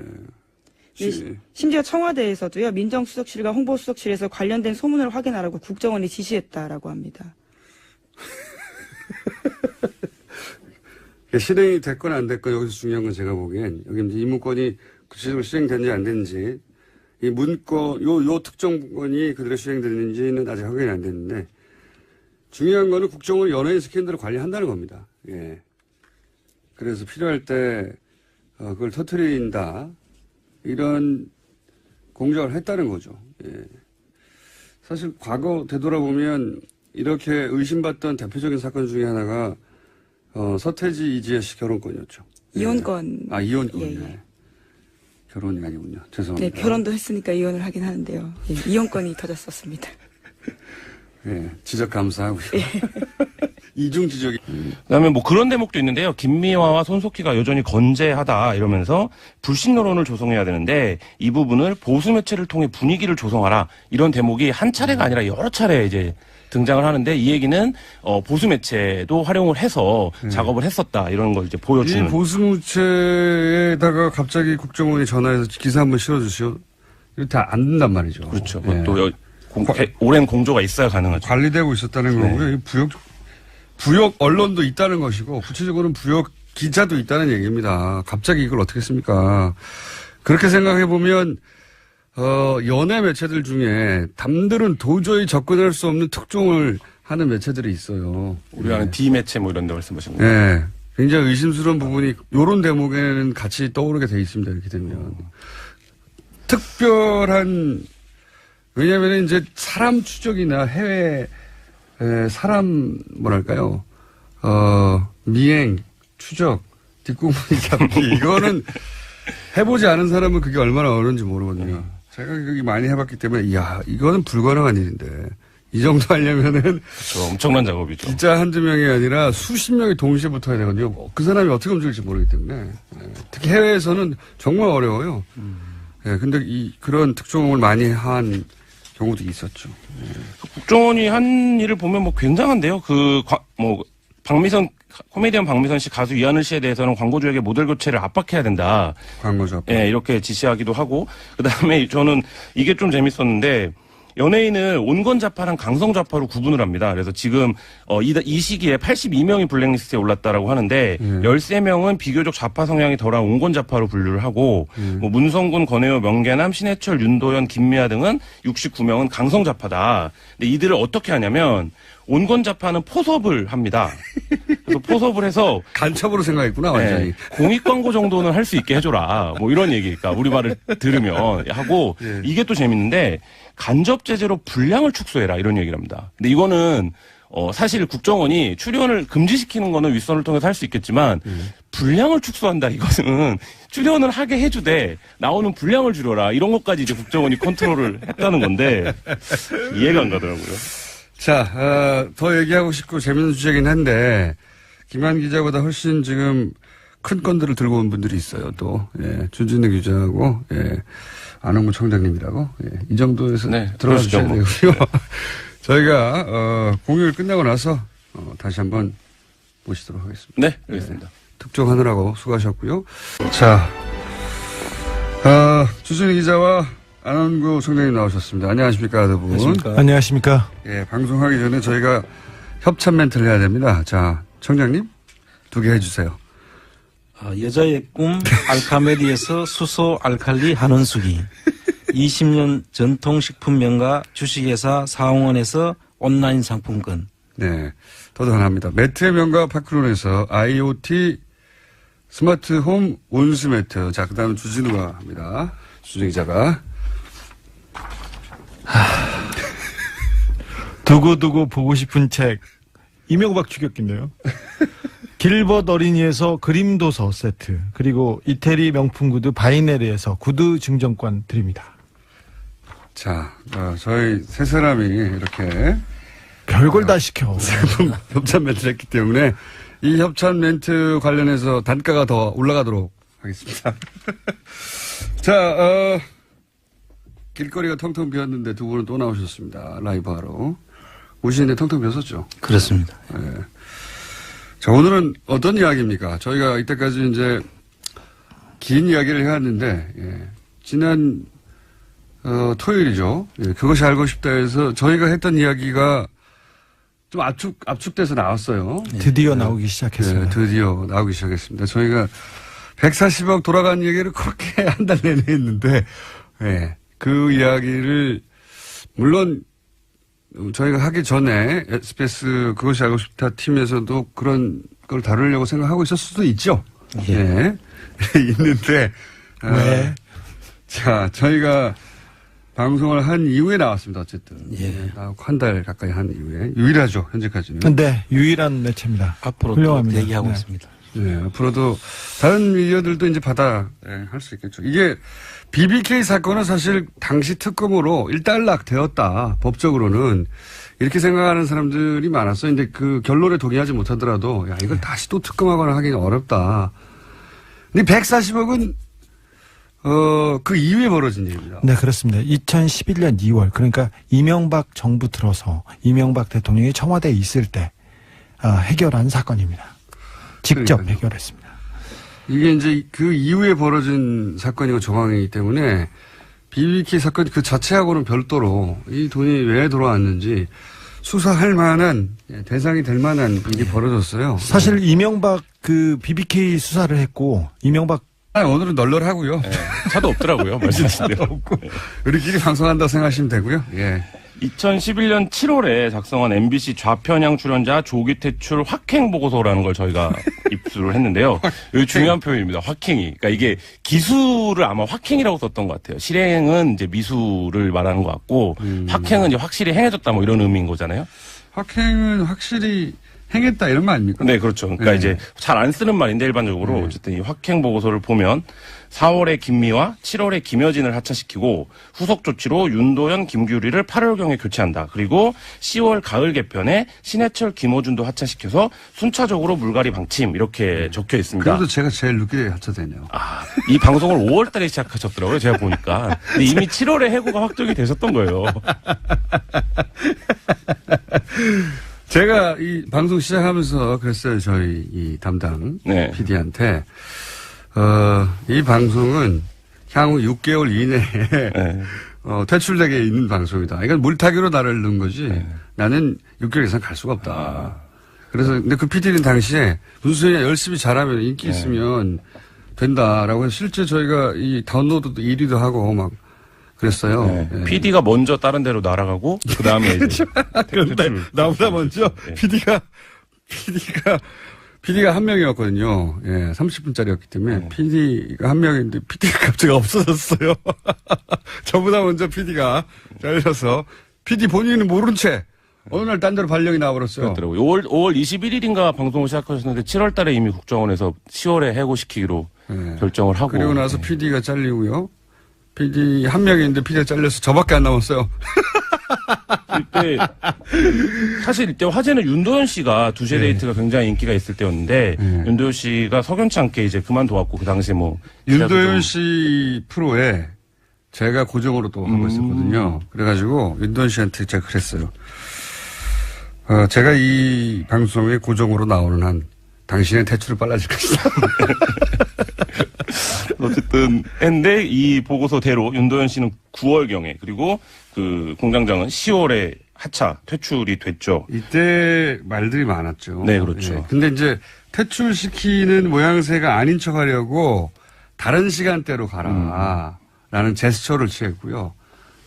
네, 심지어 청와대에서도요, 민정수석실과 홍보수석실에서 관련된 소문을 확인하라고 국정원이 지시했다라고 합니다. 실행이 됐건 안 됐건 여기서 중요한 건 제가 보기엔 여기 이제 이 문건이 구체적으로 실행됐는지 안 됐는지 이 문건 요 특정 문건이 그대로 실행됐는지는 아직 확인이 안 됐는데 중요한 거는 국정원이 연예인 스캔들을 관리한다는 겁니다. 예. 그래서 필요할 때 그걸 터뜨린다. 이런 공작을 했다는 거죠. 예. 사실 과거 되돌아보면 이렇게 의심받던 대표적인 사건 중에 하나가 서태지 이지혜 씨 결혼권이었죠. 예. 이혼권. 아, 이혼권. 예, 예. 네. 결혼이 아니군요. 죄송합니다. 네, 결혼도 했으니까 이혼을 하긴 하는데요. 예, 이혼권이 터졌었습니다. 예, 지적 감사하고요. 이중 지적이. 그다음에 뭐 그런 대목도 있는데요. 김미화와 손석희가 여전히 건재하다 이러면서 불신 노론을 조성해야 되는데 이 부분을 보수 매체를 통해 분위기를 조성하라 이런 대목이 한 차례가 아니라 여러 차례 이제 등장을 하는데 이 얘기는 보수 매체도 활용을 해서 작업을 했었다 이런 걸 이제 보여주는. 이 보수 매체에다가 갑자기 국정원이 전화해서 기사 한번 실어주시오. 이거 다 안 된단 말이죠. 그렇죠. 예. 또 오랜 공조가 있어야 가능하죠. 관리되고 있었다는 네. 거고요. 부역 언론도 있다는 것이고 구체적으로는 부역 기자도 있다는 얘기입니다. 갑자기 이걸 어떻게 했습니까? 그렇게 생각해 보면 연예 매체들 중에 남들은 도저히 접근할 수 없는 특종을 하는 매체들이 있어요. 우리가 아는 D 매체 뭐 이런 데 말씀하시는 네. 거예요. 굉장히 의심스러운 부분이 이런 대목에는 같이 떠오르게 돼 있습니다. 이렇게 되면 특별한 왜냐하면 이제 사람 추적이나 해외 사람 뭐랄까요 미행 추적 뒷공무니 잡기 이거는 해보지 않은 사람은 그게 얼마나 어려운지 모르거든요. 제가 여기 많이 해봤기 때문에 이야 이거는 불가능한 일인데 이 정도 하려면은 그렇죠. 엄청난 작업이죠. 기자 한두 명이 아니라 수십 명이 동시에 붙어야 되거든요. 그 사람이 어떻게 움직일지 모르기 때문에 특히 해외에서는 정말 어려워요. 근데 그런 특종을 많이 한 경우도 있었죠. 국정원이 한 일을 보면 뭐 굉장한데요. 박미선 코미디언 박미선 씨 가수 이하늘 씨에 대해서는 광고주에게 모델 교체를 압박해야 된다. 광고주 압박. 예, 이렇게 지시하기도 하고 그다음에 저는 이게 좀 재밌었는데 연예인을 온건좌파랑 강성좌파로 구분을 합니다. 그래서 지금 이 시기에 82명이 블랙리스트에 올랐다라고 하는데 13명은 비교적 좌파 성향이 덜한 온건좌파로 분류를 하고 뭐 문성군, 권혜요, 명계남, 신해철, 윤도현, 김미아 등은 69명은 강성좌파다. 근데 이들을 어떻게 하냐면 온건좌파는 포섭을 합니다. 그래서 포섭을 해서 간첩으로 생각했구나 완전히. 네, 공익 광고 정도는 할 수 있게 해줘라. 뭐 이런 얘기니까 우리 말을 들으면 하고 이게 또 재밌는데 간접 제재로 분량을 축소해라 이런 얘기를 합니다. 근데 이거는 사실 국정원이 출연을 금지시키는 거는 윗선을 통해서 할 수 있겠지만 분량을 축소한다 이것은 출연을 하게 해주되 나오는 분량을 줄여라 이런 것까지 이제 국정원이 컨트롤을 했다는 건데 이해가 안 가더라고요. 자, 더 얘기하고 싶고 재밌는 주제긴 한데 김한 기자보다 훨씬 지금 큰 건들을 들고 온 분들이 있어요. 또 주진우 기자하고 안홍무 총장님이라고 이 정도에서 네, 들어가 그러시죠, 주셔야 뭐. 되고요. 저희가 공휴일 끝나고 나서 다시 한번 모시도록 하겠습니다. 네, 알겠습니다. 특종하느라고 수고하셨고요. 자, 주진우 기자와 안홍무 총장님 나오셨습니다. 안녕하십니까, 두 분. 안녕하십니까. 예, 방송하기 전에 저희가 협찬 멘트를 해야 됩니다. 자, 청장님 2개 해주세요. 여자의 꿈 알카메디에서 수소 알칼리 한원수기 20년 전통식품 명가 주식회사 사홍원에서 온라인 상품권 네, 더더 하나입니다. 매트의 명가 파크론에서 IoT 스마트홈 온수 매트. 자, 그 다음은 주진우가 합니다. 주진우 기자가. 두고두고 보고 싶은 책. 이명박 추격기인데요. 길벗 어린이에서 그림도서 세트. 그리고 이태리 명품 구두 바이네르에서 구두 증정권 드립니다. 자, 저희 세 사람이 이렇게 별걸 다 시켜. 협찬 멘트를 했기 때문에 이 협찬 멘트 관련해서 단가가 더 올라가도록 하겠습니다. 자, 길거리가 텅텅 비었는데 두 분은 또 나오셨습니다. 라이브 하러. 오시는데 텅텅 비었었죠. 그렇습니다. 자, 오늘은 어떤 이야기입니까? 저희가 이때까지 이제 긴 이야기를 해왔는데, 지난, 토요일이죠. 그것이 알고 싶다 해서 저희가 했던 이야기가 좀 압축돼서 나왔어요. 드디어 나오기 시작했습니다. 드디어 나오기 시작했습니다. 저희가 140억 돌아간 얘기를 그렇게 한 달 내내 했는데, 그 이야기를, 물론, 저희가 하기 전에 SBS 그것이 알고 싶다 팀에서도 그런 걸 다루려고 생각하고 있을 수도 있죠. 있는데, 왜? 자, 저희가 방송을 한 이후에 나왔습니다. 어쨌든. 한 달 가까이 한 이후에. 유일하죠. 현재까지는. 네, 유일한 매체입니다. 앞으로도 훌륭합니다. 대기하고 네. 있습니다. 네, 앞으로도 다른 미디어들도 이제 할 수 있겠죠. 이게 BBK 사건은 사실 당시 특검으로 일단락 되었다. 법적으로는. 이렇게 생각하는 사람들이 많았어요. 근데 그 결론에 동의하지 못하더라도 야, 이걸 다시 또 특검하거나 하기는 어렵다. 근데 140억은 그 이후에 벌어진 일입니다. 네, 그렇습니다. 2011년 2월, 그러니까 이명박 정부 들어서 이명박 대통령이 청와대에 있을 때 해결한 사건입니다. 직접 그러니까요. 해결했습니다. 이게 이제 그 이후에 벌어진 사건이고 정황이기 때문에 BBK 사건 그 자체하고는 별도로 이 돈이 왜 돌아왔는지 수사할 만한 대상이 될 만한 일이 벌어졌어요. 사실 이명박 그 BBK 수사를 했고 이명박 오늘은 널널하고요. 차도 없더라고요. 말씀하신 대로. 우리끼리 방송한다고 생각하시면 되고요. 2011년 7월에 작성한 MBC 좌편향 출연자 조기 퇴출 확행 보고서라는 걸 저희가 입수를 했는데요. 여기 중요한 표현입니다. 확행이. 그러니까 이게 기수를 아마 확행이라고 썼던 것 같아요. 실행은 이제 미수를 말하는 것 같고, 확행은 이제 확실히 행해졌다 뭐 이런 의미인 거잖아요. 확행은 확실히 행했다 이런 거 아닙니까? 네, 그렇죠. 그러니까 이제 잘 안 쓰는 말인데 일반적으로 어쨌든 이 확행 보고서를 보면 4월에 김미화, 7월에 김여진을 하차시키고 후속 조치로 윤도현, 김규리를 8월경에 교체한다. 그리고 10월 가을 개편에 신해철, 김어준도 하차시켜서 순차적으로 물갈이 방침 이렇게 적혀 있습니다. 그래도 제가 제일 늦게 하차되네요. 이 방송을 5월 달에 시작하셨더라고요. 제가 보니까. 근데 이미 7월에 해고가 확정이 되셨던 거예요. 제가 이 방송 시작하면서 그랬어요. 저희 이 담당 PD한테 이 방송은 향후 6개월 이내에 퇴출되게 있는 방송이다. 이건 물타기로 나를 넣은 거지. 나는 6개월 이상 갈 수가 없다. 그래서 근데 그 PD는 당시에 무슨 소리냐 열심히 잘하면 인기 있으면 된다라고 해서 실제 저희가 이 다운로드도 1위도 하고 막 그랬어요. PD가 먼저 다른 데로 날아가고 그 다음에 이제 그런데 나보다 먼저 PD가 한 명이었거든요. 30분짜리였기 때문에 PD가 한 명인데 PD가 갑자기 없어졌어요. 저보다 먼저 PD가 잘려서 PD 본인은 모른 채 어느 날 딴 데로 발령이 나와버렸어요. 그렇더라고요. 5월 21일인가 방송을 시작하셨는데 7월 달에 이미 국정원에서 10월에 해고시키기로 결정을 하고. 그리고 나서 PD가 잘리고요. PD 한 명이 있는데 PD가 잘려서 저밖에 안 남았어요. 이때 사실 이때 화제는 윤도현 씨가 두시에 네. 데이트가 굉장히 인기가 있을 때였는데 윤도현 씨가 석연치 않게 이제 그만둬왔고 그 당시에 뭐 윤도현 씨 프로에 제가 고정으로 또 하고 있었거든요. 그래가지고 윤도현 씨한테 제가 그랬어요. 제가 이 방송에 고정으로 나오는 한 당신의 퇴출을 빨라질 것이다. 어쨌든 했는데 이 보고서대로 윤도현 씨는 9월경에 그리고 그 공장장은 10월에 하차 퇴출이 됐죠. 이때 말들이 많았죠. 네, 그렇죠. 예. 근데 이제 퇴출시키는 모양새가 아닌 척 하려고 다른 시간대로 가라. 라는 제스처를 취했고요.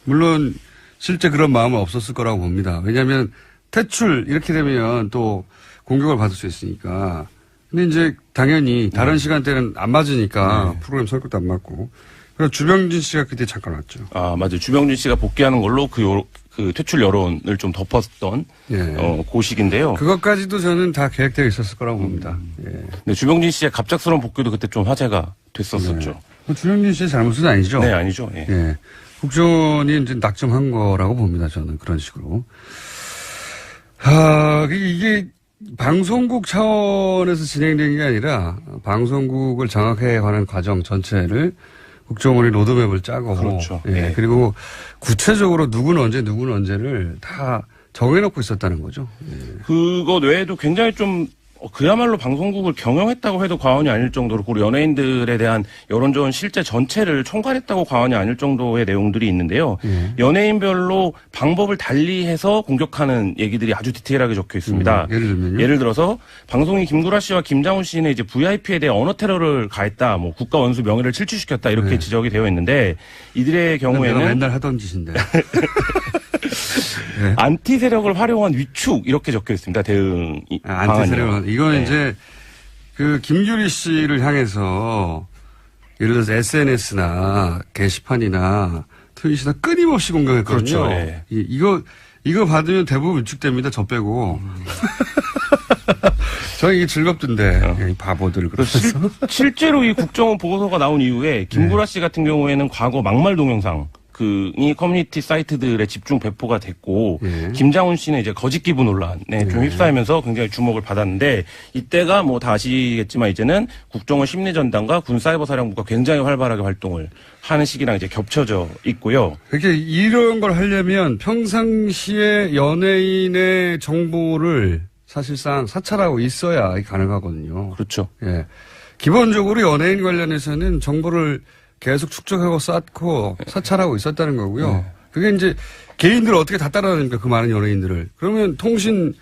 물론 실제 그런 마음은 없었을 거라고 봅니다. 왜냐하면 퇴출 이렇게 되면 또 공격을 받을 수 있으니까. 근데 이제 당연히 다른 시간대는 안 맞으니까 프로그램 성격도 안 맞고. 그래서 주병진 씨가 그때 잠깐 왔죠. 아, 맞아요. 주병진 씨가 복귀하는 걸로 그 퇴출 여론을 좀 덮었던 예. 그 시기인데요. 그것까지도 저는 다 계획되어 있었을 거라고 봅니다. 예. 네, 주병진 씨의 갑작스러운 복귀도 그때 좀 화제가 됐었었죠. 주병진 씨의 잘못은 아니죠. 네, 아니죠. 예. 예. 국정원이 이제 낙점한 거라고 봅니다. 저는 그런 식으로. 이게 방송국 차원에서 진행된 게 아니라 방송국을 장악해 가는 과정 전체를 국정원이 로드맵을 짜고. 그렇죠. 예. 예. 그리고 구체적으로 누구는 언제를 다 정해놓고 있었다는 거죠. 예. 그것 외에도 굉장히 좀 그야말로 방송국을 경영했다고 해도 과언이 아닐 정도로 그리고 연예인들에 대한 여론조원 실제 전체를 총괄했다고 과언이 아닐 정도의 내용들이 있는데요. 연예인별로 방법을 달리해서 공격하는 얘기들이 아주 디테일하게 적혀 있습니다. 예를 들면요? 예를 들어서 방송이 김구라 씨와 김장훈 씨는 이제 VIP에 대해 언어 테러를 가했다, 뭐 국가 원수 명예를 침취시켰다 이렇게 지적이 되어 있는데 이들의 내가 경우에는 맨날 하던 짓인데. 안티 세력을 활용한 위축 이렇게 적혀 있습니다. 대응 안티세력은 이건 네. 이제 그 김규리 씨를 향해서 예를 들어서 SNS나 게시판이나 트윗이나 끊임없이 공격했거든요. 그렇죠. 네. 이거 받으면 대부분 위축됩니다. 저 빼고. 저는 이게 즐겁던데 이 바보들 그래서 실제로 이 국정원 보고서가 나온 이후에 김구라 씨 같은 경우에는 과거 막말 동영상 이 커뮤니티 사이트들에 집중 배포가 됐고 김장훈 씨는 이제 거짓 기부 논란에 좀 휩싸이면서 굉장히 주목을 받았는데 이때가 뭐 다 아시겠지만 이제는 국정원 심리전단과 군사이버사령부가 굉장히 활발하게 활동을 하는 시기랑 이제 겹쳐져 있고요. 이렇게 이런 걸 하려면 평상시에 연예인의 정보를 사실상 사찰하고 있어야 가능하거든요. 그렇죠. 예. 기본적으로 연예인 관련해서는 정보를 계속 축적하고 쌓고 사찰하고 있었다는 거고요. 그게 이제 개인들을 어떻게 다 따라다닙니까? 그 많은 연예인들을. 그러면 통신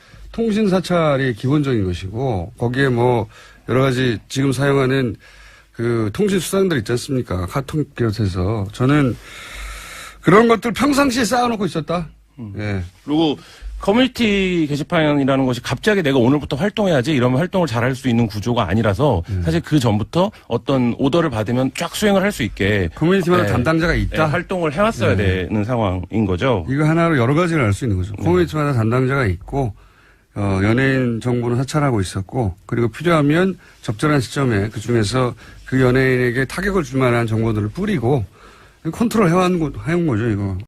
사찰이 기본적인 것이고 거기에 뭐 여러 가지 지금 사용하는 그 통신 수단들 있지 않습니까? 카톡 비롯해서 저는 그런 것들 평상시에 쌓아놓고 있었다. 예. 그리고 커뮤니티 게시판이라는 것이 갑자기 내가 오늘부터 활동해야지 이러면 활동을 잘할 수 있는 구조가 아니라서 사실 그 전부터 어떤 오더를 받으면 쫙 수행을 할 수 있게 커뮤니티마다 담당자가 있다. 활동을 해왔어야 되는 상황인 거죠. 이거 하나로 여러 가지를 알 수 있는 거죠. 커뮤니티마다 담당자가 있고 연예인 정보는 사찰하고 있었고 그리고 필요하면 적절한 시점에 그중에서 그 연예인에게 타격을 줄 만한 정보들을 뿌리고 컨트롤 해온 거죠 이거.